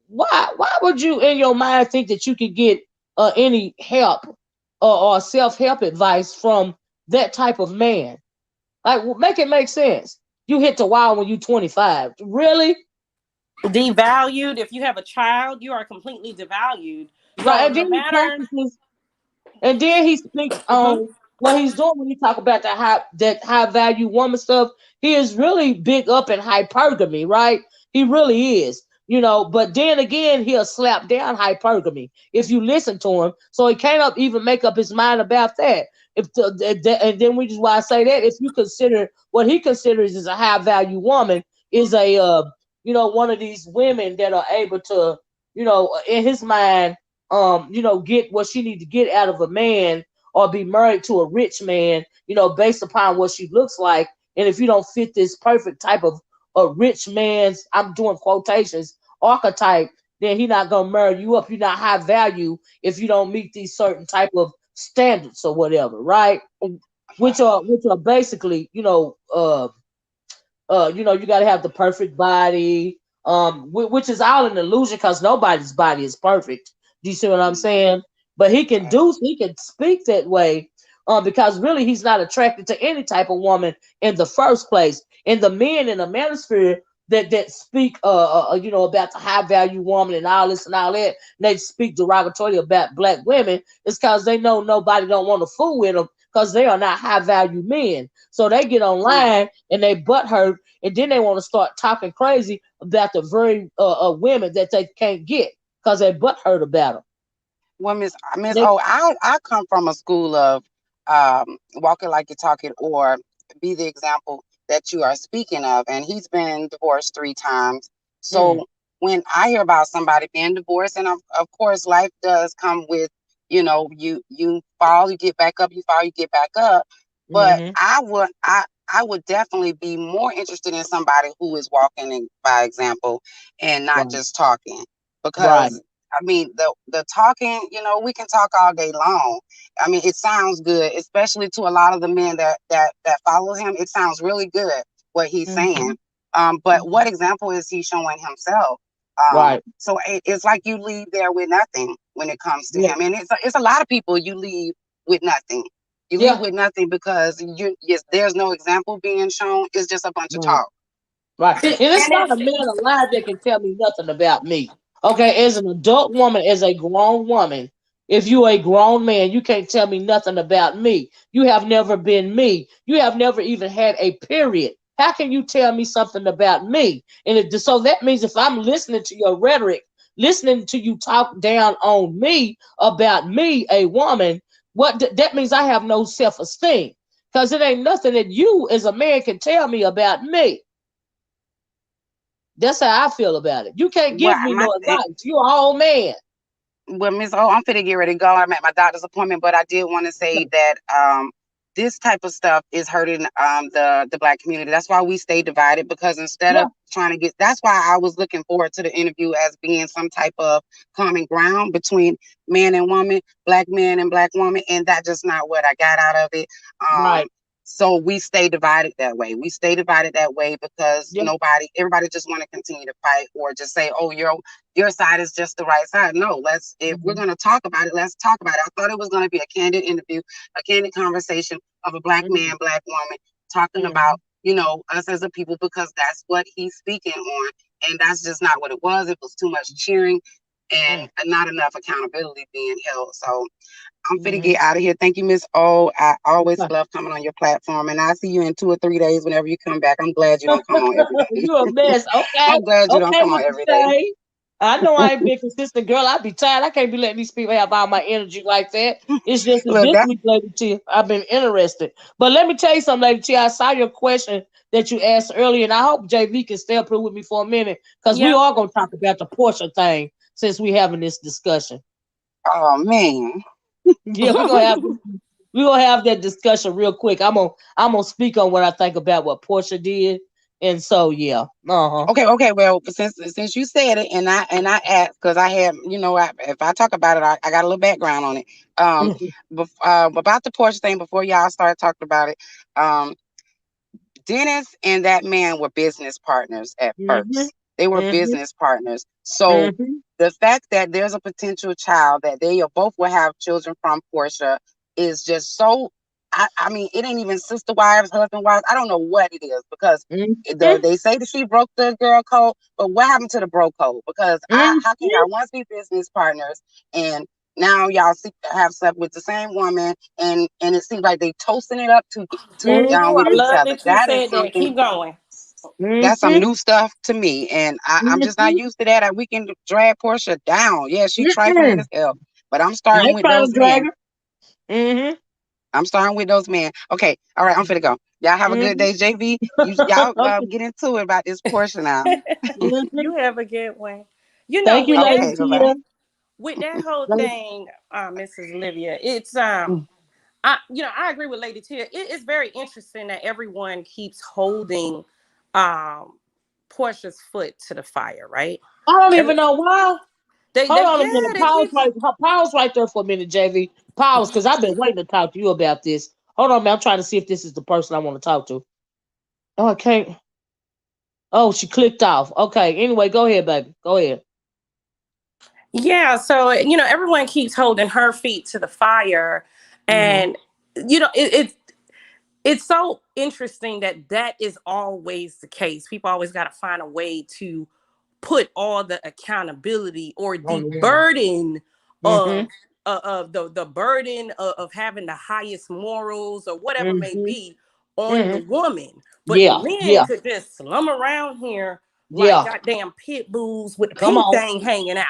why would you in your mind think that you could get any help or self help advice from that type of man? Like, make it make sense. You hit the wall when you 25. Really? Devalued. If you have a child, you are completely devalued. Right. So And no then he matter, practices, and then he speaks mhm. on what he's doing when you talk about that high value woman stuff. He is really big up in hypergamy, right? He really is. You know, but then again, he'll slap down hypergamy if you listen to him. So he can't even make up his mind about that. And then which is why I say that if you consider what he considers as a high value woman is a one of these women that are able to in his mind get what she need to get out of a man or be married to a rich man, based upon what she looks like. And if you don't fit this perfect type of a rich man's, I'm doing quotations, archetype, then he not gonna marry you up. You're not high value if you don't meet these certain type of standards or whatever, right? Which are basically, you got to have the perfect body, which is all an illusion because nobody's body is perfect. Do you see what I'm saying? But he can speak that way, because really he's not attracted to any type of woman in the first place. And the men in the manosphere that speak, about the high value woman and all this and all that, and they speak derogatory about black women, it's because they know nobody don't want to fool with them because they are not high value men. So they get online and they butt hurt, and then they want to start talking crazy about the very women that they can't get because they butt hurt about them. Well, Miss They, O, I come from a school of walk it like you talk it, or be the example that you are speaking of. And he's been divorced 3 times. mm, So when I hear about somebody being divorced, and of course life does come with, you fall, you get back up, you fall, you get back up. But mm-hmm, I would definitely be more interested in somebody who is walking by example and not right, just talking, right, because I mean, the talking, we can talk all day long. I mean, it sounds good, especially to a lot of the men that follow him. It sounds really good what he's mm-hmm, saying. But what example is he showing himself? right, So it's like you leave there with nothing when it comes to yeah, him, and it's a lot of people you leave with nothing. You leave yeah, with nothing because there's no example being shown. It's just a bunch of right. talk. Right. And it's And not a it's man alive that can tell me nothing about me. Okay, as an adult woman, as a grown woman, if you a grown man, you can't tell me nothing about me. You have never been me. You have never even had a period. How can you tell me something about me? So that means if I'm listening to your rhetoric, listening to you talk down on me about me, a woman, that means I have no self-esteem. Because it ain't nothing that you as a man can tell me about me. That's how I feel about it. You can't Well, give me no advice. You're an old man. Well, Miss O, I'm finna get ready to go. I'm at my doctor's appointment, but I did want to say that this type of stuff is hurting the black community. That's why we stay divided, because instead Yeah, of trying to get, that's why I was looking forward to the interview as being some type of common ground between man and woman, black man and black woman, and that's just not what I got out of it. right. So we stay divided that way. We stay divided that way because Yeah. everybody just want to continue to fight or just say, oh, your side is just the right side. No, if we're Hmm. going to talk about it, let's talk about it. I thought it was going to be a candid interview, a candid conversation of a black Hmm. man, black woman talking Hmm. about us as a people, because that's what he's speaking on. And that's just not what it was. It was too much cheering and not enough accountability being held. So I'm finna get out of here. Thank you, Miss O. I always love coming on your platform, and I'll see you in 2 or 3 days whenever you come back. I'm glad you don't come on every day. You a mess. Okay. I'm glad you don't Okay, come on Mr. every day. Shay. I know I ain't been consistent, girl. I be tired. I can't be letting these people have all my energy like that. It's just that Look, this week, Lady T, I've been interested. But let me tell you something, Lady T. I saw your question that you asked earlier, and I hope JV can stay up here with me for a minute, because we Yeah. are going to talk about the Porsha thing since we having this discussion. oh man. Yeah, we're gonna have that discussion real quick. I'm gonna speak on what I think about what Porsha did, and so yeah, Okay. Well, since you said it, and I asked, because I had, if I talk about it, I got a little background on it. About the Porsche thing, before y'all start talking about it. Dennis and that man were business partners at Mhm. first. They were Mhm. business partners. So Mhm. the fact that there's a potential child that they both will have children from Porsha is just so. I mean, it ain't even sister wives, husband wives. I don't know what it is, because Mhm. they say that she broke the girl code, but what happened to the bro code? Because how can y'all once be business partners and now y'all have slept with the same woman, and it seems like they toasting it up to get down Ooh, with I each love other. that you That is said that. something. Keep going. That's some Mhm. new stuff to me, and I'm just not Mhm. used to that. We can drag Portia down. Yeah, she trifling Mhm. as hell, but I'm I starting ain't with trying those to drag men. her. Mhm. I'm starting with those men. Okay, all right, I'm finna go. Y'all have a good Mhm. day, JV. Y'all get into it about this Portia now. You Mhm. have a good one. You know, Thank you, with that Lady Okay, bye bye. Tia. with that whole Lady- thing, Mrs. Olivia, it's I agree with Lady Tia. It's very interesting that everyone keeps holding um Portia's foot to the fire, right? I don't Every, even know why. they Hold on a yeah, minute. they keep Pause right there for a minute, JV. Pause, because I've been waiting to talk to you about this. Hold on, man. I'm trying to see if this is the person I want to talk to. Oh, I can't. Oh, she clicked off. Okay. Anyway, go ahead, baby. Go ahead. yeah, so everyone keeps holding her feet to the fire, Mm-hmm. and it's so interesting that that is always the case. People always got to find a way to put all the accountability or On the the woman. burden Mm-hmm. of the burden of having the highest morals or whatever may Mm-hmm. be on the Mm-hmm. woman. But the Yeah. men Yeah. could just slum around here like Yeah. goddamn pit bulls with the Come pink on. thing hanging out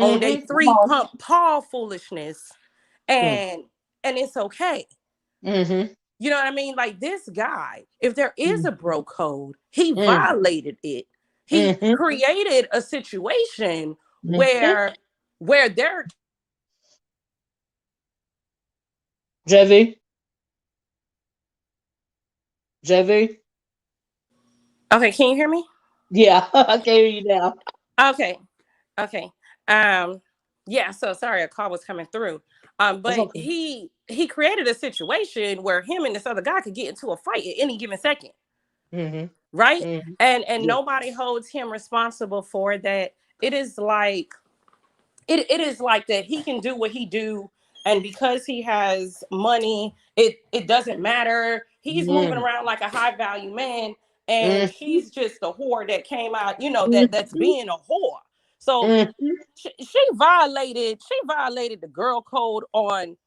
on their Mm-hmm. Come three on. pump paw foolishness, Mm. and it's okay. Mm-hmm. You know what I mean? Like this guy, if there is a bro code, he Mm. violated it. He Mm-hmm. created a situation Mm-hmm. where they're JV. JV. okay. Can you hear me? Yeah. I can hear you now. Okay, okay. Um, yeah. So sorry, a call was coming through. That's But okay. he created a situation where him and this other guy could get into a fight at any given second, Mm-hmm. right? Mm-hmm. And Yeah. nobody holds him responsible for that. It is like it is like that he can do what he do, and because he has money, it doesn't matter. He's moving Mm-hmm. around like a high value man, and Mm-hmm. she's just a whore that came out, that's Mm-hmm. being a whore. So Mm-hmm. she violated the girl code on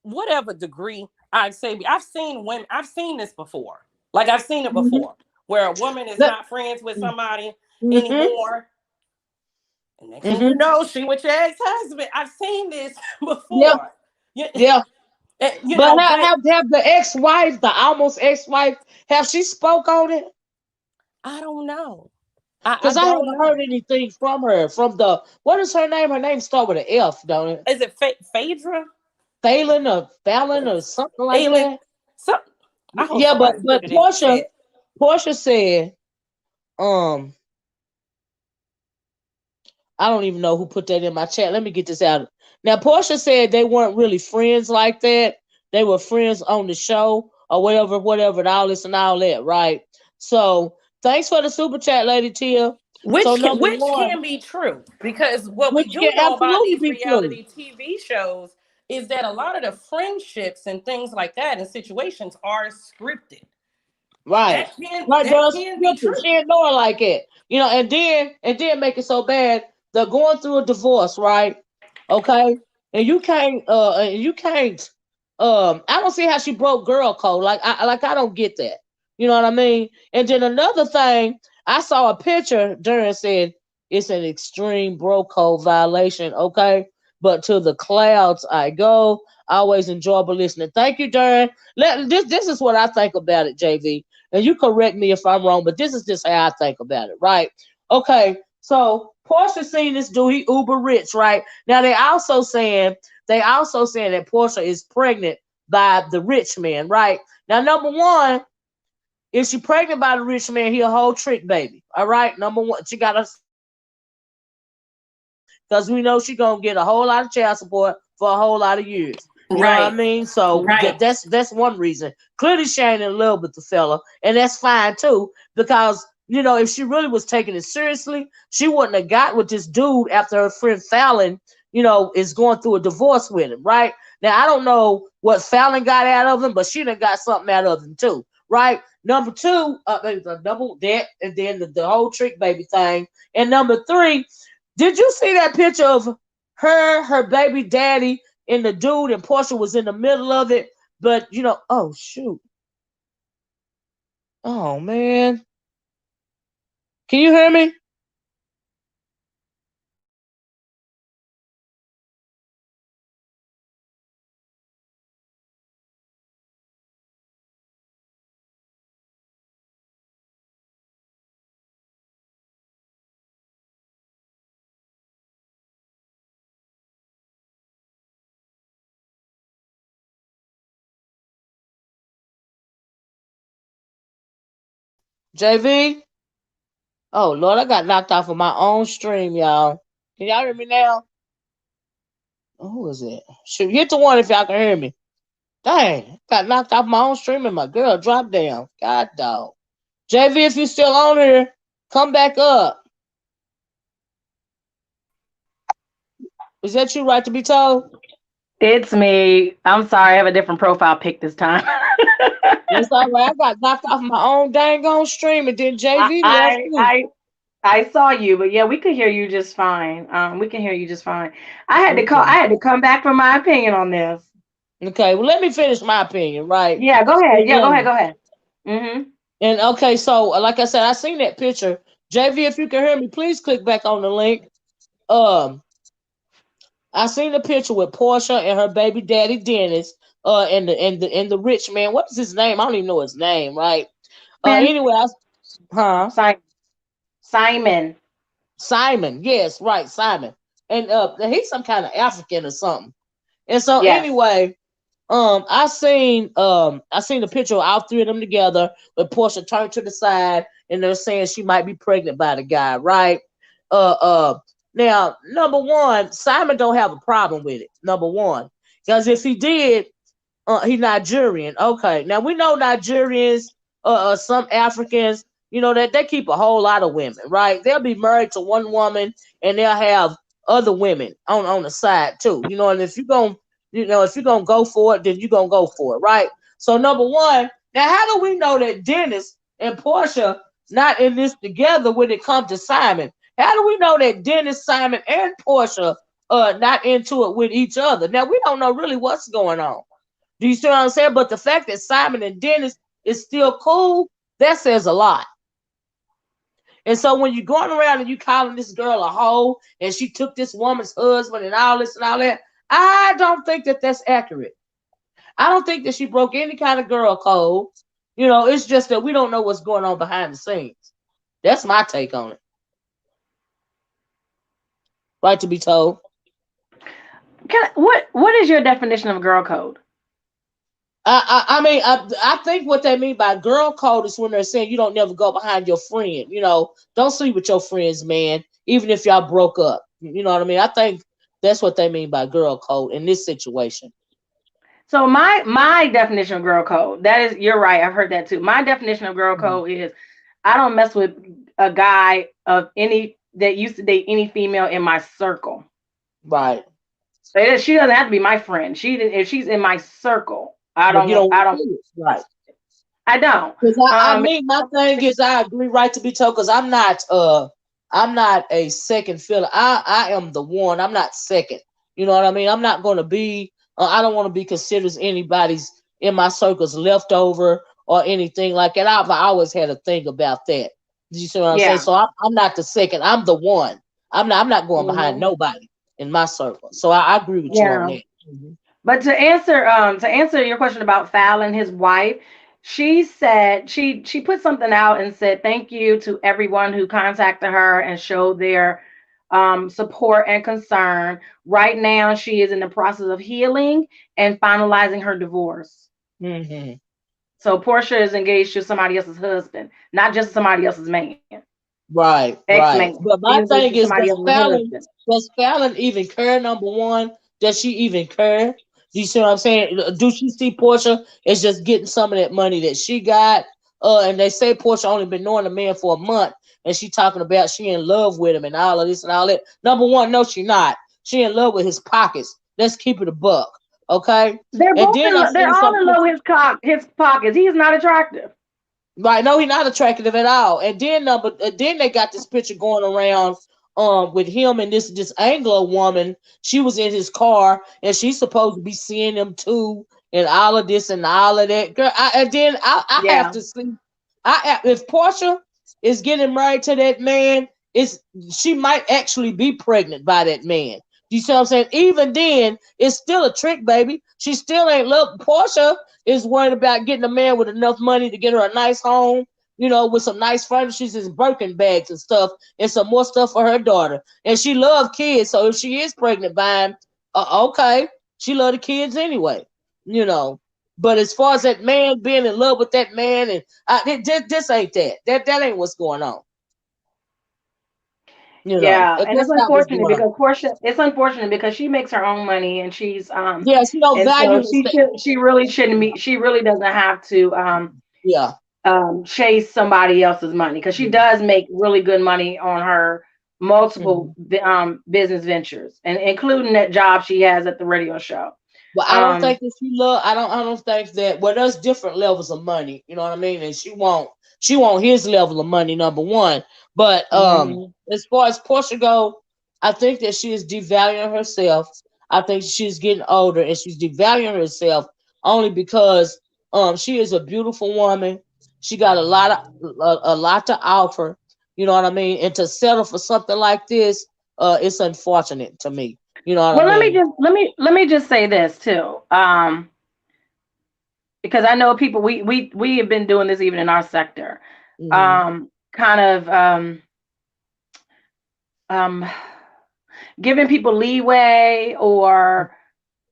whatever degree. I'd say I've seen this before. Like I've seen it before where a woman is not friends with somebody Mm-hmm. anymore, and next thing you Mm-hmm. know, she with your ex-husband. I've seen this Yeah. before. You, Yeah. But but have the ex-wife, the almost ex-wife, have she spoke on it? I don't know. I Because I don't haven't heard know. anything from her. From the what is her name? Her name start with an F, don't it? Is it Phaedra? Phelan or Fallon or something like Phelan? that. So I hope Yeah, but somebody put it in the chat. Portia said, um, I don't even know who put that in my chat. Let me get this out. Now Portia said they weren't really friends like that. They were friends on the show or whatever, and all this and all that, right? So thanks for the super chat, Lady Tia. So number Which one, can be true, because what we which do can know about absolutely these be true. reality TV shows is that a lot of the friendships and things like that and situations are scripted. Right. Right, that there's can be scripture. true. She ain't know it like it. And then make it so bad. They're going through a divorce, right? Okay. And I don't see how she broke girl code. I don't get that. You know what I mean? And then another thing, I saw a picture during said it's an extreme bro code violation, okay? But to the clouds I go. Always enjoyable listening. Thank you, Darren. This is what I think about it, JV. And you correct me if I'm wrong, but this is just how I think about it, right? Okay, so Porsha seen this dude, he uber rich, right? Now they also saying that Porsha is pregnant by the rich man, right? Now, number one, if she pregnant by the rich man, he a whole trick baby. All right. Number one, she got us because we know she gonna get a whole lot of child support for a whole lot of years. You know what I Right. mean? So Right. that's one reason. Clearly, she ain't in love with the fella, and that's fine too. Because if she really was taking it seriously, she wouldn't have got with this dude after her friend Fallon, is going through a divorce with him. Right now, I don't know what Fallon got out of him, but she done got something out of him too. Right. Number two, the double debt, and then the whole trick baby thing, and number three. Did you see that picture of her baby daddy, and the dude, and Porsha was in the middle of it? But oh shoot, oh man, can you hear me? JV? Oh Lord, I got knocked off of my own stream, y'all. Can y'all hear me now? Oh, who is it? Shoot, hit the one if y'all can hear me. Dang, got knocked off my own stream and my girl dropped down. God dog. JV, if you still on here, come back up. Is that you, right to be told? It's me. I'm sorry, I have a different profile pic this time. It's all right. I got knocked off my own dang on stream, and then I, JV left I too. I I saw you, but yeah, we could hear you just fine. We can hear you just fine. I had to call. Okay. I had to come back for my opinion on this. Okay. Well, let me finish my opinion, right? Yeah, go ahead. And Yeah, go ahead. Go ahead. Mhm. okay, so like I said, I seen that picture. JV, if you can hear me, please click back on the link. Um, I seen the picture with Porsha and her baby daddy Dennis. And the rich man. What is his name? I don't even know his name, right? Simon. Anyway, huh? Simon. Simon. Simon. Yes, right, Simon. And he's some kind of African or something. And so Yes. anyway, I seen the picture of all three of them together with Portia turned to the side and they're saying she might be pregnant by the guy, right? Uh uh Now, number one, Simon don't have a problem with it. Number one. Because if he did, he's Nigerian. Okay. Now we know Nigerians, some Africans, that they keep a whole lot of women, right? They'll be married to one woman and they'll have other women on the side too. And if you're gonna go for it, then you're gonna go for it, right? So number one, now how do we know that Dennis and Portia not in this together when it comes to Simon? How do we know that Dennis, Simon, and Portia are not into it with each other? Now we don't know really what's going on. Do you see what I'm saying? But the fact that Simon and Dennis is still cool, that says a lot. And so when you're going around and you calling this girl a hoe and she took this woman's husband and all this and all that, I don't think that that's accurate. I don't think that she broke any kind of girl code. It's just that we don't know what's going on behind the scenes. That's my take on it. Right to be told. What is your definition of girl code? I think what they mean by girl code is when they're saying you don't never go behind your friend. Don't sleep with your friends, man, even if y'all broke up. You know what I mean? I think that's what they mean by girl code in this situation. So my definition of girl code, that is, you're right. I've heard that too. My definition of girl Mhm. code is I don't mess with a guy of any that used to date any female in my circle. Right. So she doesn't have to be my friend. If she's in my circle, I But don't you want. don't I want don't. kids. Right. I don't. Because my thing is, I agree, right to be told. Because I'm not a second filler. I am the one. I'm not second. You know what I mean? I'm not going to be. I don't want to be considered as anybody's in my circles leftover or anything like that. I've always had a thing about that. You see what I'm saying? Yeah. So I'm not the second. I'm the one. I'm not going behind Mhm. nobody in my circle. So I agree with you on Yeah. that. Mhm. But to answer your question about Fallon, his wife, she said she put something out and said thank you to everyone who contacted her and showed their support and concern. Right now, she is in the process of healing and finalizing her divorce. Mhm. So Portia is engaged to somebody else's husband, not just somebody else's man, Right, ex-man. right. But She's my engaged to thing is, somebody else's husband. does Fallon even care? Number one, does she even care? Do you see what I'm saying? Do she see Portia as just getting some of that money that she got? And they say Portia only been knowing the man for a month, and she talking about she in love with him and all of this and all that. Number one, no, she not. She in love with his pockets. Let's keep it a buck, okay? They're And both then I they're seen all some in love with his pockets. He is not attractive. right, no, he's not attractive at all. And then then they got this picture going around with him and this Anglo woman. She was in his car and she's supposed to be seeing him too, and all of this and all of that. Girl, and then I have Yeah. to see. If Portia is getting married to that man, it's she might actually be pregnant by that man. You see what I'm saying? Even then, it's still a trick, baby. She still ain't love. Portia is worried about getting a man with enough money to get her a nice home, with some nice furnishings and Birkin bags and stuff, and some more stuff for her daughter. And she loves kids, so if she is pregnant by him, okay, she love the kids anyway, you know. But as far as that man being in love with that man, and this ain't that. That ain't what's going on. Yeah, and it's That's not what's unfortunate going on. because Portia. It's unfortunate because she makes her own money and Yeah, she don't and value so his. she really shouldn't be. She really doesn't have to Yeah. chase somebody else's money because she does make really good money on her multiple Mhm. business ventures and including that job she has at the radio show. Well, I don't Um, think that she love. I don't think that. Well, there's different levels of money. You know what I mean? And she want his level of money. Number one, but mhm. as far as Portia go, I think that she is devaluing herself. I think she's getting older and she's devaluing herself only because she is a beautiful woman. She got a lot to offer. You know what I mean? And to settle for something like this, it's unfortunate to me. You know what I Well, mean? let me just say this too. Because I know people we have been doing this even in our sector. Hmm. Kind of um giving people leeway or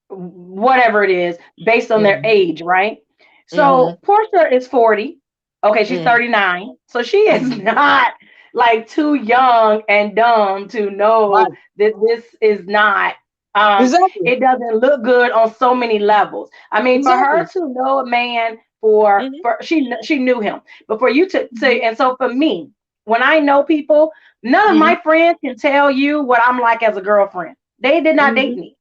whatever it is based on their Hmm. age, right? Hmm. So Portia is 40. Okay, she's Hmm. 39. So she is Hmm. not like too young and dumb to know Right. that this is not Exactly. it doesn't look good on so many levels. I mean, for her Exactly. to know a man for Hmm. she knew him. But for you to Hmm. and so for me, when I know people, none of Hmm. my friends can tell you what I'm like as a girlfriend. They did not date Hmm. me.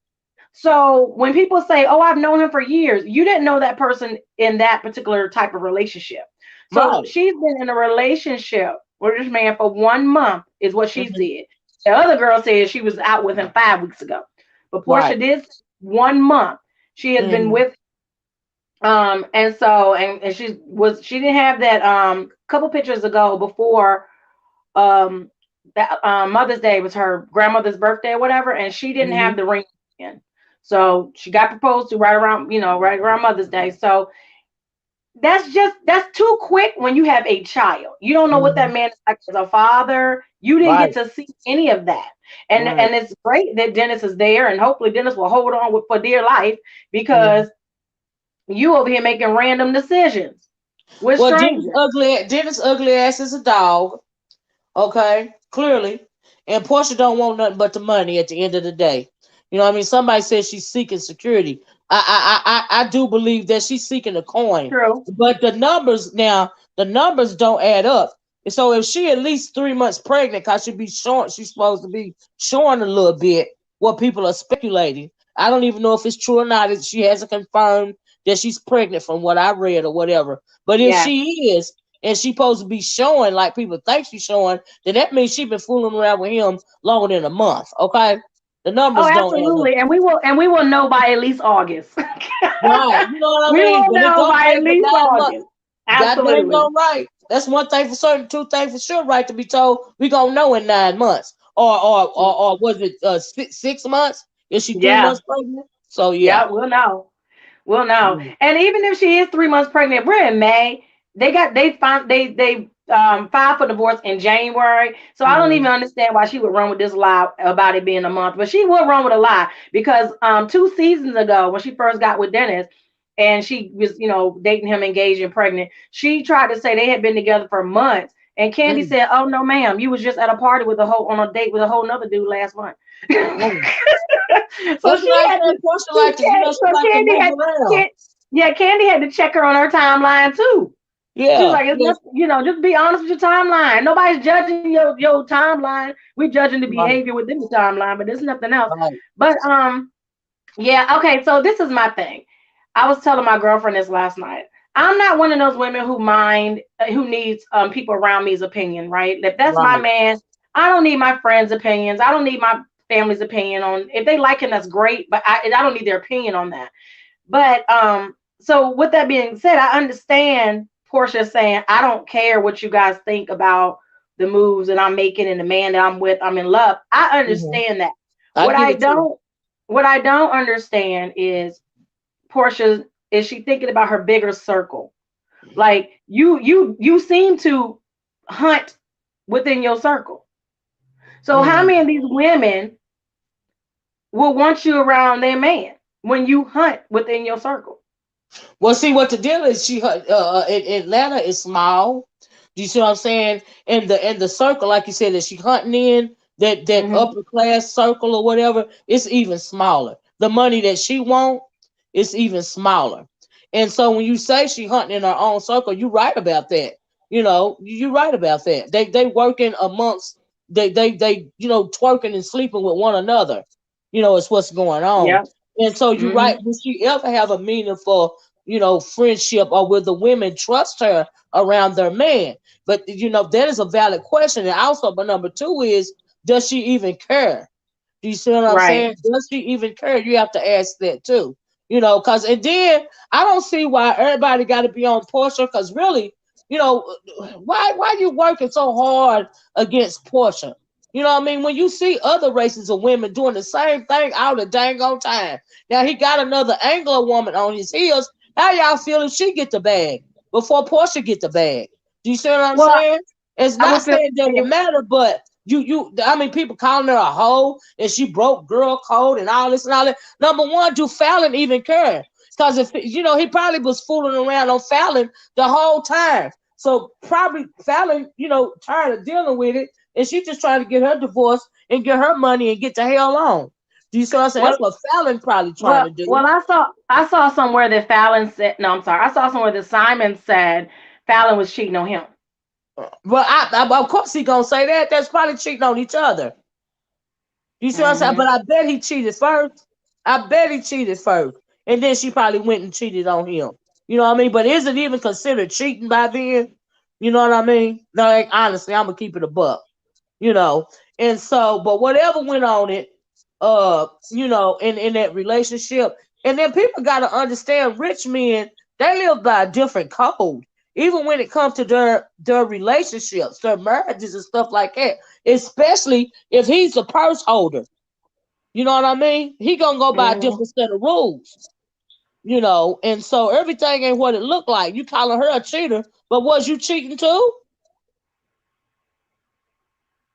So when people say, "Oh, I've known him for years," you didn't know that person in that particular type of relationship. So Right. she's been in a relationship with this man for 1 month, is what she Hmm. said. The other girl said she was out with him 5 weeks ago, but Portia Right. did 1 month. She has been Hmm. with and so and she didn't have that couple pictures ago before um that Mother's Day was her grandmother's birthday or whatever, and she didn't Hmm. have the ring in. So she got proposed to right around, right around Mother's Day. So that's too quick when you have a child. You don't know what that Hmm. man is like as a father. You didn't get Right. to see any of that. And Right. it's great that Dennis is there, and hopefully Dennis will hold on for dear life Hmm. because you over here making random decisions with Well, Dennis strangers. ugly. Dennis ugly ass is a dog. Okay, clearly, and Portia don't want nothing but the money at the end of the day. You know what I mean? Somebody says she's seeking security. I do believe that she's seeking a coin, True. but the numbers don't add up. And so if she at least 3 months pregnant, cause she's supposed to be showing a little bit what people are speculating. I don't even know if it's true or not. She hasn't confirmed that she's pregnant from what I read or whatever. But if Yeah. she is, and she supposed to be showing like people think she's showing, then that means she's been fooling around with him longer than a month. Okay, the Oh, numbers don't add up. absolutely. And we will know by at least August. Right, you know what I We mean? will But it know don't by at take but least 9 months. August. God dang Absolutely. on right. That's one thing for certain, two things for sure, right? To be told, we gonna know in 9 months, or was it 6 months? Is she three Yeah. months pregnant? So yeah. Yeah, we'll know. We'll know. Mm. And even if she is 3 months pregnant, we're in May. They filed for divorce in January. So I don't even Mm. understand why she would run with this lie about it being a month. But she would run with a lie because 2 seasons ago when she first got with Dennis and she was, dating him, engaged and pregnant, she tried to say they had been together for months. And Candy Mm. said, "Oh no, ma'am, you was just at a party with on a date with a whole nother dude last month." Mm. So That's she what I'm had saying. to. Portia like to, she So like to Candy move had. around. Can, yeah, Candy had to check her on her timeline too. She was Yeah, like, "It's yes, nothing. Just be honest with your timeline. Nobody's judging your timeline. We're judging the right, behavior within the timeline, but there's nothing else." right. But yeah, okay. So this is my thing. I was telling my girlfriend this last night. I'm not one of those women who needs people around me's opinion, right? If that's my Right. man, I don't need my friends' opinions. I don't need my family's opinion on if they like him. That's great, but I don't need their opinion on that. But so with that being said, I understand Porsha saying, I don't care what you guys think about the moves that I'm making and the man that I'm with, I'm in love. I Hmm. understand that. I What give I it to you. don't what I don't understand is she thinking about her bigger circle? Like you seem to hunt within your circle. So how Mm. many of these women will want you around their man when you hunt within your circle? Well, see what the deal is. Atlanta is small. Do you see what I'm saying? And the circle, like you said, that she hunting in that Hmm. upper class circle or whatever, it's even smaller. The money that she want is even smaller. And so when you say she hunting in her own circle, you're right about that. You're right about that. They working amongst they twerking and sleeping with one another. It's what's going on. Yeah. And so you're right. Hmm. Will she ever have a meaningful friendship, or will the women trust her around their man? But that is a valid question. And also, but number two is, does she even care? Do you see what I'm Right. saying? Does she even care? You have to ask that too. Cause and then I don't see why everybody got to be on Porsha. Cause really, you know, why you working so hard against Porsha? You know what I mean? When you see other races of women doing the same thing all the dang on time. Now he got another Anglo woman on his heels. How y'all feel if she get the bag before Porsha get the bag? Do you see what I'm Well, saying? It's I not would feel saying that the it same. matter, but I mean, people calling her a hoe and she broke girl code and all this and all that. Number one, do Fallon even care? Because if he probably was fooling around on Fallon the whole time. So probably Fallon, tired of dealing with it, and she just trying to get her divorce and get her money and get the hell on. Do you see what I'm saying? Well, That's what Fallon probably trying well, to do. well. I saw somewhere that Fallon said. No, I'm sorry. I saw somewhere that Simon said Fallon was cheating on him. Well, of course he gonna say that. That's probably cheating on each other. You see what I'm saying? Hmm. But I bet he cheated first. I bet he cheated first. And then she probably went and cheated on him. You know what I mean? But is it even considered cheating by then? You know what I mean? No, like, honestly, I'm gonna keep it a buck. You know. And so, but whatever went on it, in that relationship. And then people gotta understand rich men, they live by a different code. Even when it comes to their relationships, their marriages and stuff like that. Especially if he's a purse holder. You know what I mean? He gonna go by a Hmm. different set of rules. And so everything ain't what it looked like. You calling her a cheater, but was you cheating too?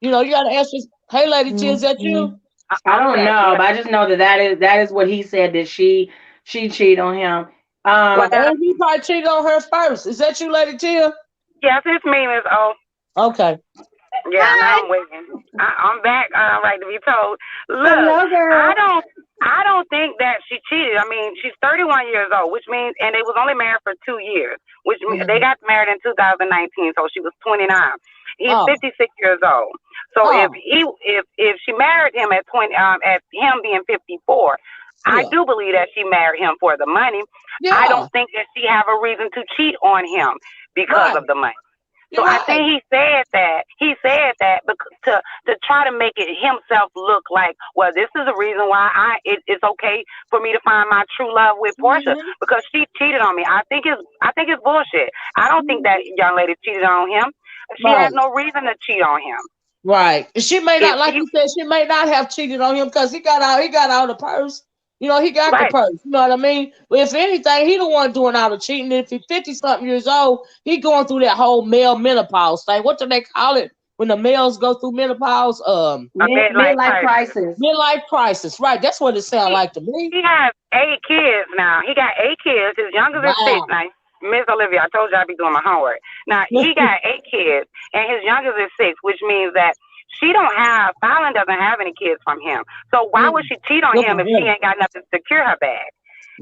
You gotta ask this. Hey, lady T, is that Hmm. you? I I'm don't back. know, Yeah. but I just know that is what he said that she cheated on him. Well, Um, Yeah. and he probably cheated on her first. Is that you, lady T? Yes, it's me, Miss O. Okay. Yeah, now Hi. I'm waiting. I'm back. Right to be told. Look, Hello, I girl. don't. I don't think that she cheated. I mean, she's 31 years old, which means, and they was only married for 2 years, they Mhm. got married in 2019, so she was 29. He's Oh, 56 years old. So if oh, he, if she married him at 20, at him being 54, I Yeah. do believe that she married him for the money. I Yeah. don't think that she have a reason to cheat on him because Right. of the money. So You're I right. think he said that. He said that because to try to make it himself look like, well, this is the reason why it's okay for me to find my true love with Porsha Hmm. because she cheated on me. I think it's bullshit. I don't think that Hmm. young lady cheated on him. She has Right. no reason to cheat on him. Right. She may If not, like he you said, she may not have cheated on him because he got out the purse. He got the right, purse. You know what I mean? But if anything, he the one doing all the cheating. If he's 50 something years old, he going through that whole male menopause thing. What do they call it when the males go through menopause? a midlife Midlife crisis. crisis. Midlife crisis. Right. That's what it sounds He like to me. he has 8 kids now. He got 8 kids. His youngest is six. Wow. Now, Miss Olivia, I told you I'd be doing my homework. Now he got 8 kids, and his youngest is six, which means that Fallon doesn't have any kids from him. So why would Mm, she cheat on good for him if she him. ain't got nothing to secure her bag?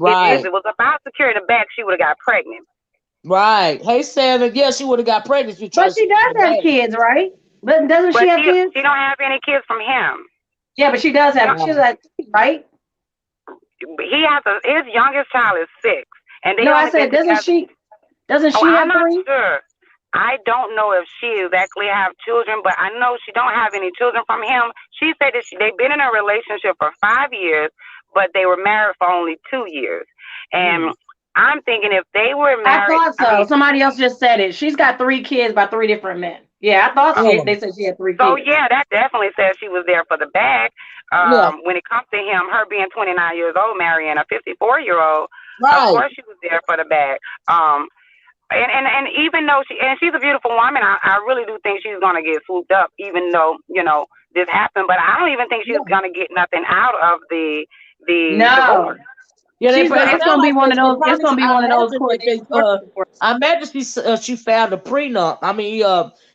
If Right. it was about securing the bag, she would have got pregnant. Right. Hey, Santa. Yeah, she would have got pregnant if you tried But to she secure does the have bag. kids, right? But doesn't she But have kids? she don't have any kids from him. Yeah, but she does She have. don't, She's Wow. like, right? he has his youngest child is 6, and they No, I only been said, doesn't together. she? Doesn't Oh, she I'm have not three? sure. I don't know if she exactly have children, but I know she don't have any children from him. She said that they've been in a relationship for 5 years, but they were married for only 2 years. And Mm. I'm thinking if they were I married, thought I so. mean, Somebody else just said it. She's got 3 kids by 3 different men. Yeah, I thought uh, they Oh, said she had three so kids. yeah, that definitely says she was there for the bag. yeah. When it comes to him, her being 29 years old, marrying a 54-year-old, of Right. course she was there for the bag. Um, and even though she's a beautiful woman, I really do think she's gonna get swooped up, even though this happened. But I don't even think she's Yeah. gonna get nothing out of the No, divorce. Yeah, she's it gonna. It's sound gonna be like one of they those. It's probably. gonna be I one of those imagine court that they. divorces. I imagine she found a prenup. I mean,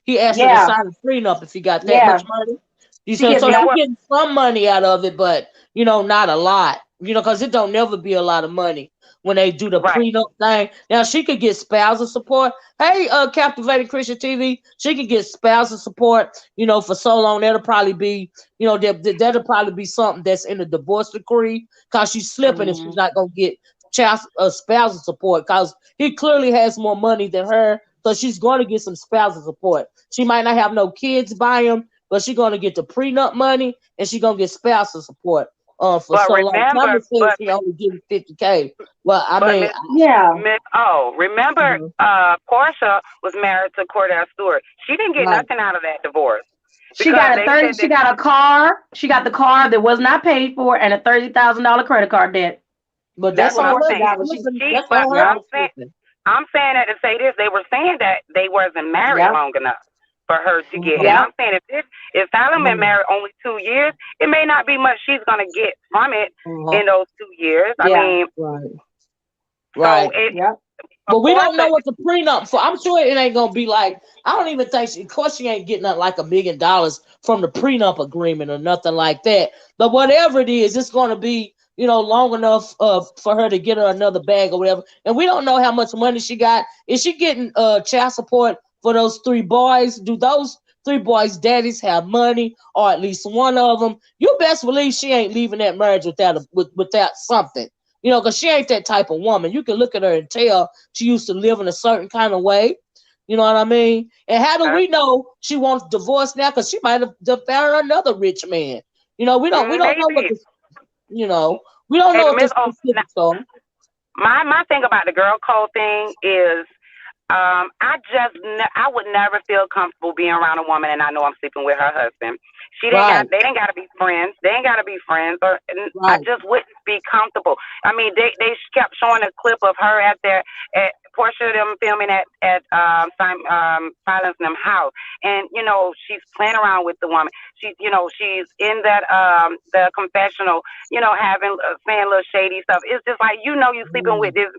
he asked her to Yeah, sign a prenup if he got that yeah. much money. You She said gets so Yeah, she nothing. well, getting some money out of it, but not a lot. Because it don't never be a lot of money when they do the right. prenup thing. Now she could get spousal support. Hey, Captivating Christian TV, she could get spousal support. For so long that'll probably be. That'll probably be something that's in the divorce decree because she's slipping and she's Mhm. not gonna get child spousal support because he clearly has more money than her, so she's going to get some spousal support. She might not have no kids by him, but she's going to get the prenup money and she's going to get spousal support. For But so long. remember, Thomas says she only getting 50K. Well, I but mean, Miss Yeah. Miss O, remember, mhm, Porsha was married to Cordell Stewart. She didn't get right. nothing out of that divorce She because got a they 30. said She that. got a car. She got the car that was not paid for, and a $30,000 credit card debt. But That's that's What what on I'm her Portia saying. for got when she. flipping. She, That's but on her Yep. for flipping. I'm saying that to say this. They were saying that they wasn't married Yep. long enough for her to get him. Mhm, I'm Yep. saying if Fallon been mhm, married only 2 years, it may not be much she's gonna get from it uh-huh, in those 2 years. I Yeah. mean, right. so Right. Yep. of But we course, don't know what the prenup for. I'm sure it ain't gonna be like. I don't even think. Of course, she ain't getting nothing like $1 million from the prenup agreement or nothing like that. But whatever it is, it's gonna be long enough for her to get her another bag or whatever. And we don't know how much money she got. Is she getting child support for those 3 boys? Do those 3 boys' daddies have money, or at least one of them? You best believe she ain't leaving that marriage without something. Because she ain't that type of woman. You can look at her and tell she used to live in a certain kind of way. You know what I mean? And how do uh, we know she wants divorce now? Because she might have found another rich man. We don't know what maybe. the you know we don't Hey, know but what the Miss O, specifics are. my thing about the girl code thing is I would never feel comfortable being around a woman and I know I'm sleeping with her husband. Right, They didn't got to be friends. They ain't got to be friends. Or and I right. just wouldn't be comfortable. I mean, they kept showing a clip of her at Porsha them filming at Silence them house, and she's playing around with the woman. She's in that the confessional, having saying little shady stuff. It's just like you sleeping with Mm. this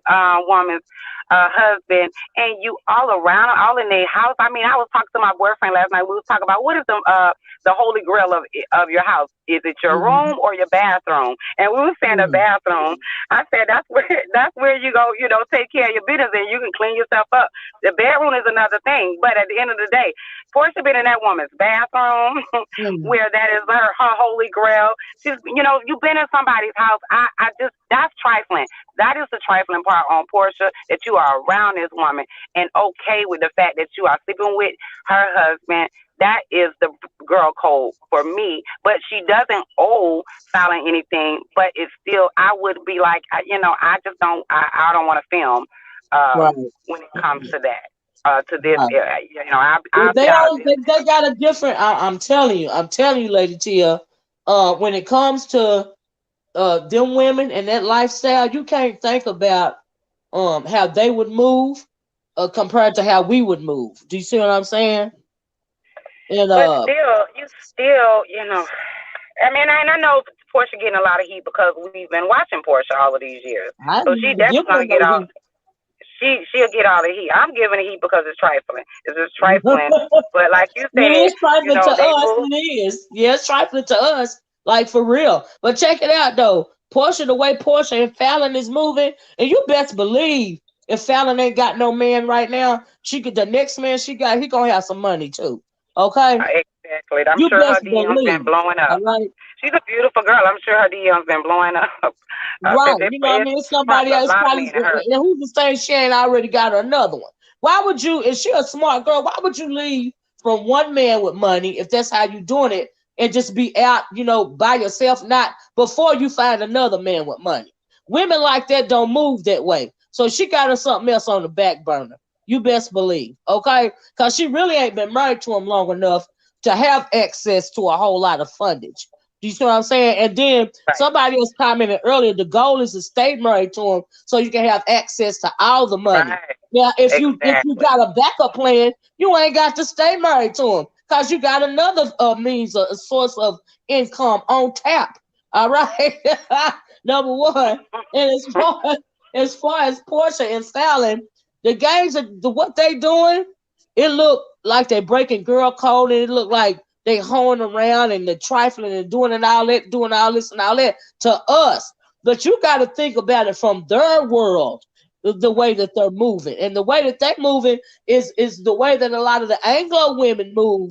woman's husband and you all around, all in their house. I mean, I was talking to my boyfriend last night. We was talking about what is the holy grail of your house. Is it your Mhm. room or your bathroom? And we were saying the Mhm. bathroom. I said that's where you go, take care of your business and you can clean yourself up. The bedroom is another thing, but at the end of the day, Portia been in that woman's bathroom, Mhm. where that is her holy grail. You've been in somebody's house. I just that's trifling. That is the trifling part on Portia, that you are around this woman and okay with the fact that you are sleeping with her husband. That is the girl code for me. But she doesn't owe Fallon anything. But it's still, I would be like, I just I don't want to film Right. when it comes to that. To this, Right. Well, I'll be out of this. they got a different. I'm telling you, Lady Tia. When it comes to them women and that lifestyle, you can't think about how they would move compared to how we would move. Do you see what I'm saying? And But still, you still, I mean, and I know Portia getting a lot of heat because we've been watching Portia all of these years. I So she ain't definitely giving gonna them get no all. heat. She'll get all the heat. I'm giving the heat because it's trifling. It's just trifling. But like you It said, is trifling to they us. move. It is. Yeah, it's trifling to us. Like for real. But check it out though. Portia, the way Portia and Fallon is moving, and you best believe if Fallon ain't got no man right now, she could the next man she got, he gonna have some money too. Okay? Exactly. I'm You sure her best DM's been believe. blowing All up. right. She's a beautiful girl. I'm sure her DM's been blowing up. Right. It's, You know what I it's mean? It's probably somebody a else lot of probably men in her. and who's to say she ain't already got another one. Why would you, if she a smart girl, why would you leave from one man with money if that's how you doing it and just be out, by yourself, not before you find another man with money. Women like that don't move that way. So she got her something else on the back burner. You best believe, okay? Because she really ain't been married to him long enough to have access to a whole lot of fundage. Do you see what I'm saying? And then Right. somebody else commented earlier, the goal is to stay married to him so you can have access to all the money. Right. Now, if you Exactly. got a backup plan, you ain't got to stay married to him because you got another means, a source of income on tap. All right, number one. And as far as Portia and Fallon, the games what they doing, it look like they breaking girl code, and it look like they hoeing around and the trifling and doing and all that, doing all this and all that to us. But you got to think about it from their world, the way that they're moving, and the way that they're moving is the way that a lot of the Anglo women move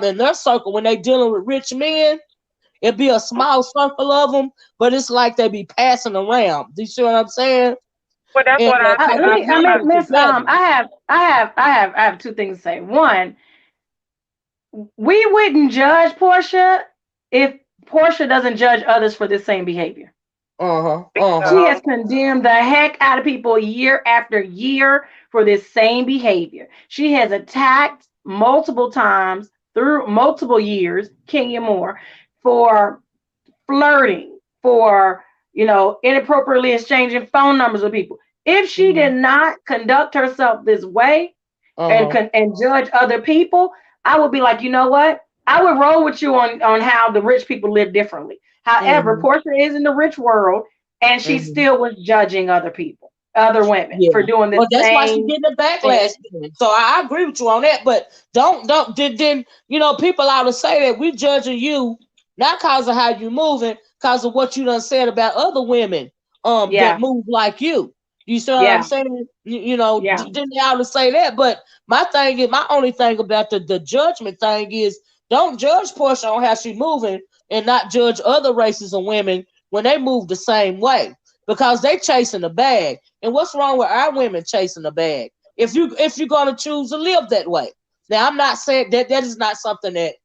in their circle when they dealing with rich men. It be a small circle of them, but it's like they be passing around. Do you see what I'm saying? Well, that's And what I Let said. they me, I mix mean, them Miss, together. I have two things to say. One, we wouldn't judge Portia if Portia doesn't judge others for the same behavior. Uh huh. Uh huh. She has Bingo. condemned the heck out of people year after year for this same behavior. She has attacked multiple times through multiple years Kenya Moore for flirting, for inappropriately exchanging phone numbers with people. If she did not conduct herself this way Uh and huh. judge other people, I would be like, you know what? I would roll with you on how the rich people live differently. However, Hmm. Portia is in the rich world, and she Hmm. still was judging other people, other women, Yeah. for doing the Well, that's why she's same getting the thing. backlash. Then. So I agree with you on that. But don't then people ought to say that we judging you not cause of how you moving, cause of what you done said about other women that Yeah, move like you. You see what I'm yeah, saying? yeah. Then they ought to say that. But my only thing about the judgment thing is don't judge Portia on how she moving and not judge other races of women when they move the same way because they chasing the bag. And what's wrong with our women chasing the bag? If you're gonna choose to live that way. Now I'm not saying that is not something that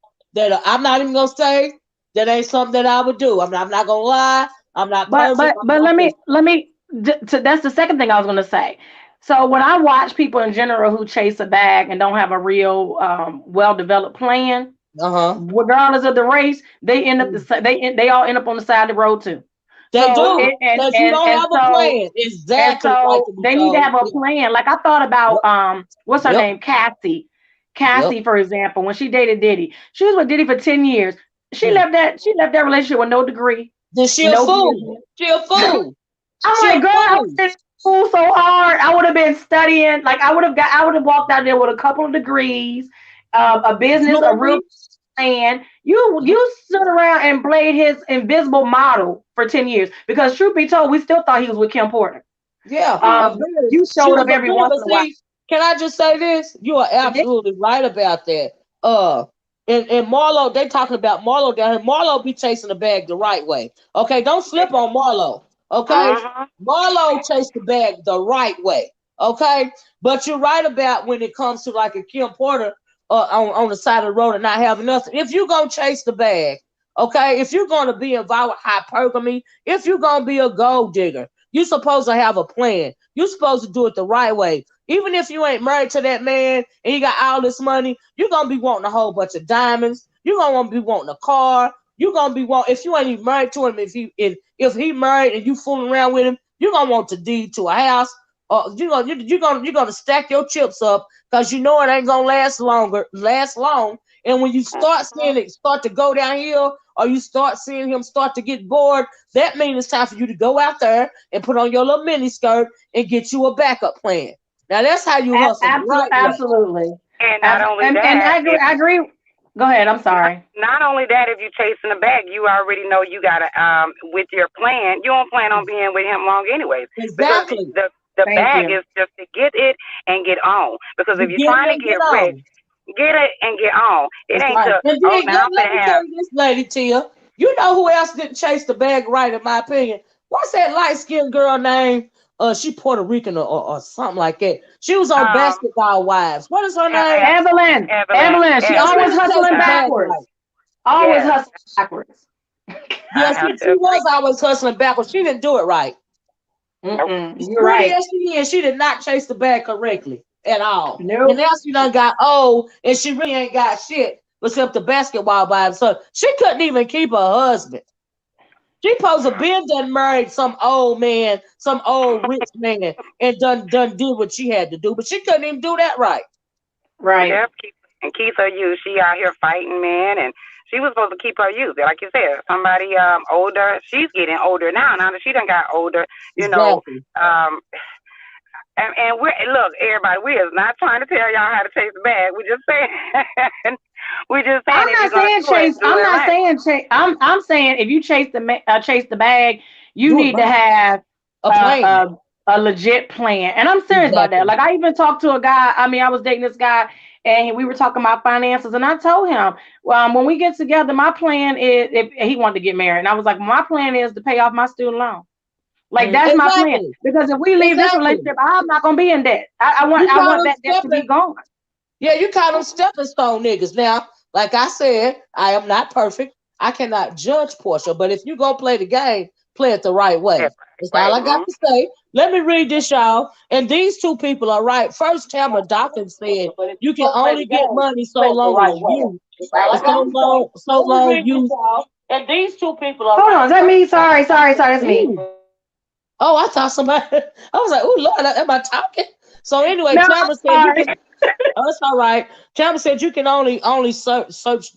I'm not even gonna say that ain't something that I would do. I'm not gonna lie. I'm not But perfect. but but that's the second thing I was gonna say. So when I watch people in general who chase a bag and don't have a real well developed plan, Uh huh. regardless of the race, they end up they all end up on the side of the road too. They So do it, and because you and don't and have a so plan. Exactly like to be they need to told. have a Yeah. plan. Like I thought about Yep. what's her Yep. name, Cassie. Yep. Cassie, for example, when she dated Diddy, she was with Diddy for 10 years. Mm. She left that relationship with no degree, Then she a no fool. business. She a fool. I'm She a like, girl, I fool. would have been school so hard. I would have been studying. Like I would have walked out there with a couple of degrees, a business, a real Jewelry. plan. You stood around and played his invisible model for 10 years. Because truth be told, we still thought he was with Kim Porter. Yeah, You she showed was up a every bit, once but in a while. see, can I just say this? You are Yeah, absolutely right about that. And Marlo, they talking about Marlo down here. Marlo be chasing the bag the right way. Okay, don't slip on Marlo. Okay, Mhm. Marlo chased the bag the right way. Okay, but you're right about when it comes to like a Kim Porter on the side of the road and not having nothing. If you're gonna chase the bag, okay, if you're gonna be involved with hypergamy, if you're gonna be a gold digger, you're supposed to have a plan. You're supposed to do it the right way. Even if you ain't married to that man and he got all this money, you're gonna be wanting a whole bunch of diamonds. You're gonna be wanting a car. You're gonna be wanting, if you ain't even married to him, if he married and you fooling around with him, you're gonna want to deed to a house. You're gonna stack your chips up because you know it ain't gonna last long. And when you start seeing it start to go downhill, or you start seeing him start to get bored, that means it's time for you to go out there and put on your little mini skirt and get you a backup plan. Now that's how you hustle the right way. absolutely. And not only And that, if I agree. Go ahead. I'm sorry. not only that, if you're chasing a bag, you already know you gotta with your plan. You don't plan on being with him long anyways, because Exactly. the Thank bag you. is just to get it and get on. Because You if you're get trying it to and get get rich, on. get it and get on. It That's ain't right. to, And oh, then now I'm let gonna me have. tell you this, Lady Tia. You know who else didn't chase the bag right, in my opinion? What's that light skinned girl name? She Puerto Rican or something like that. She was on um Basketball Wives. What is her name? Evelyn. Evelyn, Evelyn. She Yeah, she always Evelyn. didn't chase hustling the Uh, bag right. backwards. Always yes, hustling backwards. Yeah, I have to she agree. was always hustling backwards. She didn't do it right. Nope. As You're pretty right. as she is, she did not chase the bag correctly at all. And Nope. now she done got old and she really ain't got shit except the basketball wives. So she couldn't even keep her husband. She supposed to been done married some old man, some old rich man, and done did what she had to do, but she couldn't even do that right. Right. Yep. And keep her youth. She out here fighting men, and she was supposed to keep her youth. Like you said, somebody older. She's getting older now. Now that she done got older, you know. Exactly. Um, and we're look, everybody. We is not trying to tell y'all how to chase the bag. We just saying, we just saying I'm if you're not gonna saying do it, chase. do I'm it not right. saying chase. I'm saying if you chase the bag, you Do it need to right. have A a, plan. a legit plan. And I'm serious about that. Exactly. Like I even talked to a guy. I mean, I was dating this guy, and we were talking about finances, and I told him, well, when we get together, my plan is if he wanted to get married, and I was like, my plan is to pay off my student loan. Like that's my plan. Exactly. Because if we leave this Exactly. relationship, I'm not gonna be in debt. You I call want them that debt to be stepping. gone. Yeah, you call them stepping stone niggas. Now, like I said, I am not perfect. I cannot judge Porsha, but if you gonna play the game, play it the right Yeah, way. That's all right. I got to say. Let me read this, y'all. And these two people are right. First, Tamara Dawkins said you can only get money so long as you, so long you. And these two people are Hold on, right. is that me? Sorry, that's me. Ooh. Oh, I thought somebody. I was like, oh Lord, am I talking? So anyway, No, Tamara said you sorry. can. Oh, that's all right. Tamara said you can only search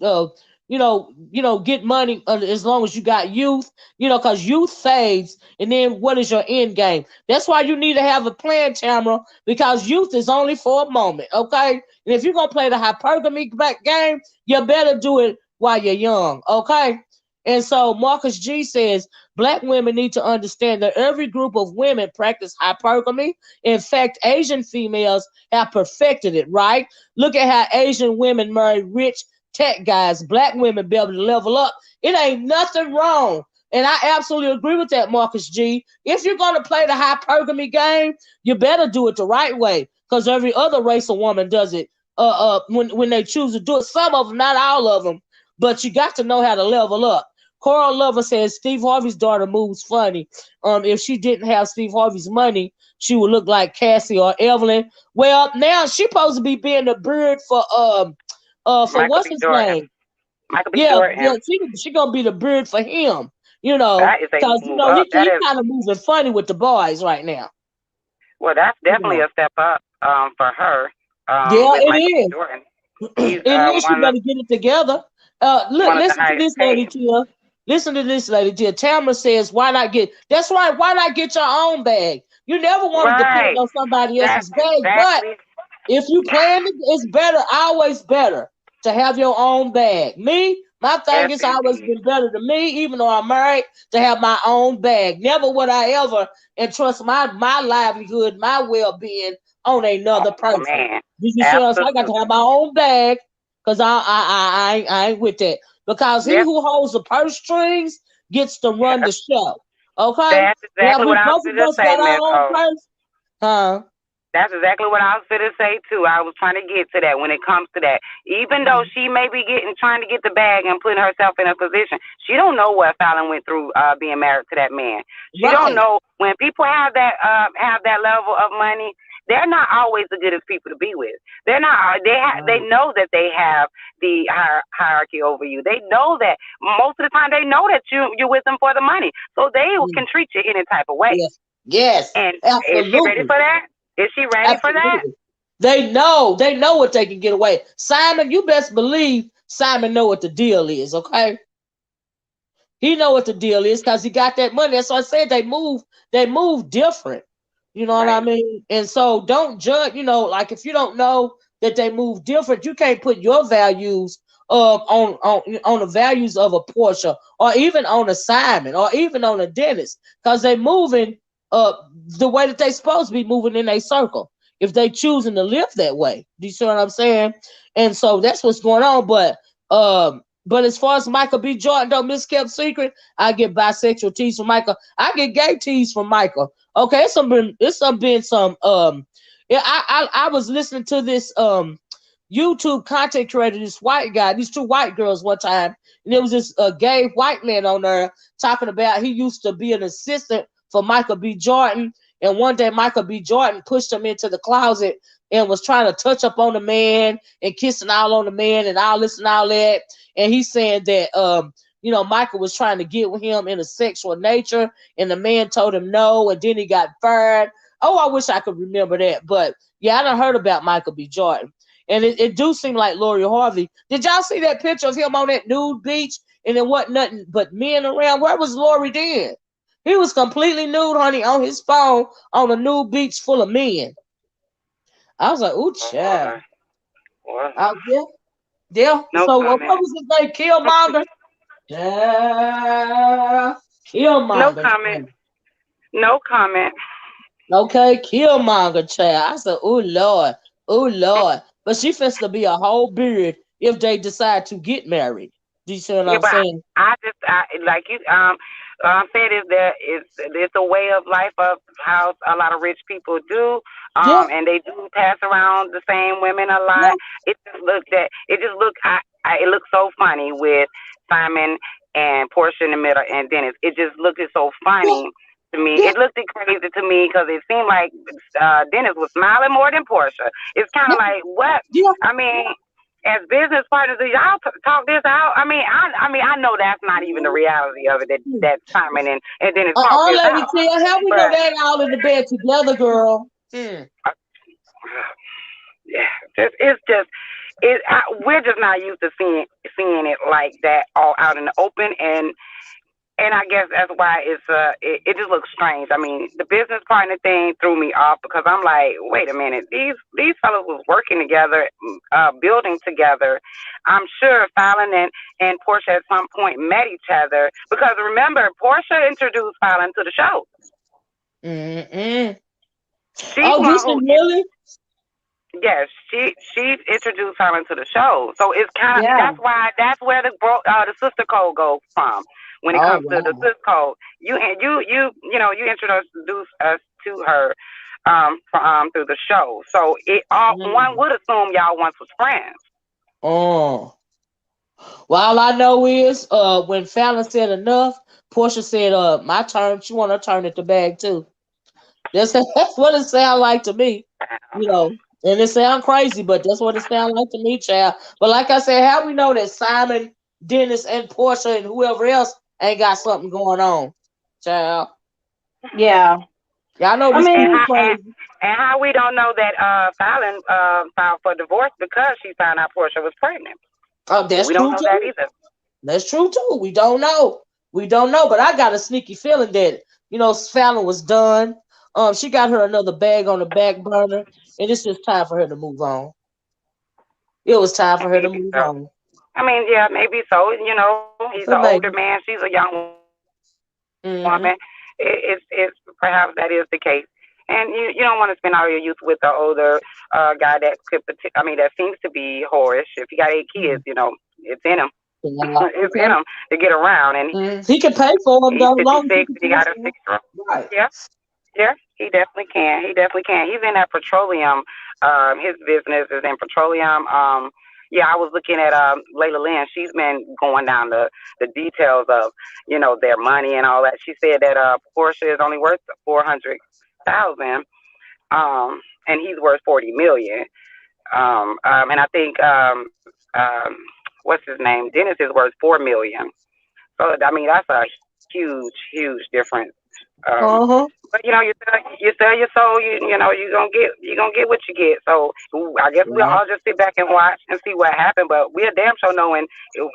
get money as long as you got youth, because youth fades, and then what is your end game? That's why you need to have a plan, Tamara, because youth is only for a moment, okay? And if you're gonna play the hypergamy game, you better do it while you're young, okay? And so Marcus G says black women need to understand that every group of women practice hypergamy. In fact, Asian females have perfected it, right? Look at how Asian women marry rich tech guys. Black women be able to level up. It ain't nothing wrong. And I absolutely agree with that, Marcus G. If you're going to play the hypergamy game, you better do it the right way, because every other race of woman does it when they choose to do it. Some of them, not all of them, but you got to know how to level up. Coral Lover says Steve Harvey's daughter moves funny. If she didn't have Steve Harvey's money, she would look like Cassie or Evelyn. Well, now she supposed to be being the bird for Michael what's B. his Jordan. name? Michael B. Yeah, Jordan. yeah, she gonna be the bird for him. That is a Because move up. That he is kind of moving funny with the boys right now. well. That's You definitely know. a step up for her Yeah, with it Michael B. is. Jordan. He's It is. She better get it together. Look, one of the listen to highest this, Lady paid. Tia. Listen to this, Lady Tia. Tamara says, "Why not get?" That's right. Why not get your own bag? You never want to depend Right. on somebody That's else's bag, but exactly. if you plan it, it's better, always better to have your own bag. Me, my thing Yes, is always indeed. been better to me, even though I'm married, to have my own bag. Never would I ever entrust my livelihood, my well being on another Oh person. man, You see what I'm saying? I got to have absolutely. my own bag because I ain't with that. Because he Yep, who holds the purse strings gets to run the show. Okay? that's Now, exactly if what I was both going of to us say, got our Miss own O. purse, huh? That's exactly what I was going to say too. I was trying to get to that when it comes to that. Even though she may be trying to get the bag and putting herself in a position, she don't know what Fallon went through being married to that man. She don't Right. know when people have that level of money. They're not always the goodest people to be with. They're not. They Right. know that they have the hierarchy over you. They know that most of the time they know that you're with them for the money, so they Mm. can treat you any type of way. Yes. Yes. And is she ready Absolutely. for that? Is she ready for that? Absolutely. They know what they can get away. Simon, you best believe Simon know what the deal is, okay? He know what the deal is because he got that money. That's why I said they move different. You know what I Right. mean? And so don't judge, like if you don't know that they move different, you can't put your values on the values of a Porsche or even on a Simon or even on a Dennis because they moving the way that they supposed to be moving in a circle if they choosing to live that way. Do you see what I'm saying? And so that's what's going on. But as far as Michael B. Jordan, don't miskept secret, I get bisexual teas from Michael. I get gay teas from Michael. Okay, it's some yeah, I was listening to this YouTube content creator, this white guy, these two white girls one time, and there was this gay white man on there talking about he used to be an assistant for Michael B. Jordan, and one day Michael B. Jordan pushed him into the closet and was trying to touch up on the man and kissing all on the man and all this and all that. And he's saying that Michael was trying to get with him in a sexual nature, and the man told him no, and then he got fired. Oh, I wish I could remember that. But yeah, I done heard about Michael B. Jordan. And it do seem like Lori Harvey. Did y'all see that picture of him on that nude beach and there wasn't nothing but men around? Where was Lori then? He was completely nude, honey, on his phone on a nude beach full of men. I was like, ooh, child. Boy, boy. Yeah, yeah. No So what comment. was his name? Killmonger? Yeah. No Killmonger. comment. No comment. Okay, Killmonger, child. I said, oh Lord. But she fits to be a whole beard if they decide to get married. Do you see what Yeah, I'm but saying? I like you said is that it's a way of life of how a lot of rich people do, Yeah, and they do pass around the same women a yeah, lot. It just look it looks so funny with Simon and Portia in the middle and Dennis. It just looked so yeah, funny to me. yeah, It looked crazy to me because it seemed like Dennis was smiling more than Portia. It's kind yeah, of like what yeah. I mean as business partners, do y'all talk this out? I know that's not even the reality of it. That Simon and Dennis talk this Lady out, Tia, how we know but they ain't all in the bed together, girl? Hmm. uh, yeah, it's just we're just not used to seeing it like that all out in the open, and I guess that's why it just looks strange. I mean, the business partner thing threw me off because I'm like, wait a minute, these fellows was working together, building together. I'm sure Fallon and Portia at some point met each other because remember, Portia introduced Fallon to the show. Mm-mm. She's Oh, the did one she who really? yes, she introduced Fallon to the show. So it's kind of Yeah. that's where the sister code goes from when it Oh comes to the wow. sister code. You introduced us to her through the show. So one Mm. would assume y'all once was friends. Oh. Well, all I know is when Fallon said enough, Portia said my turn. She want her turn at the bag too. That's what it sounds like to me, you know. And it sounds crazy, but that's what it sounds like to me, child. But like I said, how we know that Simon, Dennis, and Portia and whoever else ain't got something going on, child. Yeah. Y'all know I this And mean, pool how and, crazy. and how we don't know that Fallon filed for divorce because she found out Portia was pregnant. Oh, that's We don't true know that too. either. That's true too. We don't know. We don't know, but I got a sneaky feeling that Fallon was done. She got her another bag on the back burner, and it's just time for her to move on. It was time for her to Maybe move so. on. I mean, yeah, maybe so. You know, he's an So older man. maybe. She's a young woman. Hmm. It's perhaps that is the case. And you don't want to spend all your youth with an older guy that could, I mean, that seems to be whorish. If he got 8 kids, it's in him. Yeah, It's in okay. him to get around. And He can pay for them he's though, as long as he 56 can and he pay got a for them. 6-year-old. Right. Yeah. Yeah, he definitely can. He definitely can. He's in that petroleum. His business is in petroleum. Yeah, I was looking at Layla Lynn. She's been going down the details of their money and all that. She said that Porsha is only worth 400,000, and he's worth 40 million. And I think what's his name? Dennis is worth 4 million. So I mean that's a huge difference. Um, Uh-huh. but you sell your soul. You gonna get what you get. So I guess we'll Right. all just sit back and watch and see what happened. But we're damn sure knowing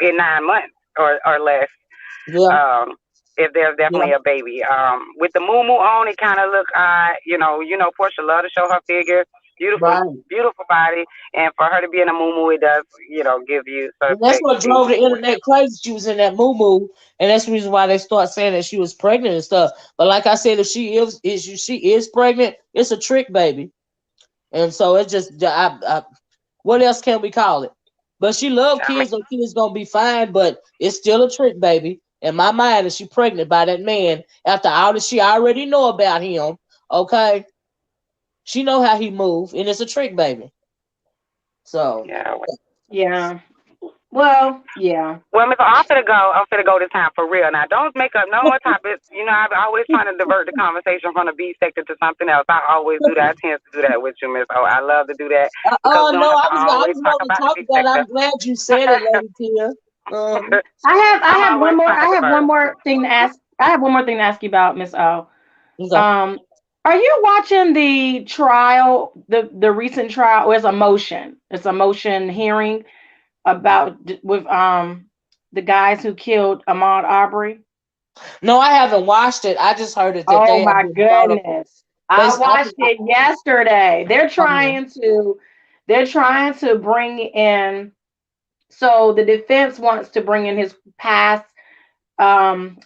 in 9 months or less. Yeah. Um, if there's Yeah. definitely a baby. With the moo moo on, it kind of look odd. Portia love to show her figure, beautiful, Right. beautiful body, and for her to be in a moo moo, it does, give you And that's suspect what things drove the towards internet crazy. She was in that moo moo, and that's the reason why they start saying that she was pregnant and stuff. But like I said, if she is pregnant, it's a trick baby, and so it's just what else can we call it? But she love I mean, kids, so kids gonna be fine. But it's still a trick baby. In my mind, is she pregnant by that man after all that she already know about him? Okay, she know how he move, and it's a trick baby. So yeah. Yeah. Well, yeah. Well, Miss, I'm finna go. I'm finna go this time for real. Now, don't make up no more topics. I'm always trying to divert the conversation from the beef sector to something else. I always do that. I tend to do that with you, Miss. Oh, I love to do that because we don't no, have to I always was talk going to about the talk beef about it. sector. I'm glad you said it, Lady Tia. I I'm have one always more trying to I have one divert. more thing to ask. I have one more thing to ask you about, Miss O. Okay. Um, are you watching the trial, the recent trial? It's a motion. It's a motion hearing about with the guys who killed Ahmaud Arbery. No, I haven't watched it. I just heard it that Oh they have my been brought up. goodness. They, I watched it yesterday. uh, They're trying to bring in, so the defense wants to bring in his past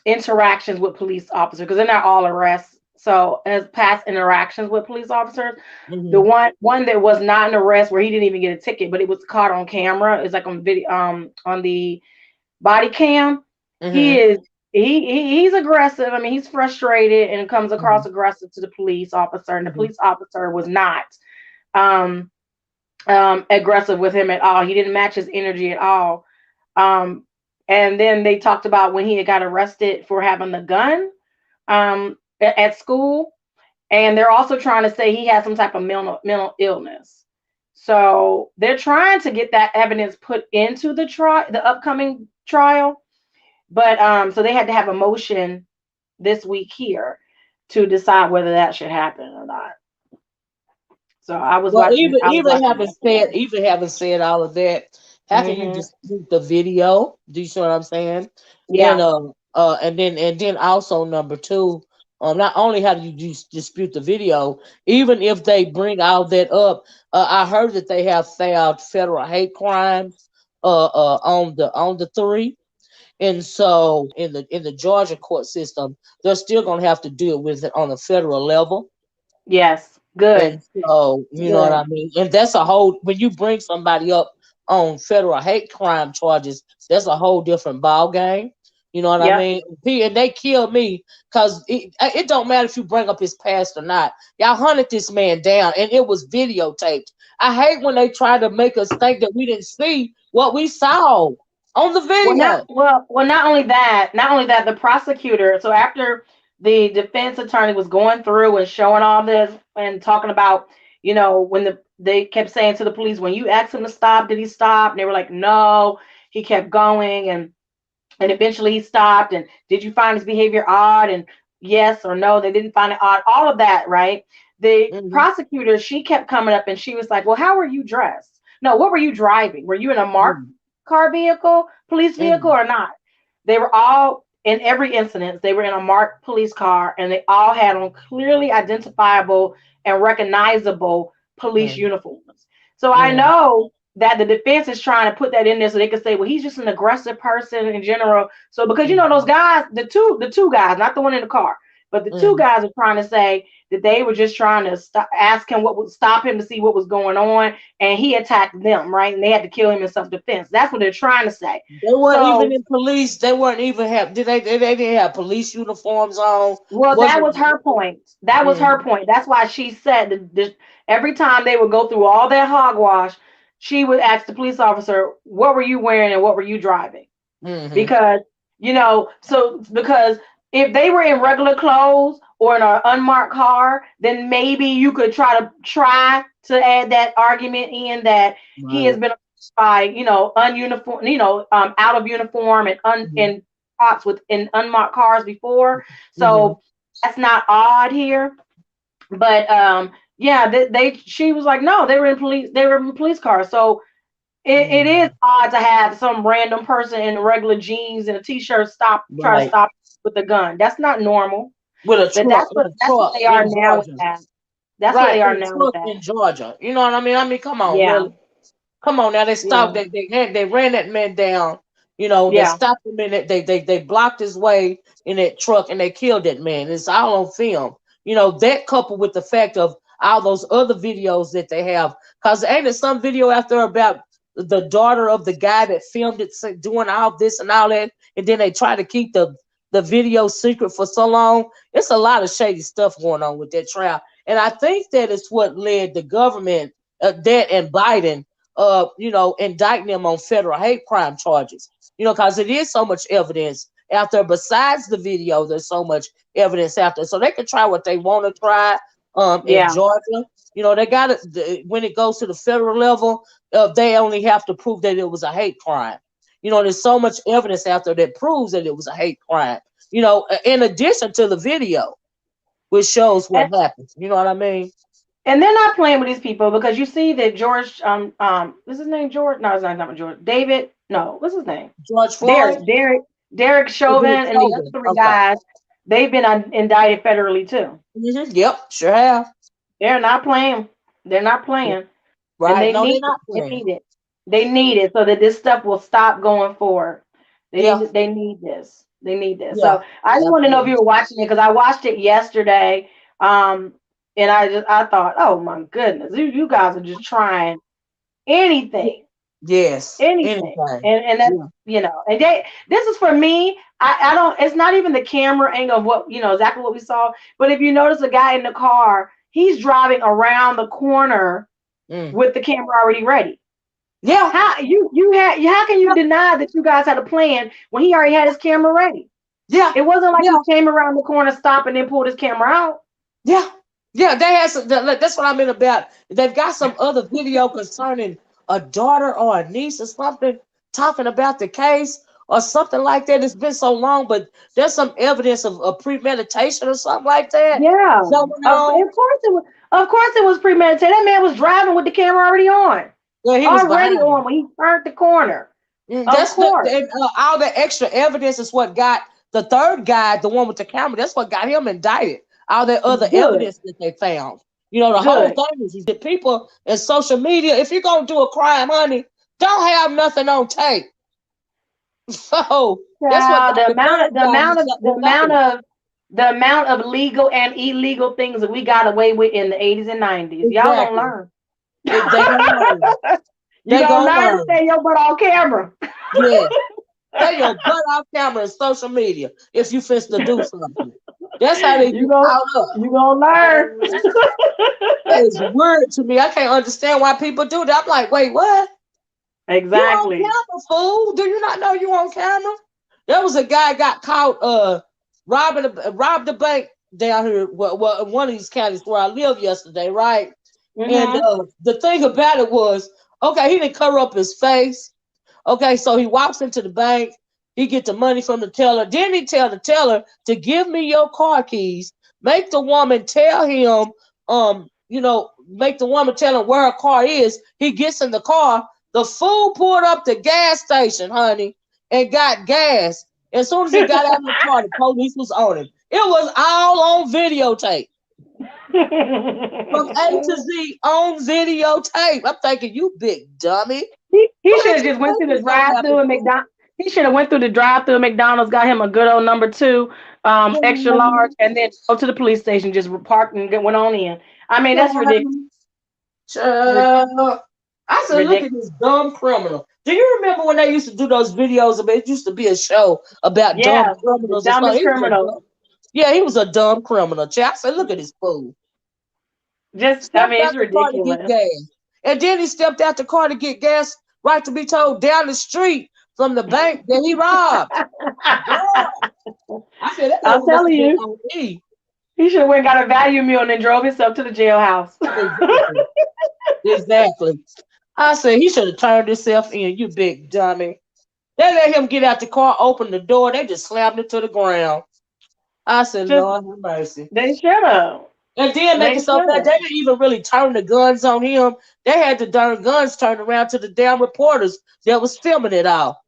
interactions with police officers because they're not all arrests. So as past interactions with police officers, the mm-hmm, one that was not an arrest where he didn't even get a ticket, but it was caught on camera. It's like on video, on the body cam. He mm-hmm, is he's aggressive. I mean, he's frustrated and comes across mm-hmm, aggressive to the police officer, and the mm-hmm, police officer was not um, aggressive with him at all. He didn't match his energy at all. Um, and then they talked about when he had got arrested for having the gun at school, and they're also trying to say he had some type of mental illness. So they're trying to get that evidence put into the upcoming trial, but so they had to have a motion this week here to decide whether that should happen or not. So I was Well, watching. even I was even watching having said yesterday. even having said all of that, how can you Hmm. dispute the video? Do you see what I'm saying? And Yeah. and then also number two, not only how do you dispute the video, even if they bring all that up, I heard that they have filed federal hate crimes on the three. And so in the Georgia court system, they're still gonna have to deal with it on a federal level. Yes. And Good. so, you know what I Good. mean? And that's a whole, when you bring somebody up on federal hate crime charges, that's a whole different ball game. You know what I Yep. mean? And they killed me because it don't matter if you bring up his past or not. Y'all hunted this man down and it was videotaped. I hate when they try to make us think that we didn't see what we saw on the video. Not only that, the prosecutor. So after the defense attorney was going through and showing all this and talking about, when they kept saying to the police, when you asked him to stop, did he stop? And they were like, no, he kept going, and eventually he stopped. And did you find his behavior odd? And yes or no, they didn't find it odd. All of that, right? The Hmm. prosecutor, she kept coming up and she was like, well, how were you dressed? No, what were you driving? Were you in a marked car vehicle, police vehicle, Hmm. or not? They were all, in every incident, they were in a marked police car, and they all had on clearly identifiable and recognizable police Hmm. uniforms. So I Hmm. know. that the defense is trying to put that in there so they can say, well, he's just an aggressive person in general. So because those guys, the two guys, not the one in the car, but the two guys are trying to say that they were just trying to ask him what would stop him to see what was going on, and he attacked them, right? And they had to kill him in self-defense. That's what they're trying to say. They weren't even in police. They weren't even have. They didn't have police uniforms on. Well, that was her point. That was her point. That's why she said that every time they would go through all that hogwash, she would ask the police officer, "What were you wearing and what were you driving?" Because because if they were in regular clothes or in an unmarked car, then maybe you could try to add that argument in that he has been by ununiform, out of uniform and in spots in unmarked cars before. So that's not odd here. But she was like, no, they were in police cars. So it is odd to have some random person in regular jeans and a t-shirt try to stop with a gun. That's not normal. With a truck. That's what they are now with that. That's what they are now with that. In Georgia. You know what I mean? I mean, come on, really. Come on now. They stopped. They ran that man down. They stopped him in it. They blocked his way in that truck and they killed that man. It's all on film. That coupled with the fact of all those other videos that they have. Because ain't there some video out there about the daughter of the guy that filmed it doing all this and all that, and then they try to keep the video secret for so long? It's a lot of shady stuff going on with that trial, and I think that is what led the government that and Biden indicting them on federal hate crime charges. Because it is so much evidence out there besides the video. There's so much evidence out there, so they can try what they want to try. In Georgia, they got it when it goes to the federal level. They only have to prove that it was a hate crime. There's so much evidence out there that proves that it was a hate crime. In addition to the video, which shows what happened. You know what I mean? And they're not playing with these people because you see that George, what's his name? George? No, it's not George. David? No, what's his name? George Floyd. Derek Chauvin and the other three guys. They've been indicted federally too. Yep, sure have. They're not playing. They're not playing. Right? And they need it. They need it so that this stuff will stop going forward. They need this. They need this. So I just want to know if you were watching it because I watched it yesterday. And I thought, oh my goodness, you guys are just trying anything. Yes. Anything. And that's and this is for me. I don't, it's not even the camera angle of what exactly what we saw. But if you notice a guy in the car, he's driving around the corner with the camera already ready. Yeah. How can you deny that you guys had a plan when he already had his camera ready? Yeah. It wasn't like he came around the corner, stopped, and then pulled his camera out. Yeah. Yeah, they had some, that's what I meant about. They've got some other video concerning a daughter or a niece or something talking about the case or something like that. It's been so long, but there's some evidence of premeditation or something like that. Yeah. Of course it was premeditated. That man was driving with the camera already on. Yeah, he was already on when he turned the corner. That's all the extra evidence is what got the third guy, the one with the camera, that's what got him indicted. All that other evidence that they found. The whole thing is that people in social media, if you're gonna do a crime, honey, don't have nothing on tape. So that's what the amount of legal and illegal things that we got away with in the 80s and 90s. Y'all don't learn. They gonna learn. You gonna learn to stay your butt on camera. Yeah. Stay your butt off camera and social media if you fist to do something. That's how they you gonna learn. It's weird to me. I can't understand why people do that. I'm like, wait, what? Exactly. You on camera, fool? Do you not know you on camera? There was a guy got caught robbed the bank down here, one of these counties where I lived yesterday, right? And the thing about it was, okay, he didn't cover up his face. Okay, so he walks into the bank. He get the money from the teller. Then he tell the teller to give me your car keys. Make the woman tell him, make the woman tell him where her car is. He gets in the car. The fool pulled up the gas station, honey, and got gas. As soon as he got out of the car, the police was on him. It was all on videotape. From A to Z on videotape. I'm thinking, you big dummy. He What should did have you just went think through the was gonna drive through happen? at McDonald's. He should have went through the drive through at McDonald's, got him a good old number two, extra large, and then go to the police station, just parked and went on in. I mean, that's ridiculous. Child. I said, look at Ridiculous. this dumb criminal. Do you remember when they used to do those videos about it used to be a show about dumb Yeah, the criminals and stuff? dumbest criminal. Yeah, he was a dumb criminal. Child. I said, look at this fool. Just, I Stepped mean, it's out the car to get ridiculous. gas. And then he stepped out the car to get gas, right to be told, down the street from the bank that he robbed. Girl, I said, that I'm must have telling been you, on E. he should have went and got a value meal and then drove himself to the jailhouse. Exactly. Exactly. I said, he should have turned himself in, you big dummy. They let him get out the car, open the door, they just slammed it to the ground. I said, Just, Lord have mercy. they should have. And then make They it so should bad, have. they didn't even really turn the guns on him. They had the darn guns turned around to the damn reporters that was filming it all.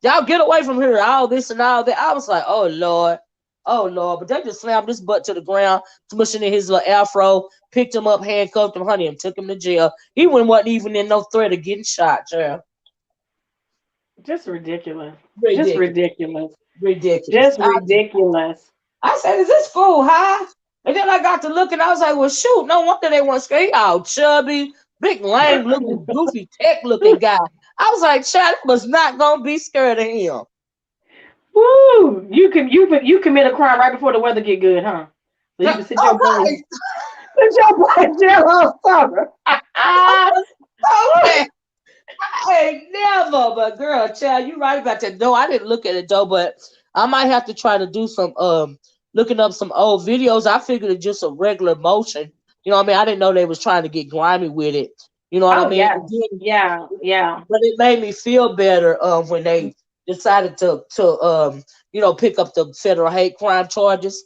Y'all get away from here, all this and all that. I was like, oh Lord, oh Lord. But they just slammed this butt to the ground, smushing in his little afro, picked him up, handcuffed him, honey, and took him to jail. He wasn't even in no threat of getting shot, child. Just ridiculous. Just Ridiculous. ridiculous. Ridiculous. Just ridiculous. I said, is this fool high? And then I got to looking, I was like, well, shoot, no wonder they want to he all chubby, big, lame looking, goofy, tech looking guy. I was like, child, I was not going to be scared of him. Woo! You commit a crime right before the weather get good, huh? So you can sit All your butt right. sit your butt in jail all summer. Okay. I ain't never, but girl, child, you right about that. No, I didn't look at it though, but I might have to try to do some looking up some old videos. I figured it just a regular motion. You know what I mean? I didn't know they was trying to get grimy with it. You know what I Oh mean? yeah, And then, yeah, yeah. but it made me feel better when they decided to pick up the federal hate crime charges.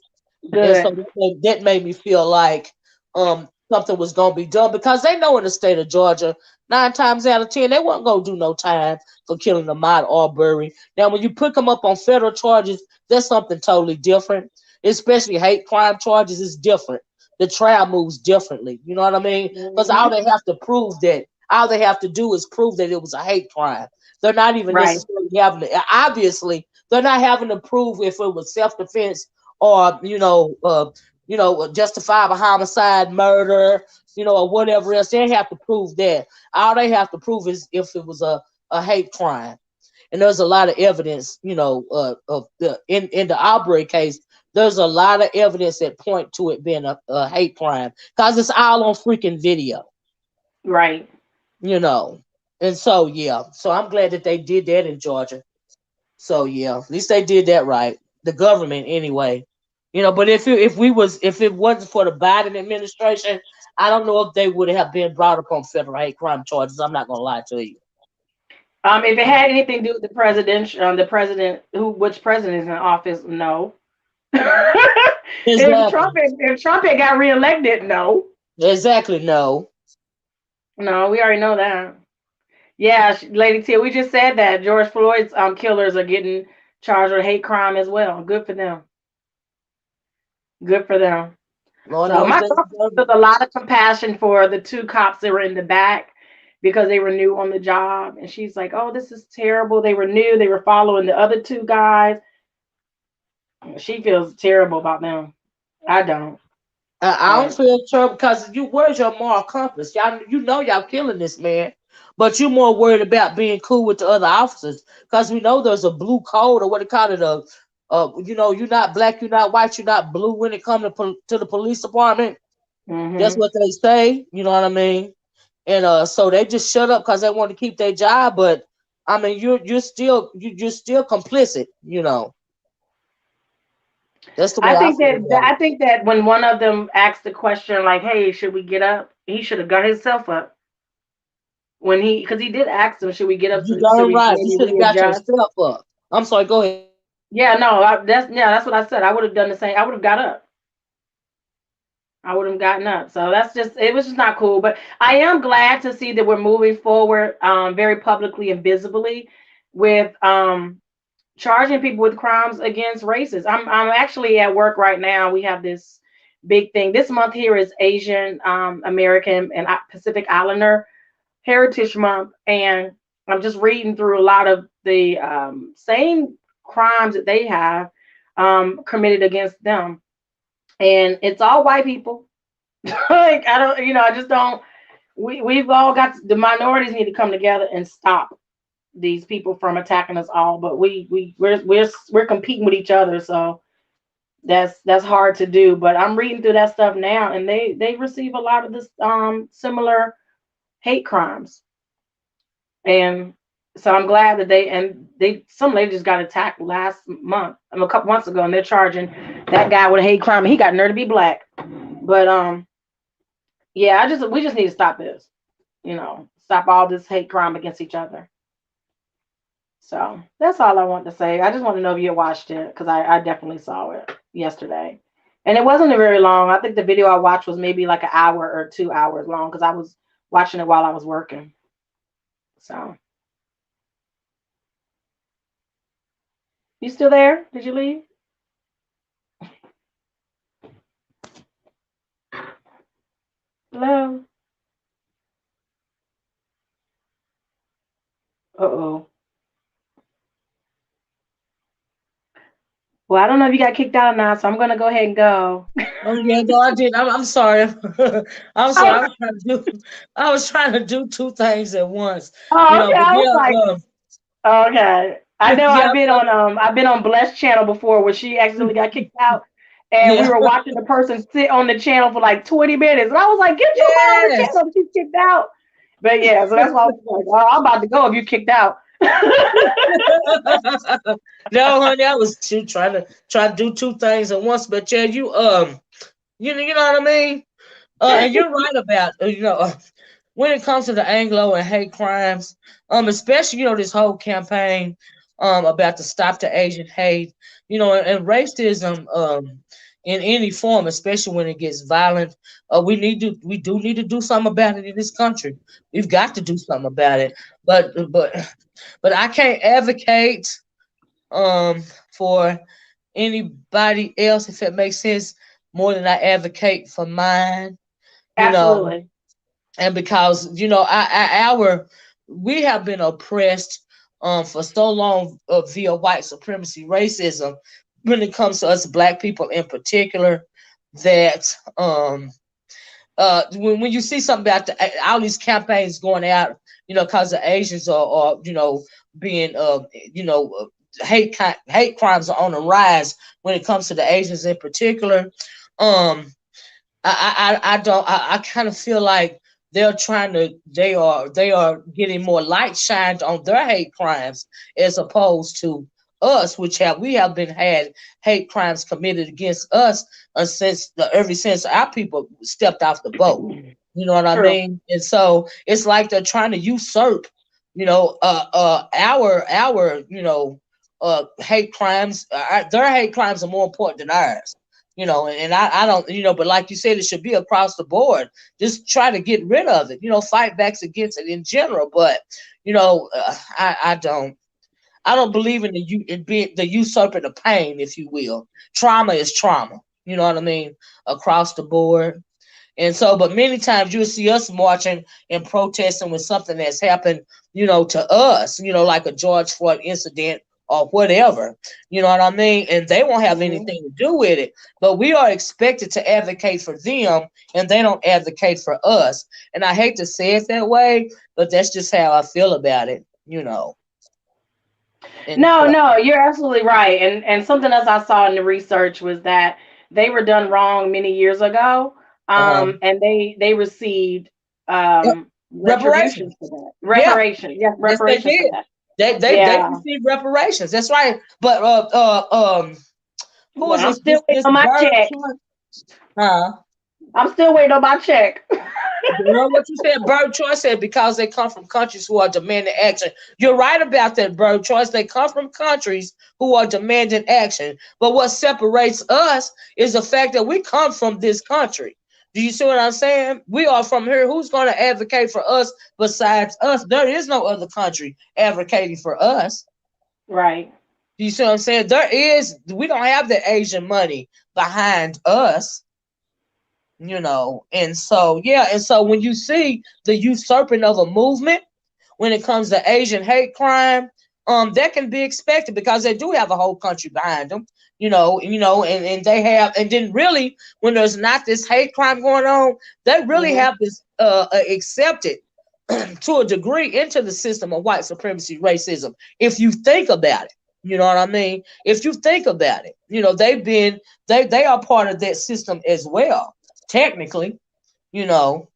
And so Good. that made me feel like something was gonna be done because they know in the state of Georgia, 9 times out of 10, they weren't gonna do no time for killing Ahmaud Arbery. Now, when you put them up on federal charges, that's something totally different. Especially hate crime charges is different. The trial moves differently. You know what I mean? Because Hmm. all they have to do is prove that it was a hate crime. They're not even Right. necessarily having to. Obviously, they're not having to prove if it was self defense or justifiable homicide, murder, or whatever else. They have to prove that. All they have to prove is if it was a hate crime. And there's a lot of evidence, of in the Arbery case. There's a lot of evidence that point to it being a hate crime because it's all on freaking video, Right. you know. And so yeah, so I'm glad that they did that in Georgia. So yeah, at least they did that right. The government anyway. But if it wasn't for the Biden administration, I don't know if they would have been brought up on federal hate crime charges. I'm not gonna lie to you. If it had anything to do with the president, which president is in office, no. Exactly. If Trump had got reelected, no. Exactly. No. No, we already know that. Yeah, Lady T, we just said that George Floyd's killers are getting charged with hate crime as well. Good for them. Good for them. Lord So knows my they thoughts deserve took it. a lot of compassion for the two cops that were in the back because they were new on the job. And she's like, oh, this is terrible. They were new. They were following the other two guys. She feels terrible about them. I don't. I don't But feel trouble because where's your moral compass? Y'all killing this man, but you're more worried about being cool with the other officers because we know there's a blue code or what they call it. You're not black, you're not white, you're not blue when it comes to the police department. That's hmm what they say. You know what I mean? And so they just shut up because they want to keep their job. But I mean, you're still complicit. That's the way I feel about it. I think that when one of them asked the question like, "Hey, should we get up?" He should have got himself up when because he did ask them, "Should we get up You so darn we right. You maybe should have got readjust?" yourself up. I'm sorry. Go ahead. Yeah, no, that's what I said. I would have done the same. I would have got up. I would have gotten up. So it was just not cool. But I am glad to see that we're moving forward very publicly and visibly with charging people with crimes against races. I'm actually at work right now. We have this big thing. This month here is Asian American and Pacific Islander Heritage Month, and I'm just reading through a lot of the same crimes that they have committed against them, and it's all white people. Like I don't, I just don't. We've all got the minorities need to come together and stop these people from attacking us all. But we're competing with each other, so that's hard to do. But I'm reading through that stuff now, and they receive a lot of this similar hate crimes. And so I'm glad that some lady just got attacked last month, a couple months ago, and they're charging that guy with a hate crime, and he got nerve to be black. But yeah, we just need to stop this, stop all this hate crime against each other. So that's all I want to say. I just want to know if you watched it, because I definitely saw it yesterday, and it wasn't very long. I think the video I watched was maybe like an hour or 2 hours long, because I was watching it while I was working. So, you still there? Did you leave? Hello? Uh-oh. Well, I don't know if you got kicked out or not, so I'm gonna go ahead and go. Oh yeah, no, I did. I'm sorry. I'm sorry. Oh, I was trying to do two things at once. okay. But I was like, yeah, okay. I know yeah, I've been on Bless channel before where she accidentally got kicked out, and we yeah, were watching the person sit on the channel for like 20 minutes. And I was like, get your butt on the yes. channel, she's kicked out. But yeah, so that's why I was like, oh, I'm about to go if you kicked out. No, honey, I was trying to do two things at once. But yeah, you know what I mean. And you're right about when it comes to the Anglo and hate crimes, especially this whole campaign about to stop the Asian hate, and racism in any form, especially when it gets violent. We do need to do something about it in this country. We've got to do something about it. But I can't advocate for anybody else, if it makes sense, more than I advocate for mine. You know, Absolutely. and because we have been oppressed for so long via white supremacy racism when it comes to us black people in particular, that when you see something about all these campaigns going out, because the Asians are being hate crimes are on the rise when it comes to the Asians in particular. um I kind of feel like they are getting more light shined on their hate crimes as opposed to us, we have been had hate crimes committed against us ever since our people stepped off the boat. You know what I True. mean? And so it's like they're trying to usurp, our hate crimes. Their hate crimes are more important than ours. And I don't, but like you said, it should be across the board. Just try to get rid of it, fight backs against it in general. But, I don't believe in being the usurping of pain, if you will. Trauma is trauma. You know what I mean? Across the board. And so, but many times you'll see us marching and protesting with something that's happened, to us, like a George Floyd incident or whatever. You know what I mean? And they won't have Mhm. anything to do with it. But we are expected to advocate for them, and they don't advocate for us. And I hate to say it that way, but that's just how I feel about it. And No, so, no, you're absolutely right. And something else I saw in the research was that they were done wrong many years ago, uh-huh. and they received Yep. retributions Reparations. for that. Yeah. Reparations, yes, Yes, they reparations for did. that. They Yeah, received reparations. That's right. But who was yeah. I'm this still waiting this on my bird check. choice? Huh? I'm still waiting on my check. You know what you said? Bird choice said because they come from countries who are demanding action. You're right about that, bird choice. They come from countries who are demanding action. But what separates us is the fact that we come from this country. Do you see what I'm saying? We are from here. Who's going to advocate for us besides us? There is no other country advocating for us. Right. You see what I'm saying? We don't have the Asian money behind us. And so yeah, and so when you see the usurping of a movement when it comes to Asian hate crime, that can be expected because they do have a whole country behind them, and they have, and then really when there's not this hate crime going on, they really Mm-hmm. have this accepted to a degree into the system of white supremacy racism. If you think about it, you know what I mean? If you think about it, they are part of that system as well, technically, you know.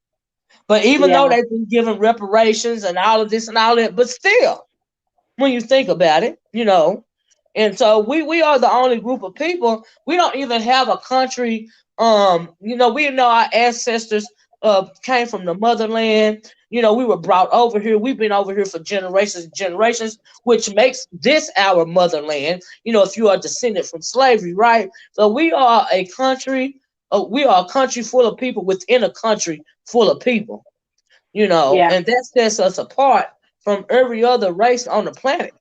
But even though Yeah. they've been given reparations and all of this and all that, but still, when you think about it, And so we are the only group of people. We don't even have a country. We know our ancestors came from the motherland. We were brought over here. We've been over here for generations and generations, which makes this our motherland. If you are descended from slavery, right? So we are a country. We are a country full of people within a country full of people. Yeah. And that sets us apart from every other race on the planet,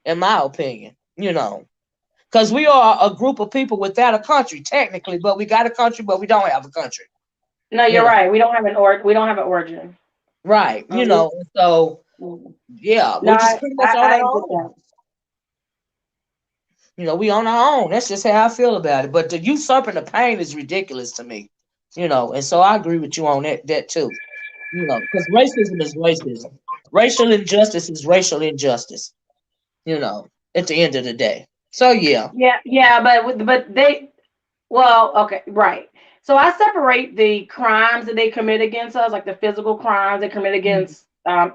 in my opinion. Because we are a group of people without a country, technically, but we got a country, but we don't have a country. No, You you're know, right. We don't have an origin. right? We, So mm. yeah, No, we're just pretty much on I our agree with own. that. We on our own. That's just how I feel about it. But the usurping the pain is ridiculous to me. And so I agree with you on that too. Because racism is racism. Racial injustice is racial injustice. At the end of the day. So yeah. Yeah, yeah, but they, well, okay, right. So I separate the crimes that they commit against us, like the physical crimes they commit Mhm, against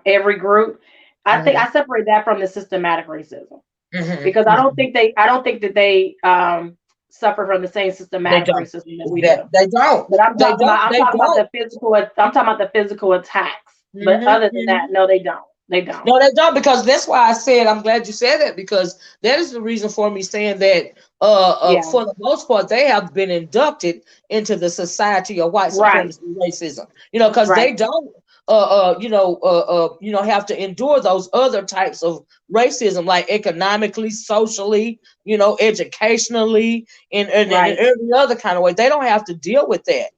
every group. I think mhm, I separate that from the systematic racism mhm, because mhm. I don't think that they suffer from the same They systematic don't. racism that we do. They don't. But They don't. I'm They talking about don't. the physical. I'm talking about the physical attacks. But Hmm, other than that, hmm. no, they don't. They don't. No, they don't, because that's why I said I'm glad you said that, because that is the reason for me saying that Yeah. for the most part they have been inducted into the society of white Right. supremacy racism. Because they Right. don't have to endure those other types of racism, like economically, socially, educationally, and Right. every other kind of way. They don't have to deal with that,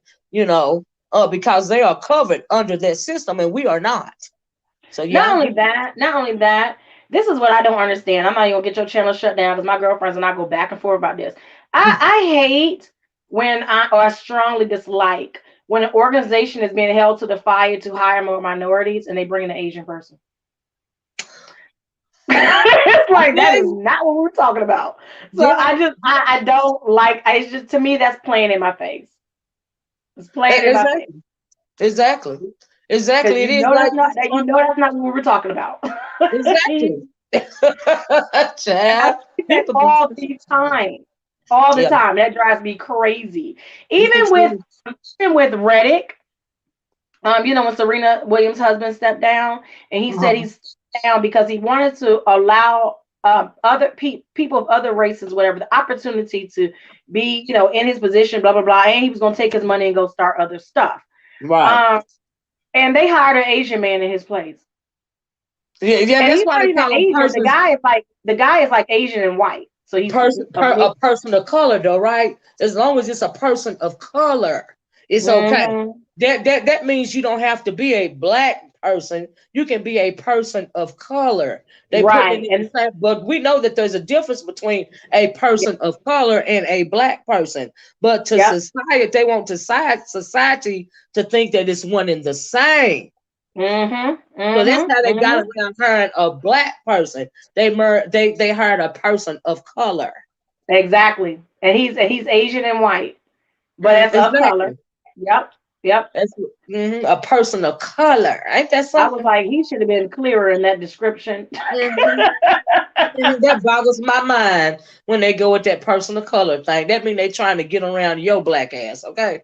because they are covered under that system and we are not. So yeah, I agree. Not only that, this is what I don't understand. I'm not even gonna get your channel shut down because my girlfriends and I go back and forth about this. I hate or I strongly dislike when an organization is being held to the fire to hire more minorities and they bring in an Asian person. It's I like that feel is you. not what we're talking about. So Yeah, I don't like. It's just, to me, that's playing in my face. It's playing in my face exactly, exactly, because exactly. It is like that's not what we're talking about. exactly. And I Child, see that people be all the time. All the yeah. time. That drives me crazy. People Even with truly. even with Reddick, when Serena Williams' husband stepped down, and he said Uh-huh. he's down because he wanted to allow other people of other races, whatever, the opportunity to be, in his position, blah blah blah, and he was going to take his money and go start other stuff. Right. Um, and they hired an Asian man in his place, Yeah, yeah. and That's he's why not they even call them Asian. persons. The guy is like Asian and white, so he's of A mixed. person of color, though, right? As long as it's a person of color, it's okay. Hmm. That means you don't have to be a black person. You can be a person of color. They putting it Right. in the And same, but we know that there's a difference between a yep, person of color and a black person. But to yep. society, they want society to think that it's one and the same. Mhm. So that's Mhm. how they got Mhm. around hiring a black person. They hired a person of color. Exactly. And he's Asian and white, but Mm, that's of color. exactly. Yep. Yep. That's a person of color. Ain't that I was something? like, he should have been clearer in that description. Hmm. That boggles my mind when they go with that person of color thing. That mean they trying to get around your black ass. Okay.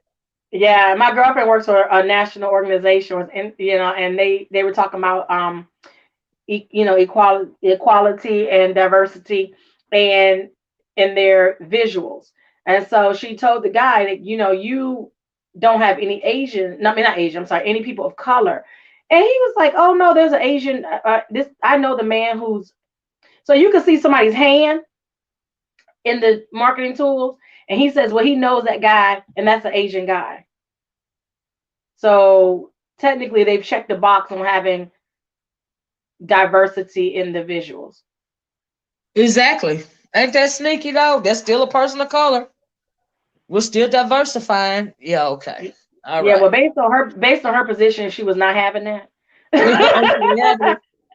Yeah, my girlfriend works for a national organization, and and they were talking about equality and diversity, and in their visuals. And so she told the guy that, you don't have any Asian, no, I mean, not Asian, I'm sorry, any people of color. And he was like, oh no, there's an Asian, this, I know the man who's, so you can see somebody's hand in the marketing tools. And he says, well, he knows that guy, and that's an Asian guy. So technically, they've checked the box on having diversity in the visuals. Exactly. Ain't that sneaky though? That's still a person of color. We're still diversifying. Yeah, okay. All Yeah, right. well, based on her position, she was not having that. I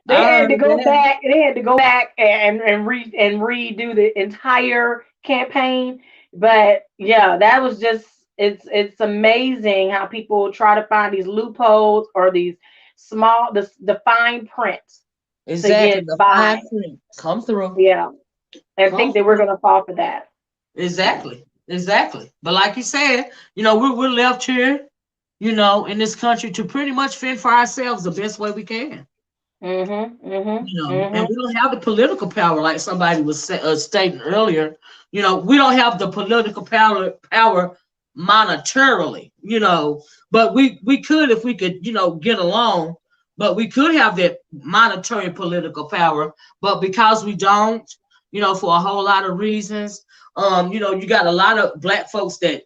They had heard to go that. back. They had to go back and redo the entire campaign. But yeah, that was just it's amazing how people try to find these loopholes or these the fine print to Exactly. get The by. fine print. Come through. Yeah, and Come think that we're through. gonna fall for that. Exactly. Exactly. But like you said, we're left here, in this country to pretty much fend for ourselves the best way we can. Mhm. Mhm. And Mhm. we don't have the political power like somebody was stating earlier. We don't have the political power monetarily. But we could if we could, get along. But we could have that monetary political power. But because we don't, for a whole lot of reasons, you got a lot of black folks that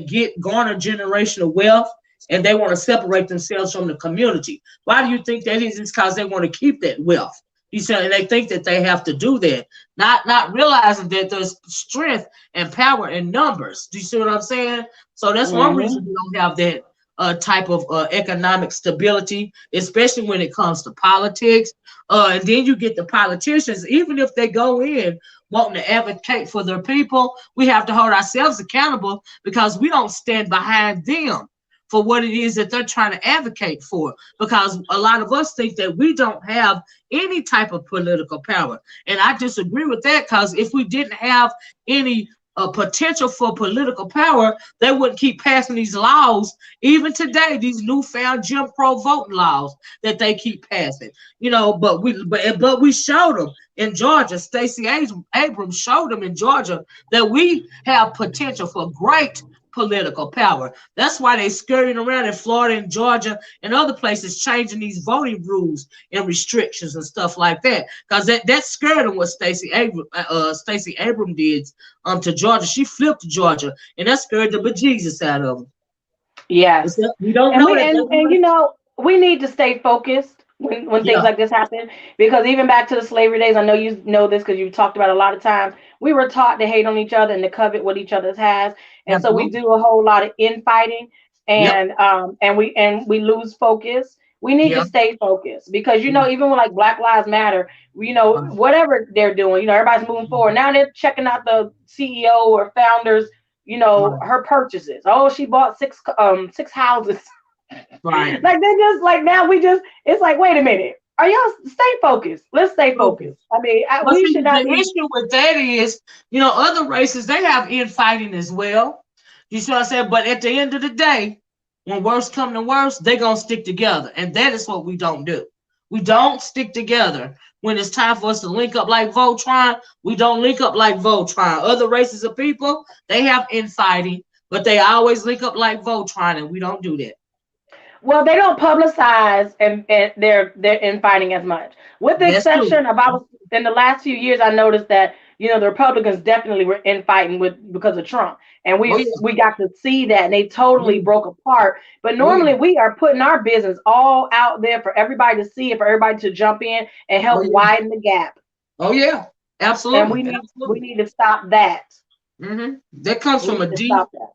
get garner generational wealth and they want to separate themselves from the community. Why do you think that is? It's because they want to keep that wealth. You said, and they think that they have to do that, not realizing that there's strength and power in numbers. Do you see what I'm saying? So that's one reason Mhm. we don't have that type of economic stability, especially when it comes to politics. And then you get the politicians, even if they go in wanting to advocate for their people, we have to hold ourselves accountable because we don't stand behind them for what it is that they're trying to advocate for. Because a lot of us think that we don't have any type of political power. And I disagree with that because if we didn't have any potential for political power, they wouldn't keep passing these laws. Even today, these newfound Jim Crow voting laws that they keep passing. But we showed them in Georgia. Stacey Abrams showed them in Georgia that we have potential for great political power. That's why they scurrying around in Florida and Georgia and other places changing these voting rules and restrictions and stuff like that. Because that scared them what Stacey Abrams did to Georgia. She flipped Georgia, and that scared the bejesus out of them. Yes. We don't And know we that they and want. we need to stay focused when things Yeah, like this happen, because even back to the slavery days, I know you know this because you've talked about it a lot of times. We were taught to hate on each other and to covet what each other's has, and so we absolutely. do a whole lot of infighting, Yep. and we lose focus. We need to Yeah. stay focused because Yeah. even with like Black Lives Matter, Right. whatever they're doing, everybody's moving forward. Now they're checking out the CEO or founders, Right. her purchases. Oh, she bought six houses. Right. Like they just like now we just it's like, wait a minute. Are y'all stay focused? Let's stay Okay. focused. I mean, But we see, should the not be. issue with that is, other races they have infighting as well. You see what I'm saying? But at the end of the day, when worse come to worse, they gonna stick together, and that is what we don't do. We don't stick together. When it's time for us to link up like Voltron, we don't link up like Voltron. Other races of people, they have infighting, but they always link up like Voltron, and we don't do that. Well, they don't publicize and they're infighting as much. With the That's true. exception of about in the last few years, I noticed that the Republicans definitely were infighting with because of Trump, and Oh we got to see that, and they totally yeah. broke apart. But Oh yeah. normally we are putting our business all out there for everybody to see and for everybody to jump in and Oh help yeah. widen the gap. Oh yeah. And Absolutely. we Absolutely. need to stop that. That comes We from a need to deep stop that.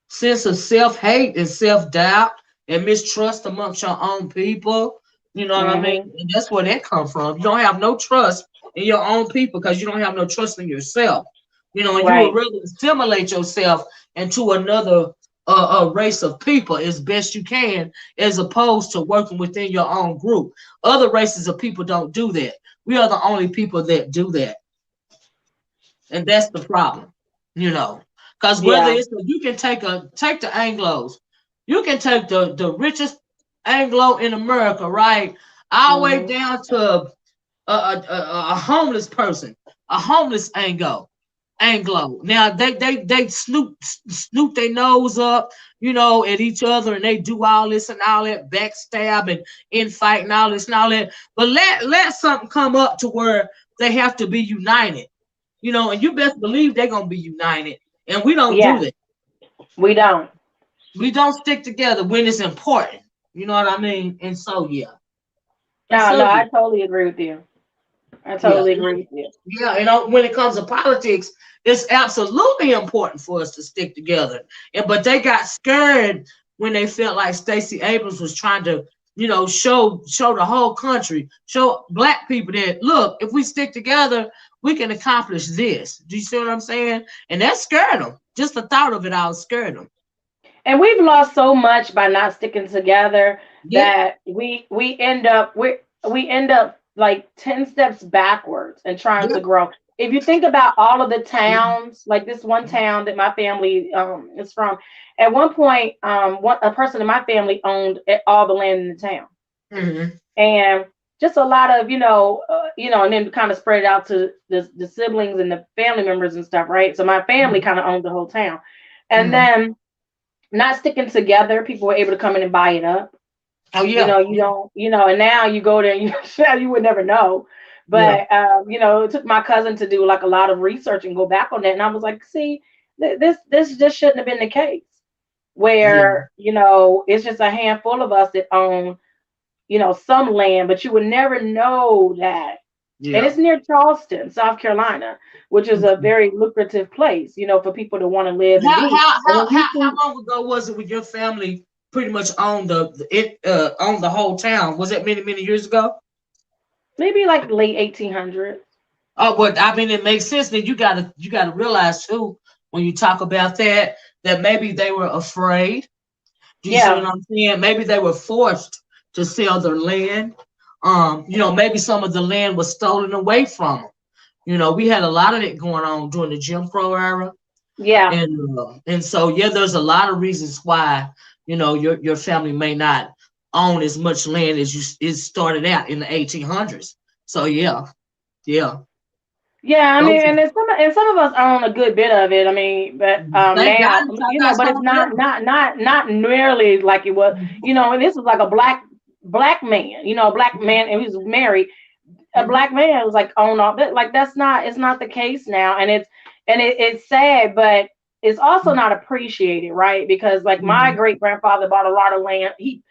sense of self-hate and self-doubt and mistrust amongst your own people. You know what I mean? Hmm. And that's where that comes from. You don't have no trust in your own people because you don't have no trust in yourself. And you would Right. rather assimilate yourself into another race of people as best you can, as opposed to working within your own group. Other races of people don't do that. We are the only people that do that, and that's the problem. Because whether Yeah. it's you can take the Anglos, you can take the richest Anglo in America, right, all the way Hmm. down to a homeless person, a homeless Anglo. Now they snoop their nose up, at each other, and they do all this and all that, backstab and infight and all this and all that. But let something come up to where they have to be united, and you best believe they're gonna be united. And we don't do Yeah. that. We don't. We don't stick together when it's important. You know what I mean? And so yeah. And No, so I totally agree with you. I yeah. totally agree with you. Yeah, when it comes to politics, it's absolutely important for us to stick together. But they got scared when they felt like Stacey Abrams was trying to, show the whole country, show black people that look, if we stick together, we can accomplish this. Do you see what I'm saying? And that scared them. Just the thought of it all scared them. And we've lost so much by not sticking together Yeah. that we end up like 10 steps backwards and trying Yeah. to grow. If you think about all of the towns, like this one town that my family is from, at one point, a person in my family owned all the land in the town, Mm-hmm. and just a lot of and then kind of spread out to the siblings and the family members and stuff, right? So my family kind of owned the whole town, and Mm-hmm. then not sticking together, people were able to come in and buy it up. Oh yeah. You don't, and now you go there and you would never know. Yeah. But, it took my cousin to do like a lot of research and go back on that. And I was like, see, this just shouldn't have been the case Yeah. where, it's just a handful of us that own, some land, but you would never know that. And Yeah. it's near Charleston, South Carolina, which is a very lucrative place, for people to want to live and How be. how And how when you how, see how long ago was it when your family pretty much owned owned the whole town? Was that many years ago? maybe like late 1800s. Oh, but I mean, it makes sense. Then you gotta realize too when you talk about that maybe they were afraid. Do you see what Yeah. I'm saying? Maybe they were forced to sell their land. Maybe some of the land was stolen away from them. We had a lot of it going on during the Jim Crow era. Yeah. And so yeah, there's a lot of reasons why your family may not own as much land as you it started out in the 1800s. So yeah, yeah, Yeah, I mean, those and some of us own a good bit of it. I mean, but thank God now, y'all got but it's some now. not nearly like it was. And this was like a black man, a black man, and he was married. A Mhm. black man was like own all that. Like that's not it's not the case now, and it's sad, but it's also not appreciated, right? Because like my Mhm. great grandfather bought a lot of land. He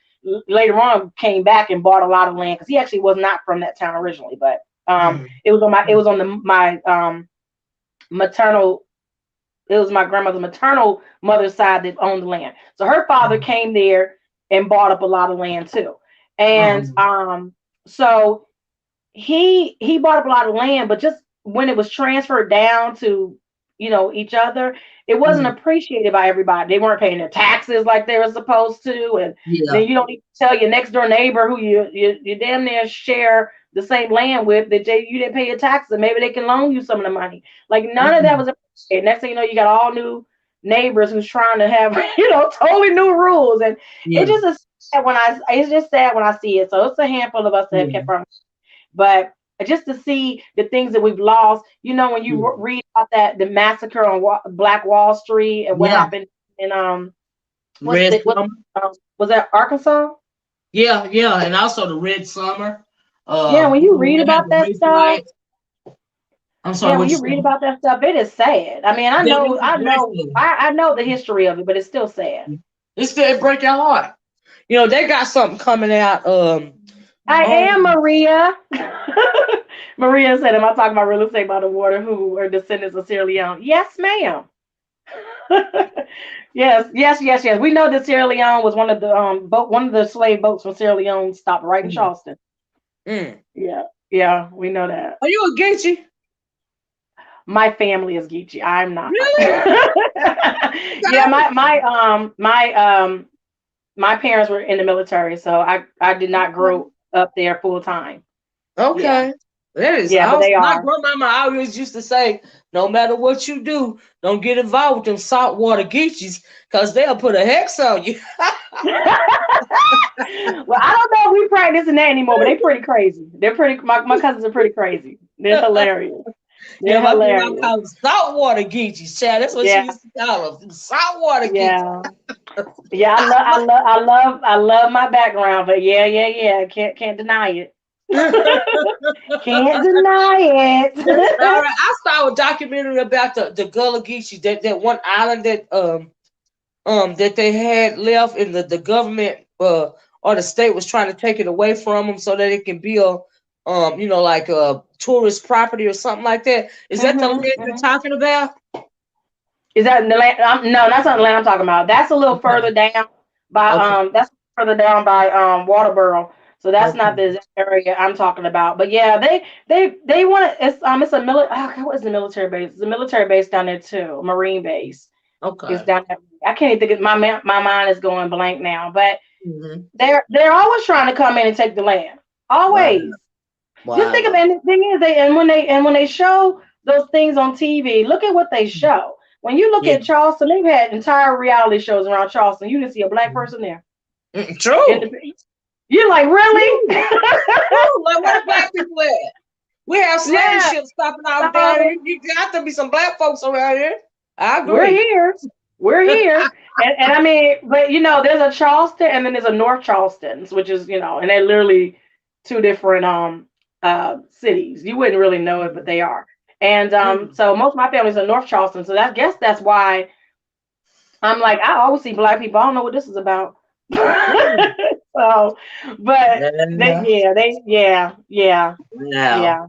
later on came back and bought a lot of land because he actually was not from that town originally, but Mhm. it was on my maternal it was my grandmother's maternal mother's side that owned the land. So her father Mhm. came there and bought up a lot of land too. And Mhm. so he bought up a lot of land, but just when it was transferred down to each other, it wasn't Mhm. appreciated by everybody. They weren't paying their taxes like they were supposed to, and then Yeah. you don't need to tell your next door neighbor who you damn near share the same land with that you didn't pay your taxes, and maybe they can loan you some of the money. Like none of that Mhm. was appreciated. Next thing you know, you got all new neighbors who's trying to have totally new rules, and it Yeah. just is sad when it's just sad when I see it. So it's a handful of us that have Yeah. kept our, but just to see the things that we've lost, when you Yeah. read about the massacre on Black Wall Street and what Yeah. happened in what's Red the what summer. was that Arkansas? Yeah, yeah, and also the red summer. Yeah, when you When read they had about the that race stuff, riots. I'm sorry, yeah, when what you you read saying? about that stuff, it is sad. I mean, That is very I know the history of it, but it's still sad. sad. It's still it break your heart. They got something coming out. I am On Maria. Maria said, "Am I talking about real estate by the water? Who are descendants of Sierra Leone?" Yes, ma'am. Yes. We know that Sierra Leone was one of the slave boats from Sierra Leone stopped right in mm, Charleston. mm. Yeah, yeah, we know that. Are you a Geechee? My family is Geechee. I'm not. Really? Yeah, my parents were in the military, so I did not Okay. grow up there full time. Yeah, Okay. That is yeah, but awesome. they My are. grandmama always used to say, no matter what you do, don't get involved with them saltwater Geechees, because they'll put a hex on you. Well, I don't know if we practicing that anymore, but they pretty crazy. They're pretty. My cousins are pretty crazy. They're hilarious. Yeah, They're my grandma hilarious. called them saltwater Geechees, child. That's what she Yeah, used to call them. Saltwater Geechees. yeah, yeah. I love my background, but yeah. Can't deny it. Can't deny That's all it. right. I saw a documentary about the Gullah Geechee, that one island that that they had left, and the government or the state was trying to take it away from them so that it can build like a tourist property or something like that. Is that the land you're Hmm. talking about? Is that the land? No, that's not the land I'm talking about. That's a little Okay. further down by Okay. that's further down by Waterboro. So that's not Okay. the exact area I'm talking about. But yeah, they want to. It's a military. What is the military base? It's a military base down there too. Marine base is Okay. down there. I can't even think. My mind is going blank now. But Hmm. they're always trying to come in and take the land. Wow. Always. Just think Wow. about it. The thing is, when they show those things on TV, look at what they show. When you look Yeah. at Charleston, they've had entire reality shows around Charleston. You didn't see a black person there. And True. you're like, really? True. True. Like where the black people at? We have slave Yeah. ships stopping out down So here. You got to be some black folks around here. I we're agree. here. We're here. And I mean, but there's a Charleston and then there's a North Charleston's, which is, and they're literally two different cities. You wouldn't really know it, but they are. And Mm. so most of my family's in North Charleston. So I guess that's why I'm like, I always see black people. I don't know what this is about. Mm. So, but Yeah. yeah. Wow. Yeah.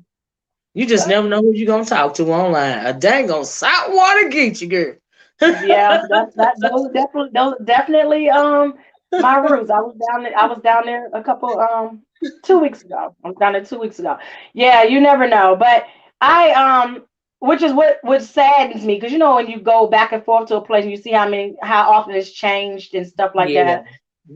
You just But never know who you're gonna talk to online. A dang on saltwater get you, girl. yeah, those definitely my roots. I was down there a couple 2 weeks ago. I was down there 2 weeks ago. Yeah, you never know. But I which is what saddens me because when you go back and forth to a place and you see how often it's changed and stuff like Yeah. that,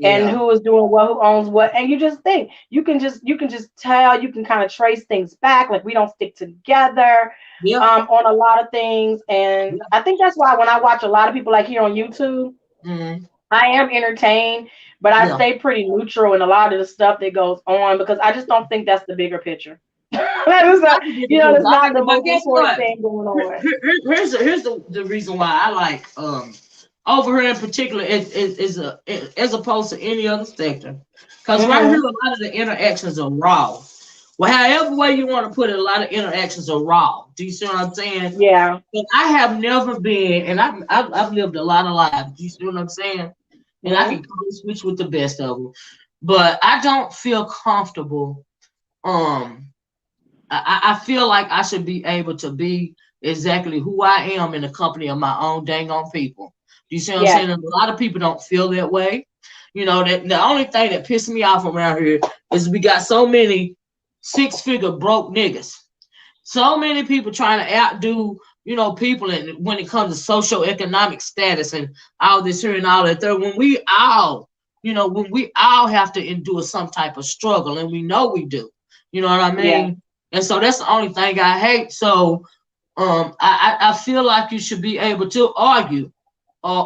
and Yeah. who is doing what, who owns what, and you just think you can just tell, you can kind of trace things back, like we don't stick together Yep. on a lot of things. And Yep. I think that's why when I watch a lot of people like here on YouTube, Mm-hmm. I am entertained, but I Yeah. stay pretty neutral in a lot of the stuff that goes on because I just don't think that's the bigger picture. That is not, I can get the news. that's I not think, the but most guess important what? thing going on. Here's the reason why I like over here in particular is as opposed to any other sector, because right here Hmm. a lot of the interactions are raw. Well, however way you want to put it, a lot of interactions are raw. Do you see what I'm saying? Yeah. And I have never been, and I've lived a lot of lives. Do you see what I'm saying? And I Hmm. can code switch with the best of them, but I don't feel comfortable. Um, I feel like I should be able to be exactly who I am in the company of my own dang on people. Do you see what I'm Yeah. saying? And a lot of people don't feel that way. That the only thing that pisses me off around here is we got so many six-figure broke niggas. So many people trying to outdo, people, and when it comes to social economic status and all this here and all that there, when we all have to endure some type of struggle, and we know we do. You know what I Yeah. mean? And so that's the only thing I hate. So I feel like you should be able to argue or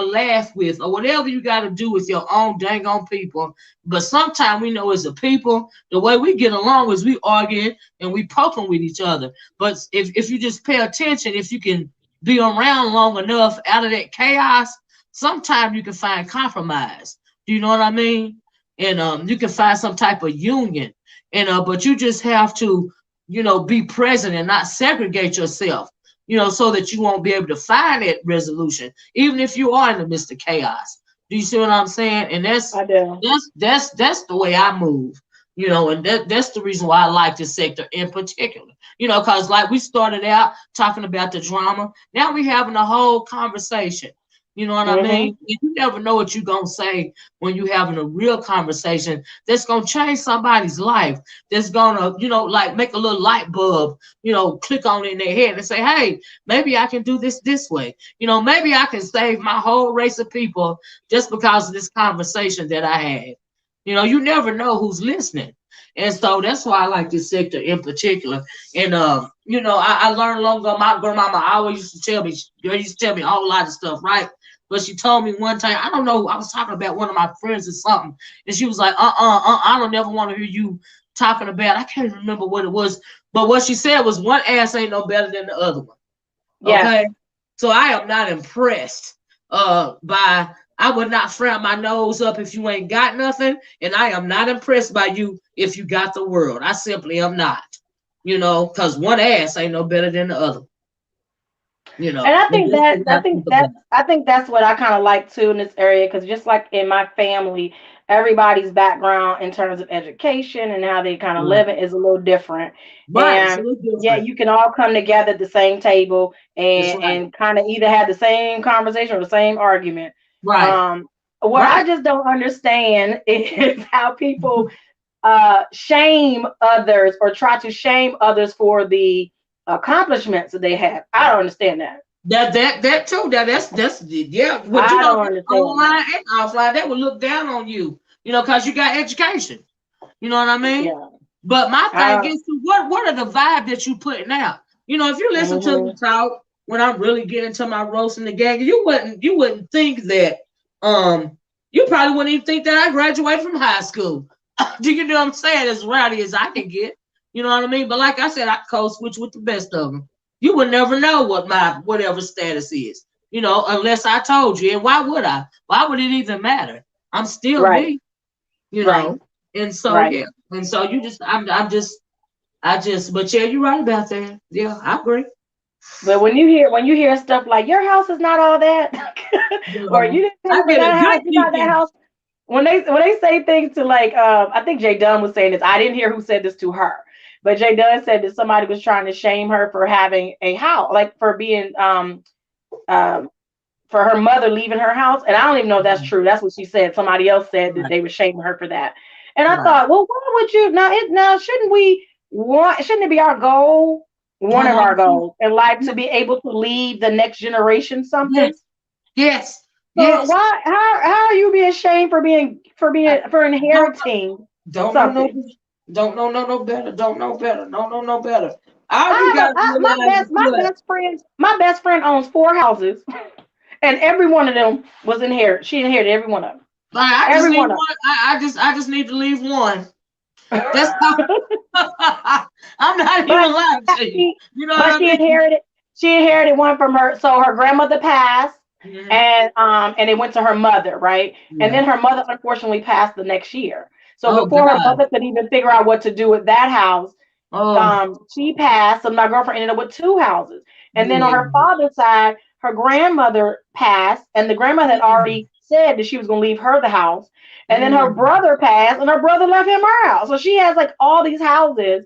laugh with or whatever you got to do with your own dang on people. But sometimes we know as a people, the way we get along is we arguing and we poking with each other. But if you just pay attention, if you can be around long enough out of that chaos, sometimes you can find compromise. Do you know what I mean? And you can find some type of union. And but you just have to, be present and not segregate yourself, so that you won't be able to find that resolution, even if you are in the midst of chaos. Do you see what I'm saying? And that's I do. that's that's that's the way I move, and that's the reason why I like this sector in particular. Because like we started out talking about the drama, now we having a whole conversation. You know what I Hmm. mean? You never know what you're gonna say when you're having a real conversation that's gonna change somebody's life. That's gonna, like make a little light bulb, click on in their head and say, hey, maybe I can do this way. Maybe I can save my whole race of people just because of this conversation that I had. You never know who's listening. And so that's why I like this sector in particular. And I learned long ago, my grandmama always used to tell me, girl used to tell me a whole lot of stuff, right? But she told me one time, I don't know, I was talking about one of my friends or something, and she was like, I don't ever want to hear you talking about, I can't remember what it was, but what she said was one ass ain't no better than the other one. Yes. Okay. So I am not impressed by I would not frown my nose up if you ain't got nothing, and I am not impressed by you if you got the world. I simply am not. Because one ass ain't no better than the other. You And know, but this is not the best. I think that's what I kind of like too in this area, because just like in my family, everybody's background in terms of education and how they kind of Right. live it is a little different. Right. It's a And little yeah, different. you can all come together at the same table That's right. and kind of either have the same conversation or the same argument. Right. Um, what I Right. just don't understand is how people shame others or try to shame others for the accomplishments that they have. I don't understand that. That too. That's yeah. But you I know, don't understand online that. and offline, they will look down on you. You know, because you got education. You know what I mean? Yeah. But my I thing don't. is, what are the vibe that you putting out? You know, if you listen to me Hmm. talk when I'm really getting to my roast and the gang, you wouldn't think that you probably wouldn't even think that I graduated from high school. Do you know what I'm saying? As rowdy as I can get. You know what I mean? But like I said, I code switch with the best of them. You would never know what my whatever status is. You know, unless I told you. And why would I? Why would it even matter? I'm still Right. me. You Right. know. And so Right. yeah. And so you just I just but yeah, you're right about that. Yeah, I agree. But when you hear stuff like your house is not all that, or Uh-huh. you didn't I pay for get a that house, good you got that kicking. house. When they say things to like, I think Jay Dunn was saying this. I didn't hear who said this to her, but Jay Dunn said that somebody was trying to shame her for having a house, like for being um for her mother leaving her house. And I don't even know if that's true. That's what she said. Somebody else said that Right, they were shaming her for that. And I right. thought, well, why would you now shouldn't we want shouldn't it be our goal, one of Uh-huh. our goals in life to be able to leave the next generation something? Yes, yes, So yes. why how are you being shamed I for don't inheriting don't know no something? don't know no better. Don't know better. Don't know no better. All you gotta realize is what My best friend owns 4 houses, and every one of them was inherited. She inherited every one of them. like I just Every need one of one. I just need to leave one. That's how I'm not even But lying to you. she, You know what but I mean? she inherited one from her. So her grandmother passed, Mhm. and it went to her mother, right? And Yeah. then her mother unfortunately passed the next year. So Oh before her God. mother could even figure out what to do with that house, Oh she passed. So my girlfriend ended up with 2 houses. And then on yeah. her father's side, her grandmother passed, and the grandmother had Mm, already said that she was going to leave her the house. And then her mm, brother passed, and her brother left him her house. So she has like all these houses,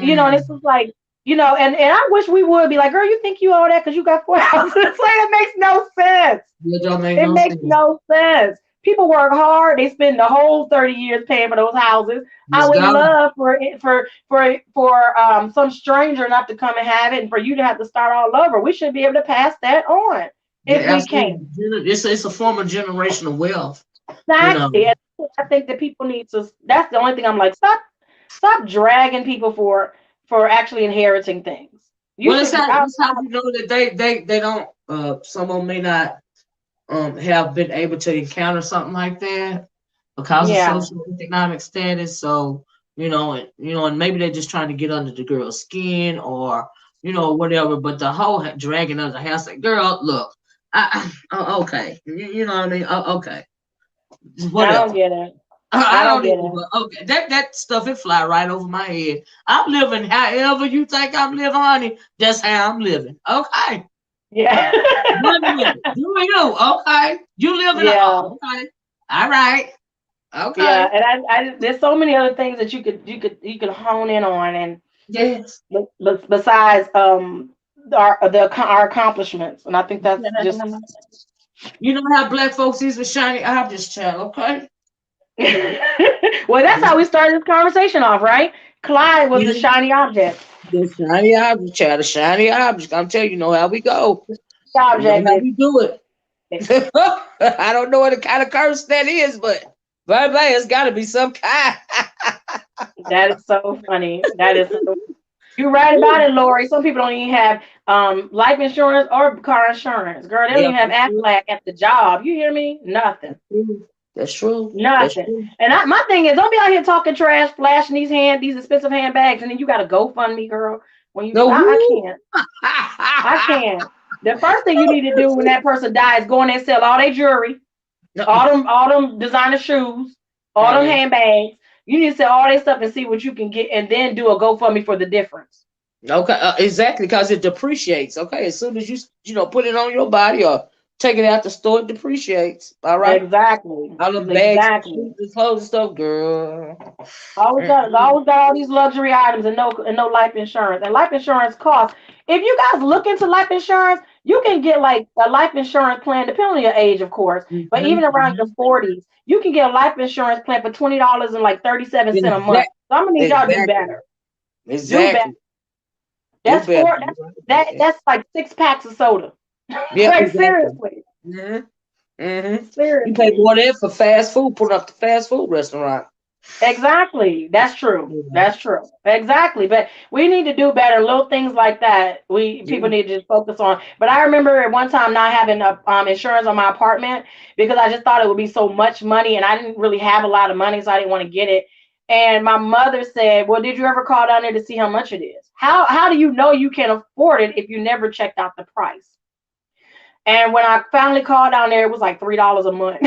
and it's mm. just like, and I wish we would be like, girl, you think you owe that because you got 4 houses? It's like, it makes no sense. That don't make It no makes sense. no sense. People work hard. They spend the whole 30 years paying for those houses. I It's would gone. love for some stranger not to come and have it, and for you to have to start all over. We should be able to pass that on Yeah, if we absolutely. can. It's a form of generational wealth. You know. Exactly. And I think that people need to. That's the only thing I'm like. Stop dragging people for actually inheriting things. You Well, it's should. how it's how you know that they don't. Some of them may not have been able to encounter something like that because of Yeah. social economic status. So and maybe they're just trying to get under the girl's skin or whatever. But the whole dragging of the house, like, girl, look, oh, okay, you know what I mean? Oh, okay, I don't whatever. get it. I I don't don't get even, it. but okay, that stuff it fly right over my head. I'm living however you think I'm living, honey. That's how I'm living. Okay, Yeah. run with it. Do you? Okay, you living? Yeah. Okay, all right. Yeah, Okay. and there's so many other things that you could hone in on, and Yes. besides our accomplishments, and I think that's just You know how black folks is with shiny objects, child. Okay. well, that's how we started this conversation off, right? Clyde was the Yeah. shiny object. The shiny object, child. The shiny object. I'm telling you, know how we go. You know Object how that we do it. I don't know what kind of curse that is, but baby, it's got to be some kind. that is so funny. That is so. You're right about it, Lori. Some people don't even have life insurance or car insurance. Girl, they don't Yeah, even have that's true. Aflac at the job. You hear me? Nothing. That's true. That's true. That's Nothing. true. And my thing is, don't be out here talking trash, flashing these expensive handbags, and then you got to GoFundMe, girl. When you, No. I Woo. can't, I can't. The first thing you need to do when that person dies, go in there and sell all their jewelry, Uh-uh. all them designer shoes, all them Honey. handbags. You need to sell all their stuff and see what you can get, and then do a GoFundMe for the difference. Okay, exactly, because it depreciates. Okay, as soon as you put it on your body or take it out the store, it depreciates. All right, Exactly. all the bags, shoes, Exactly. and clothes and stuff, girl. Always got all these luxury items and no life insurance. And life insurance costs. If you guys look into life insurance, you can get like a life insurance plan, depending on your age, of course. But even around your Mm-hmm. 40s, you can get a life insurance plan for $20 and like 37 cents a month. Exactly, So I'm gonna need y'all to do exactly, better. Do better. exactly. Do That's better. four. That's like 6 packs of soda. Yeah, Like exactly. seriously, Hmm. Hmm. You pay seriously. more than for fast food, put up the fast food restaurant. Exactly. That's true. Yeah. That's true. Exactly. But we need to do better. Little things like that. We people Yeah. need to just focus on. But I remember at one time not having insurance on my apartment because I just thought it would be so much money, and I didn't really have a lot of money, so I didn't want to get it. And my mother said, "Well, did you ever call down there to see how much it is? How do you know you can afford it if you never checked out the price?" And when I finally called down there, it was like $3 a month.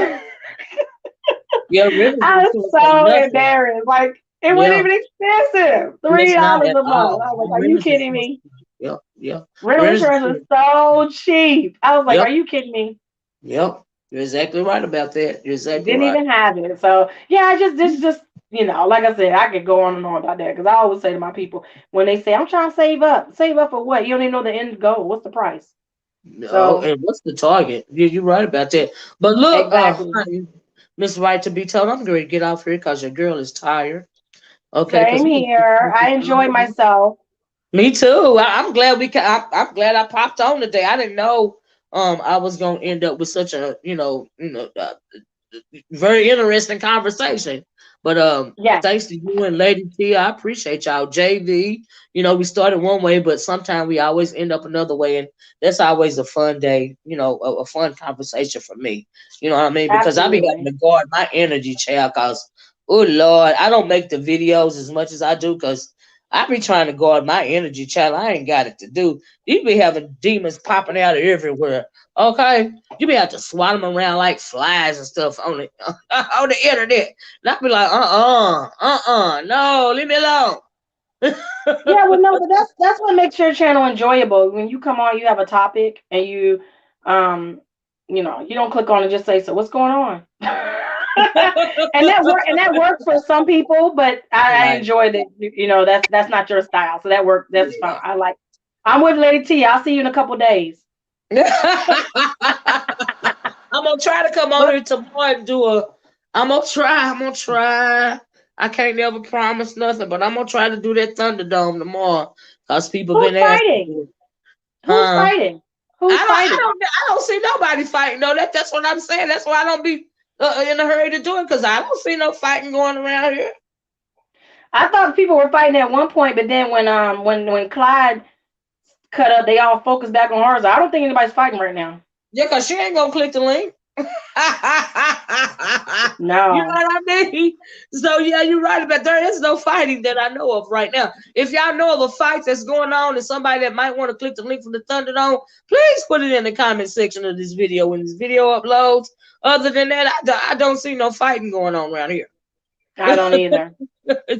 Yeah, renters I was insurance ain't so nothing. embarrassed. Like it wasn't Yeah, even expensive. Three it's not dollars at a month. all. I was like, are you Renters kidding insurance. me? Yep, yep. Rental Renters insurance is insurance. so cheap. I was like, Yep, are you kidding me? yep. You're exactly right about that. You're exactly Didn't right. even have it. So yeah, I just this just like I said, I could go on and on about that because I always say to my people when they say I'm trying to save up for what? You don't even know the end goal. What's the price? No, So and what's the target? You're right about that. But look, exactly. honey, Miss Right to be told, I'm going to get off here because your girl is tired. Okay, because Same here. I enjoyed myself. me too. I'm glad I'm glad I popped on today. I didn't know I was gonna end up with such a very interesting conversation. But Yes, thanks to you and Lady T, I appreciate y'all. JV, we started one way, but sometimes we always end up another way, and that's always a fun day. A fun conversation for me. You know what I mean? Because I be having absolutely. to guard my energy, child. Cause oh Lord, I don't make the videos as much as I do, cause I be trying to guard my energy, child. I ain't got it to do. You be having demons popping out of everywhere. Okay, you be have to swat them around like flies and stuff on the on the internet. And I be like, no, leave me alone. Yeah, well, no, but that's what makes your channel enjoyable. When you come on, you have a topic, and um, you don't click on and just say, "So what's going on?" And that works for some people, but I Right. enjoy that. That's not your style, so that work. That's fine. Yeah. I'm with Lady T. I'll see you in a couple days. I'm gonna try to come on But here tomorrow and do a. I'm gonna try. I'm gonna try. I can't never promise nothing, but I'm gonna try to do that Thunderdome tomorrow because people who's been asking fighting? for it. Who's Huh? fighting? I Who's don't. I fighting? don't. I don't see nobody fighting. No, that's what I'm saying. That's why I don't be in a hurry to do it because I don't see no fighting going around here. I thought people were fighting at one point, but then when Clyde cut up, they all focused back on hers. I don't think anybody's fighting right now. Yeah, cause she ain't gonna click the link. You know No. what I mean? So yeah, you're right about there is no fighting that I know of right now. If y'all know of a fight that's going on and somebody that might want to click the link from the Thunderdome, please put it in the comment section of this video when this video uploads. Other than that, I don't see no fighting going on around here. I don't either.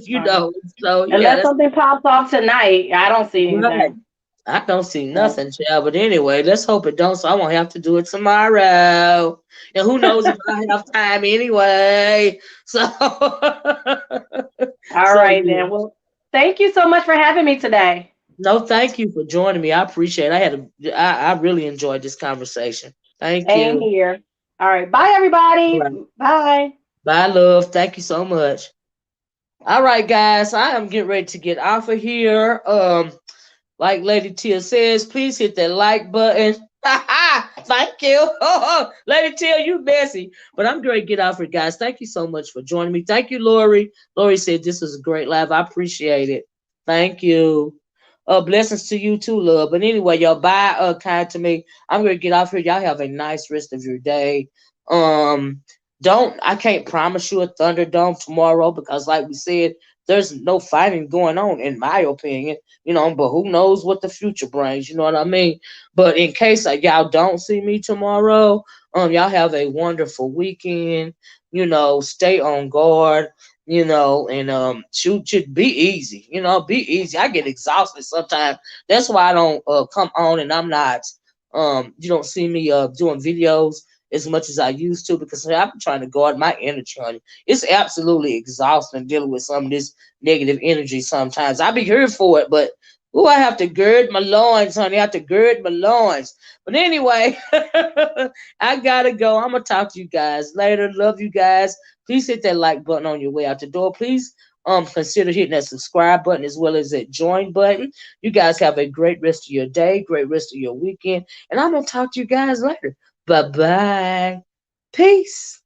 you Uh, know, so yeah, unless that's something pops off tonight, I don't see right. anything. I don't see So. nothing, child. But anyway, let's hope it don't. So I won't have to do it tomorrow. And who knows if I have time anyway. So, All so right yeah. then. Well, thank you so much for having me today. No, thank you for joining me. I appreciate it. I really enjoyed this conversation. Thank Same you. here. All right. Bye, All everybody. right. Bye. Bye, love. Thank you so much. All right, guys. I am getting ready to get off of here. Like Lady Tia says, please hit that like button. Thank you. Lady Tia, you messy. But I'm going to get off here, guys. Thank you so much for joining me. Thank you, Lori. Lori said this was a great live. I appreciate it. Thank you. Blessings to you too, love. But anyway, y'all bye kind to me. I'm gonna get off here. Y'all have a nice rest of your day. Um don't I can't promise you a Thunderdome tomorrow because like we said, there's no fighting going on in my opinion, but who knows what the future brings, you know what I mean? But in case y'all don't see me tomorrow, y'all have a wonderful weekend, stay on guard, and should be easy, be easy. I get exhausted sometimes. That's why I don't come on, and I'm not you don't see me doing videos as much as I used to, because I'm trying to guard my energy, honey. It's absolutely exhausting dealing with some of this negative energy sometimes. I be here for it, but I have to gird my loins, honey. I have to gird my loins. But anyway, I gotta go. I'm gonna talk to you guys later. Love you guys. Please hit that like button on your way out the door. Please consider hitting that subscribe button as well as that join button. You guys have a great rest of your day, great rest of your weekend, and I'm gonna talk to you guys later. Bye bye. Peace.